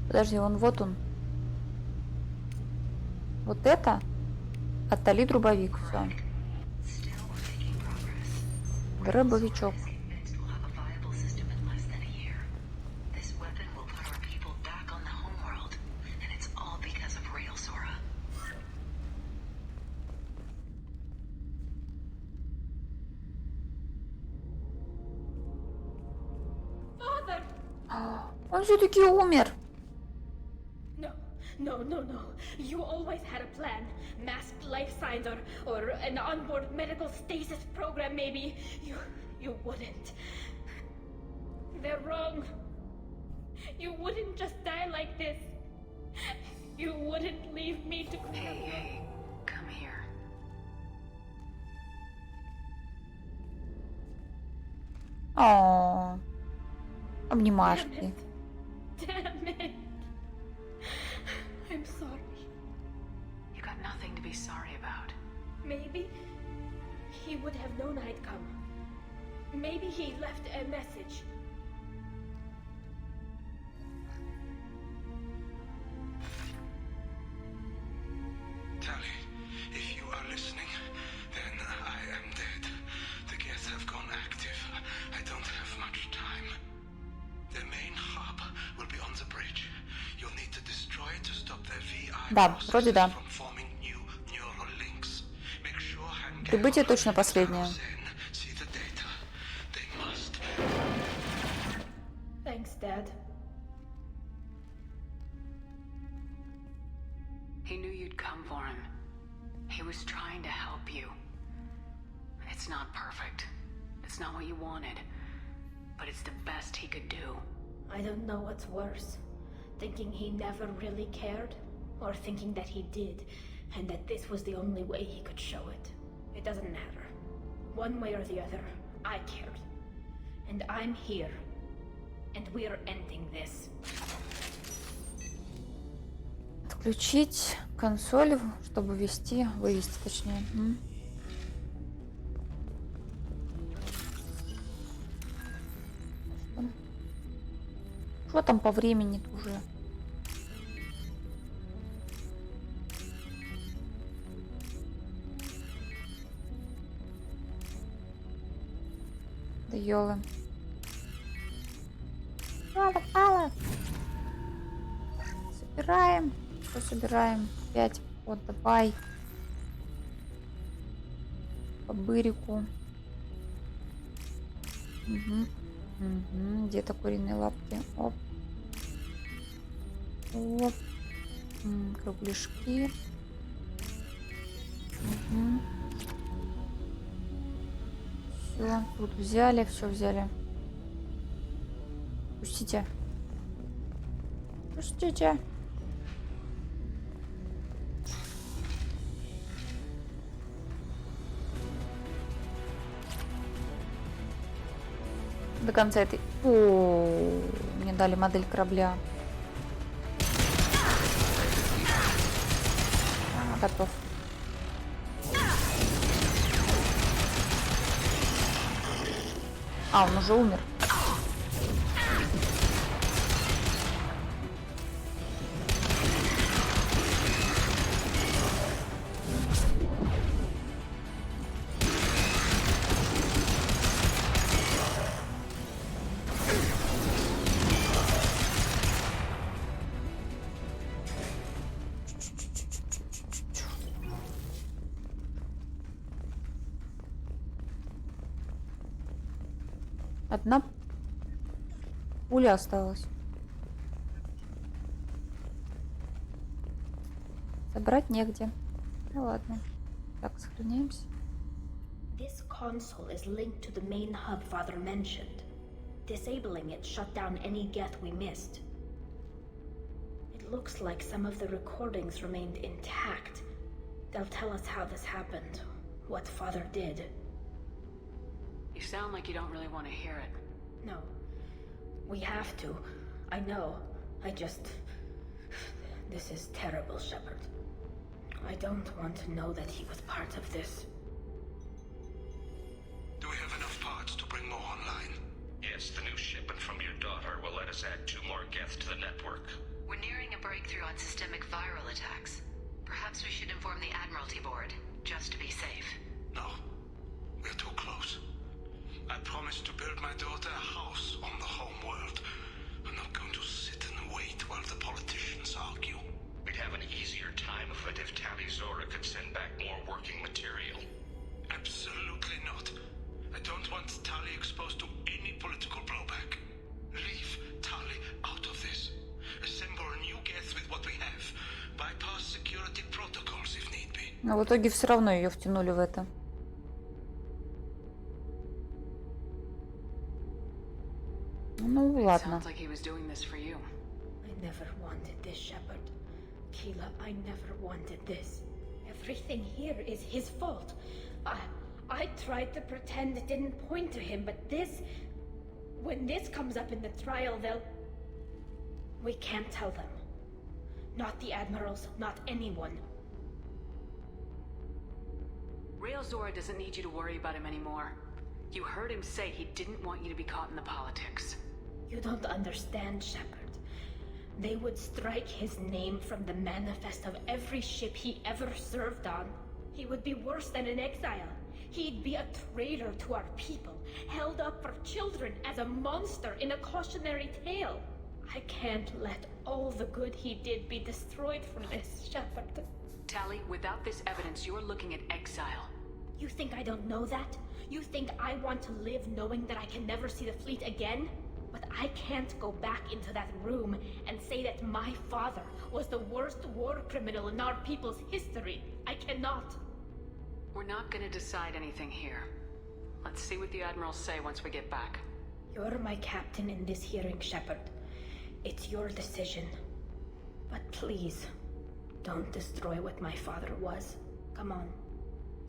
Подожди, вот он. Вот это? Оттали дробовик, все. Дробовичок. Он все-таки умер. No. You always had a plan. Masked life signs or an onboard medical stasis program maybe. You wouldn't. They're wrong. You wouldn't just die like this. You wouldn't leave me to... Hey, come here. О, обнимашки. Damn it. I'm sorry. You got nothing to be sorry about. Maybe he would have known I'd come. Maybe he left a message. Tally, if you are listening, then I am dead. The Geth have gone active. I don't have much time. The main hub will be on the bridge. You'll need to destroy it to stop their VI Да, вроде да. from forming new neural links. Make sure Han Прибытие точно последнее. see the data. They must. Thanks, Dad. He knew you'd come for him. He was trying to help you. It's not perfect. It's not what you wanted. But it's the best he could do. I don't know what's worse. Thinking he never really cared, or thinking that he did, and that this was the only way he could show it. It doesn't matter. One way or the other, I cared. And I'm here. And we're ending this. Отключить консоль, чтобы вывести точнее. Что там по времени уже? Да ёлы. Мало. Собираем. Что собираем? 5. Вот, давай. По бырику. Где-то куриные лапки. Оп. Оп. Кругляшки. Все, тут взяли, все взяли. Пустите. Пустите. До конца этой... О, мне дали модель корабля. Готов. А, он уже умер. Одна пуля осталась. Собрать негде. Ну ладно. Так, сохраняемся. This console is linked to the main hub Father mentioned. Disabling it shut down any Geth we missed. It looks like some of the recordings remained intact. They'll tell us how this happened, what Father did. You sound like you don't really want to hear it. No. We have to. I know. This is terrible, Shepard. I don't want to know that he was part of this. Do we have enough parts to bring more online? Yes, the new shipment from your daughter will let us add 2 more Geth to the network. We're nearing a breakthrough on systemic viral attacks. Perhaps we should inform the Admiralty Board, just to be safe. No. We're too close. I promised to build my daughter a house on the home world. I'm not going to sit and wait while the politicians argue. We'd have an easier time of it if Tali Zora could send back more working material. Absolutely not. I don't want Tali exposed to any political blowback. Leave Tali out of this. Assemble a new Geth with what we have. Bypass security protocols if need be. Но в итоге все равно ее втянули в это. Ну ладно. Sounds like he was doing this for you. I never wanted this, Shepard. Keela, I never wanted this. Everything here is his fault. I tried to pretend it didn't point to him, but this... When this comes up in the trial, they'll... We can't tell them. Not the Admirals, not anyone. Rael Zora doesn't need you to worry about him anymore. You heard him say he didn't want you to be caught in the politics. You don't understand, Shepard. They would strike his name from the manifest of every ship he ever served on. He would be worse than an exile. He'd be a traitor to our people, held up for children as a monster in a cautionary tale. I can't let all the good he did be destroyed for this, Shepard. Tali, without this evidence, you're looking at exile. You think I don't know that? You think I want to live knowing that I can never see the fleet again? But I can't go back into that room and say that my father was the worst war criminal in our people's history. I cannot. We're not gonna decide anything here. Let's see what the Admirals say once we get back. You're my captain in this hearing, Shepard. It's your decision. But please, don't destroy what my father was. Come on.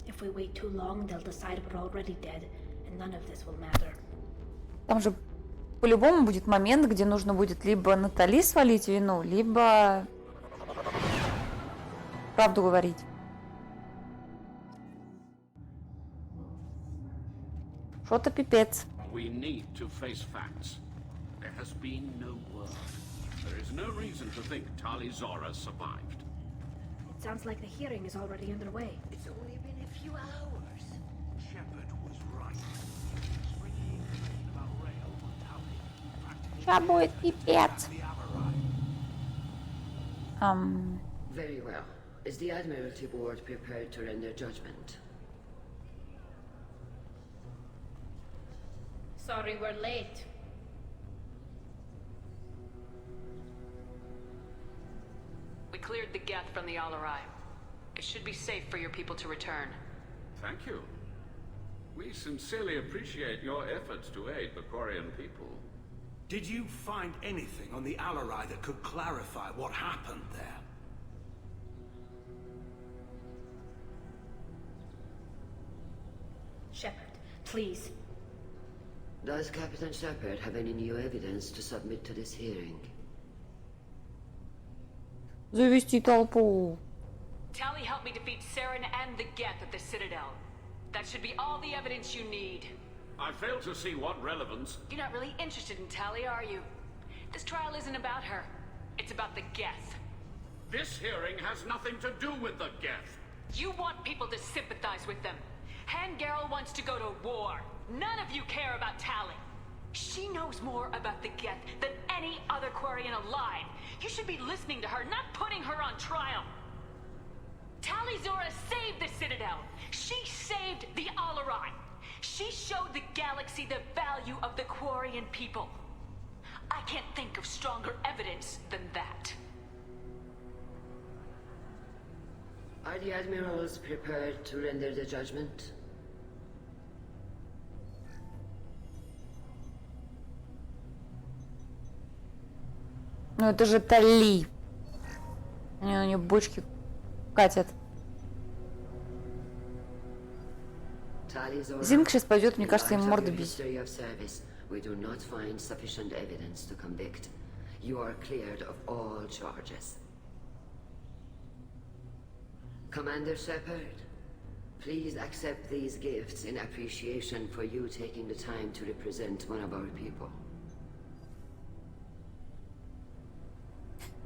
If we wait too long, they'll decide we're already dead, and none of this will matter. Там же по-любому будет момент, где нужно будет либо Натали свалить вину, либо правду говорить. Что-то пипец. We need to face facts. There has been no war. There is no reason to think Tali Zora survived. It sounds like the hearing is already underway. It's only been a few hours. Shepard was right. Сейчас будет пипец. Very well. Is the Admiralty Board prepared to render judgment? Sorry we're late. We cleared the Geth from the Al-Arai. It should be safe for your people to return. Thank you. We sincerely appreciate your efforts to aid the Quarian people. Did you find anything on the Alarai that could clarify what happened there? Shepard, please. Does Captain Shepard have any new evidence to submit to this hearing? Завести толпу. Tally helped me defeat Saren and the Geth at the Citadel. That should be all the evidence you need. I fail to see what relevance. You're not really interested in Tally, are you? This trial isn't about her. It's about the Geth. This hearing has nothing to do with the Geth. You want people to sympathize with them. Han Garel wants to go to war. None of you care about Tally. She knows more about the Geth than any other Quarian alive. You should be listening to her, not putting her on trial. Tally Zora saved the Citadel. She saved the Alarai. She showed the galaxy the value of the Quarian people. I can't think of stronger evidence than that. Are the admirals prepared to render the judgment? Ну это же Тали. Они на нее бочки катят. Зинг сейчас пойдет, мне кажется, им морду бить. We do not find sufficient evidence to convict. You are cleared of all charges. Commander Shepard, please accept these gifts in appreciation for you taking the time to represent one of our people.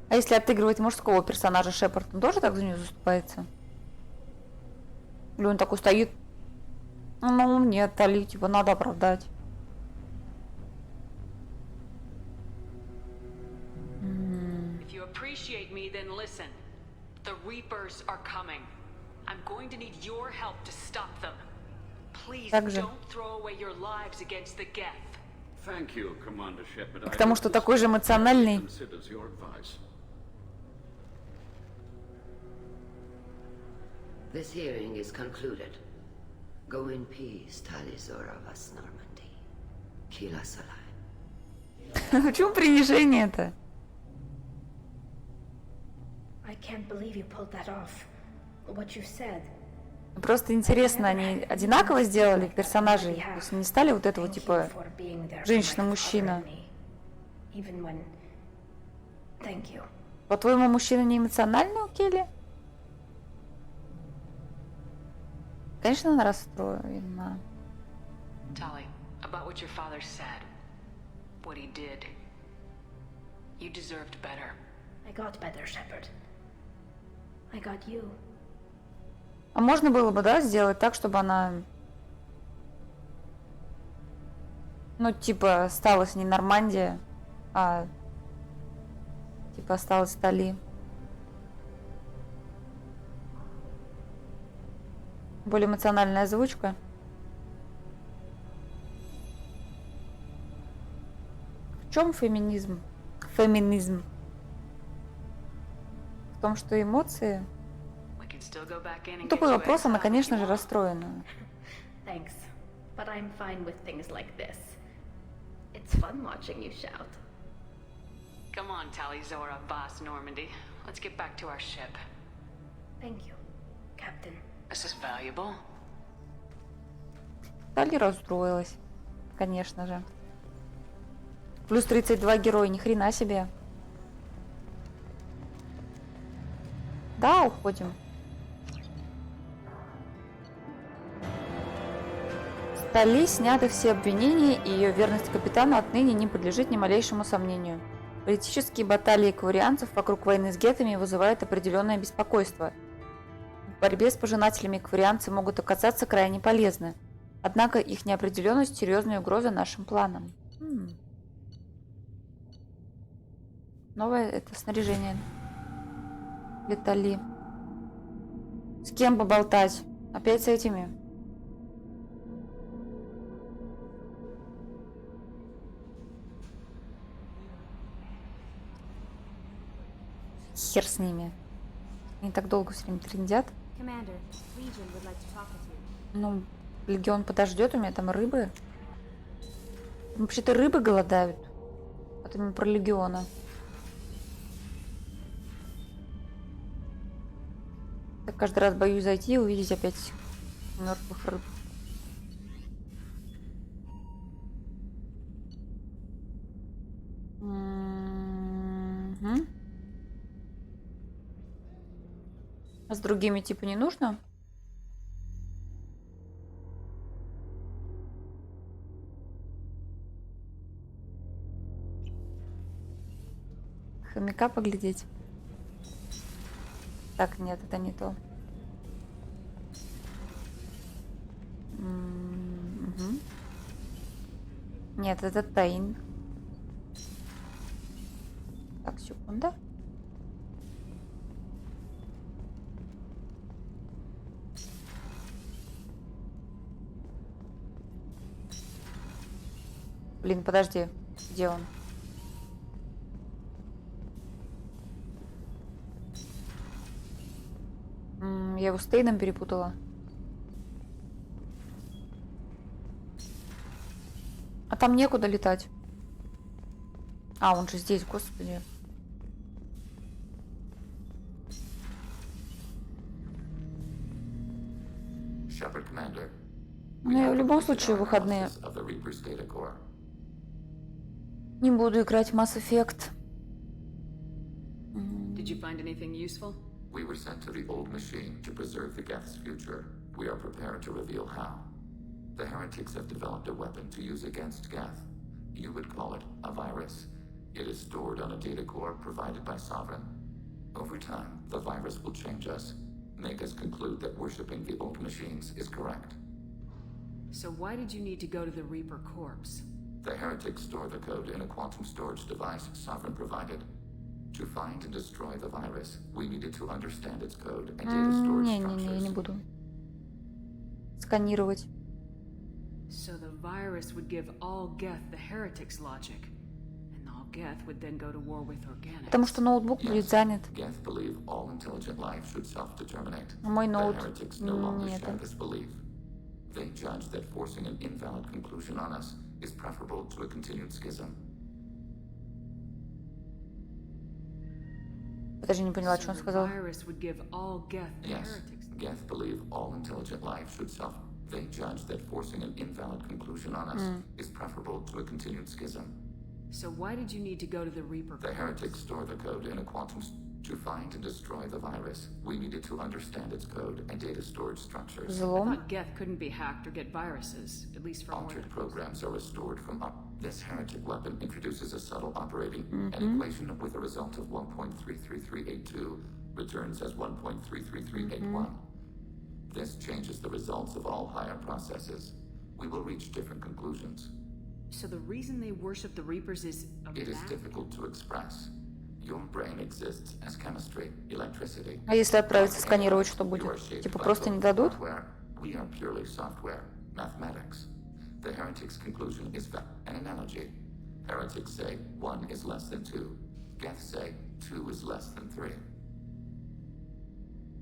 А если отыгрывать мужского персонажа, Шепард, он тоже так за нее заступается? Или он такой стоит? Ну, мне Тали, типа, надо оправдать. If you appreciate me, then listen. The Reapers are coming. I'm going to need your help to stop them. Please don't throw away your lives against the Geth. Thank you, Commander Shepard. Потому что такой же эмоциональный. This hearing is concluded. Go in peace, Tali Zora Vas Normandy. Kila Solai. В чем принижение-то? I can't believe you pulled that off. What you said. Просто интересно, они одинаково сделали персонажей? То есть не стали вот этого типа женщина-мужчина? По-твоему, мужчина не эмоциональный у Келли? Конечно, она расстроена. Tali, about what your father said, what he did, you deserved better. I got better, Shepard. I got you. А можно было бы, да, сделать так, чтобы она, ну, типа, осталась не Нормандия, а, типа, осталась Тали. Более эмоциональная озвучка. В чем феминизм? Феминизм. В том, что эмоции... Тупой вопрос, она, конечно же, расстроена. Thanks, but I'm fine with things like this. It's fun watching you shout. Come on, Tali Zora, Boss Normandy. Let's get back to our ship. Thank you, Captain. This is valuable. Тали расстроилась, конечно же. Плюс 32 героя, ни хрена себе. Да, уходим. С Тали сняты все обвинения, и ее верность капитану отныне не подлежит ни малейшему сомнению. Политические баталии кварианцев вокруг войны с гетами вызывают определенное беспокойство. В борьбе с пожинателями кварианцы могут оказаться крайне полезны. Однако их неопределенность – серьезная угроза нашим планам. Новое это снаряжение. Для Тали. С кем поболтать? Опять с этими? Хер с ними. Они так долго все время трындят. Ну, Легион подождет, у меня там рыбы. Вообще-то рыбы голодают. Это не про легиона. Я каждый раз боюсь зайти и увидеть опять мертвых рыб. Мгм. А с другими типа не нужно? Хомяка поглядеть. Так, нет, это не то. Мгм. Нет, это Тейн. Так, секунда. Блин, подожди. Где он? Я его с Тейном перепутала. А там некуда летать. А, он же здесь, господи. Shepard Commander. Ну, я в любом случае в выходные Of the Reaper's data core. не буду играть в Mass Effect. Did you find anything useful? We were sent to the old machine to preserve the Geth's future. We are prepared to reveal how. The heretics have developed a weapon to use against Geth. You would call it a virus. It is stored on a data core provided by Sovereign. Over time, the virus will change us, make us conclude that worshipping the old machines is correct. So why did you need to go to the Reaper corpse? The heretics store the code in a quantum storage device Sovereign provided. To find and destroy the virus, we needed to understand its code and data storage Не-не-не, я не буду сканировать. So the virus would give all Geth the heretics logic, and all Geth would then go to war with organics. Потому что ноутбук будет занят. Geth believe all intelligent life should self-determinate. Мой ноут The heretics no longer нет. share this belief. They judge that forcing an invalid conclusion on us is preferable to a continued schism. Подожди, не поняла, что он сказал. Yes, Geth believe all intelligent life should self. They judge that forcing an invalid conclusion on us is preferable to a continued schism. So why did you need to go to the Reaper? The heretics store the code in a quantum. To find and destroy the virus, we needed to understand its code and data storage structures. I thought Geth couldn't be hacked or get viruses, at least for Altered programs are restored from up. This heretic weapon introduces a subtle operating an equation with a result of 1.33382 returns as 1.33381. This changes the results of all higher processes. We will reach different conclusions. So the reason they worship the Reapers is It is difficult to express. Your brain exists as chemistry, electricity. А если отправиться сканировать, что будет? Типа просто не дадут? We are purely software, mathematics. The heretics' conclusion is an analogy. Heretics say 1 is less than 2. Geth say 2 is less than 3.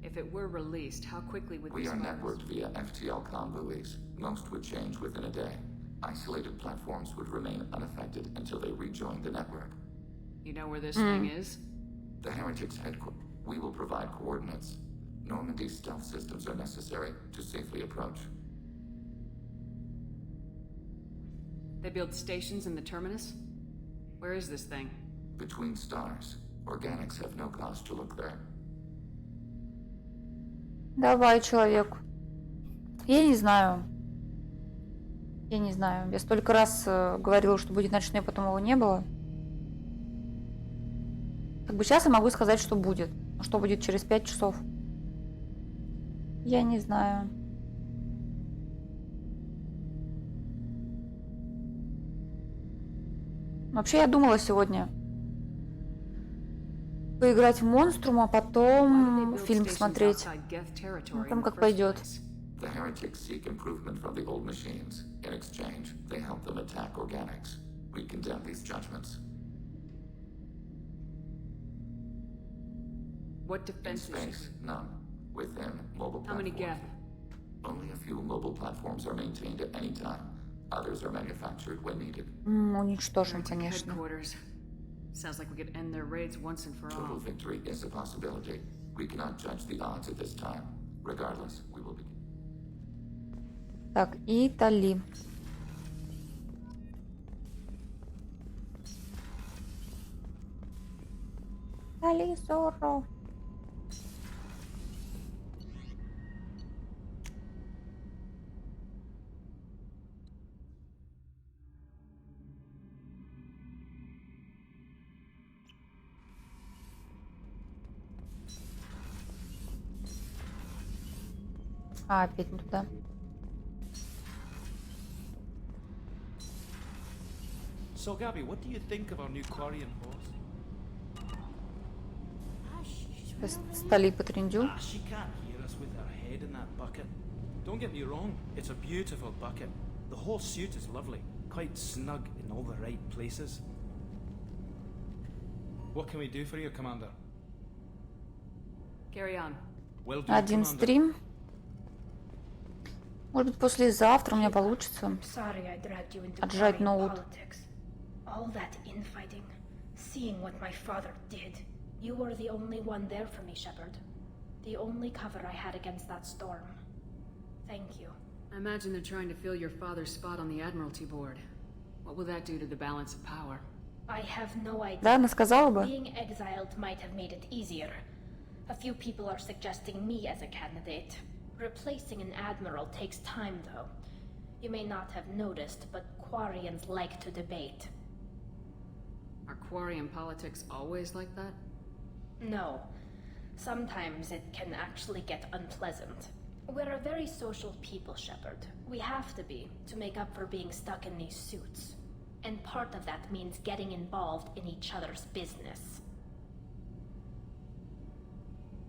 If it were released, how quickly would We these are virus- networked via FTL-COM buoys. Most would change within a day. Isolated platforms would remain unaffected until they rejoin the network. You know where this thing is? The heretics' headquarters. We will provide coordinates. Normandy's stealth systems are necessary to safely approach. They build stations in the terminus? Where is this thing? Between stars. Organics have no cause to look there. Давай, человек. Я не знаю. Я не знаю. Я столько раз говорила, что будет ночной, потом его не было. Как бы сейчас я могу сказать, что будет. Но что будет через 5 часов? Я не знаю. Вообще, я думала сегодня поиграть в Монструм, а потом фильм посмотреть. Ну, там как пойдет. The heretics seek improvement from the old machines. In exchange, they help them attack organics. We condemn these judgments. What In defenses? space, none. Within, mobile How many platforms. Geth? Only a few mobile platforms are maintained at any time. Others are manufactured when needed. Уничтожим, конечно. Headquarters. Sounds like we could end their raids once and for Total all. victory is a possibility. We cannot judge the odds at this time. Regardless, we will begin. Так, и Тали. Тали Зорро. А, опять не туда. So, Gabby, what do you think of our new Quarian horse? Стали потрендю. She can't hear us with her head in that bucket. Don't get me wrong, it's a beautiful bucket. The whole suit is lovely, quite snug in all the right places. What can we do for you, Commander? Carry on. Well done, Один Commander. стрим. Может быть, послезавтра у меня получится Sorry I dragged you into отжать Quarian ноут. politics. All that infighting, seeing what my father did. You were the only one there for me, Shepard. The only cover I had against that storm. Thank you. I imagine they're trying to fill your father's spot on the Admiralty Board. What will that do to the balance of power? I have no idea. Да, она сказала бы. Being exiled might have made it easier. A few people are suggesting me as a candidate. Replacing an admiral takes time, though. You may not have noticed, but Quarians like to debate. Are Quarian politics always like that? No. Sometimes it can actually get unpleasant. We're a very social people, Shepard. We have to be, to make up for being stuck in these suits. And part of that means getting involved in each other's business.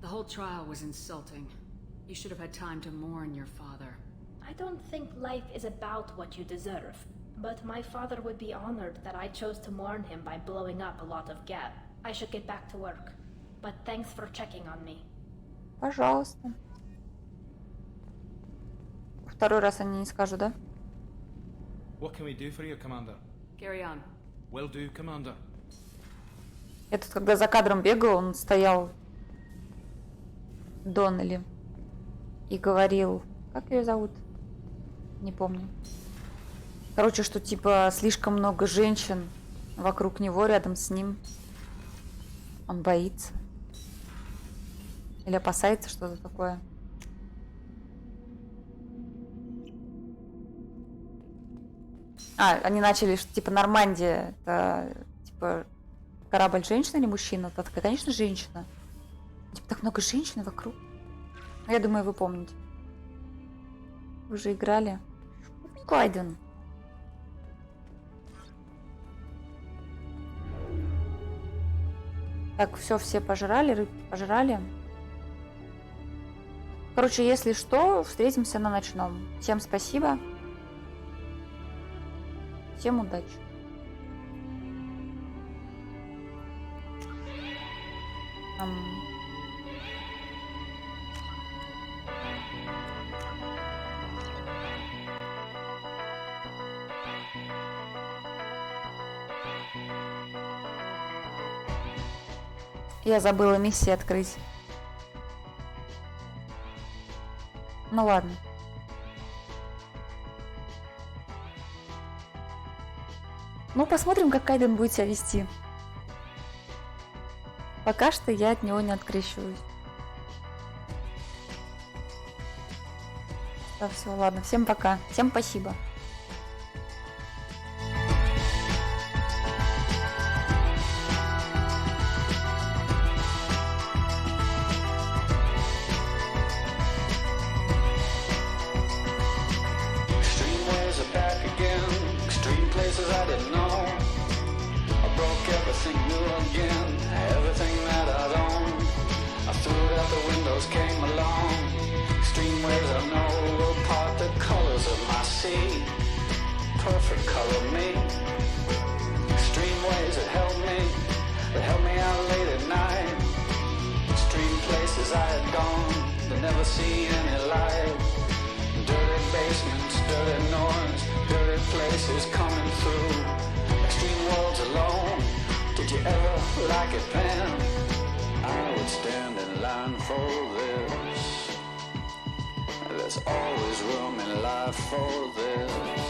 The whole trial was insulting. You should have had time to mourn your father. I don't think life is about what you deserve. But my father would be honored that I chose to mourn him by blowing up a lot of Gab. I should get back to work. But thanks for checking on me. Пожалуйста. Второй раз они не скажут, да? What can we do for you, Commander? Carry on. Will do, Commander. Я тут, когда за кадром бегал, он стоял Доннелли и говорил, как ее зовут? Не помню. Короче, что типа слишком много женщин вокруг него, рядом с ним. Он боится. Или опасается, что-то такое. А, они начали, что типа Нормандия, это типа корабль женщина или мужчина? Это такая, конечно, женщина. Типа так много женщин вокруг. Ну, я думаю, вы помните. Вы же играли. Кайден. Так, все пожрали, рыбки пожрали. Короче, если что, встретимся на ночном. Всем спасибо. Всем удачи. Я забыла миссии открыть. Ну ладно. Ну, посмотрим, как Кайден будет себя вести. Пока что я от него не открещиваюсь. Да, все, ладно. Всем пока. Всем спасибо. Did you ever like a pen, I would stand in line for this. There's always room in life for this.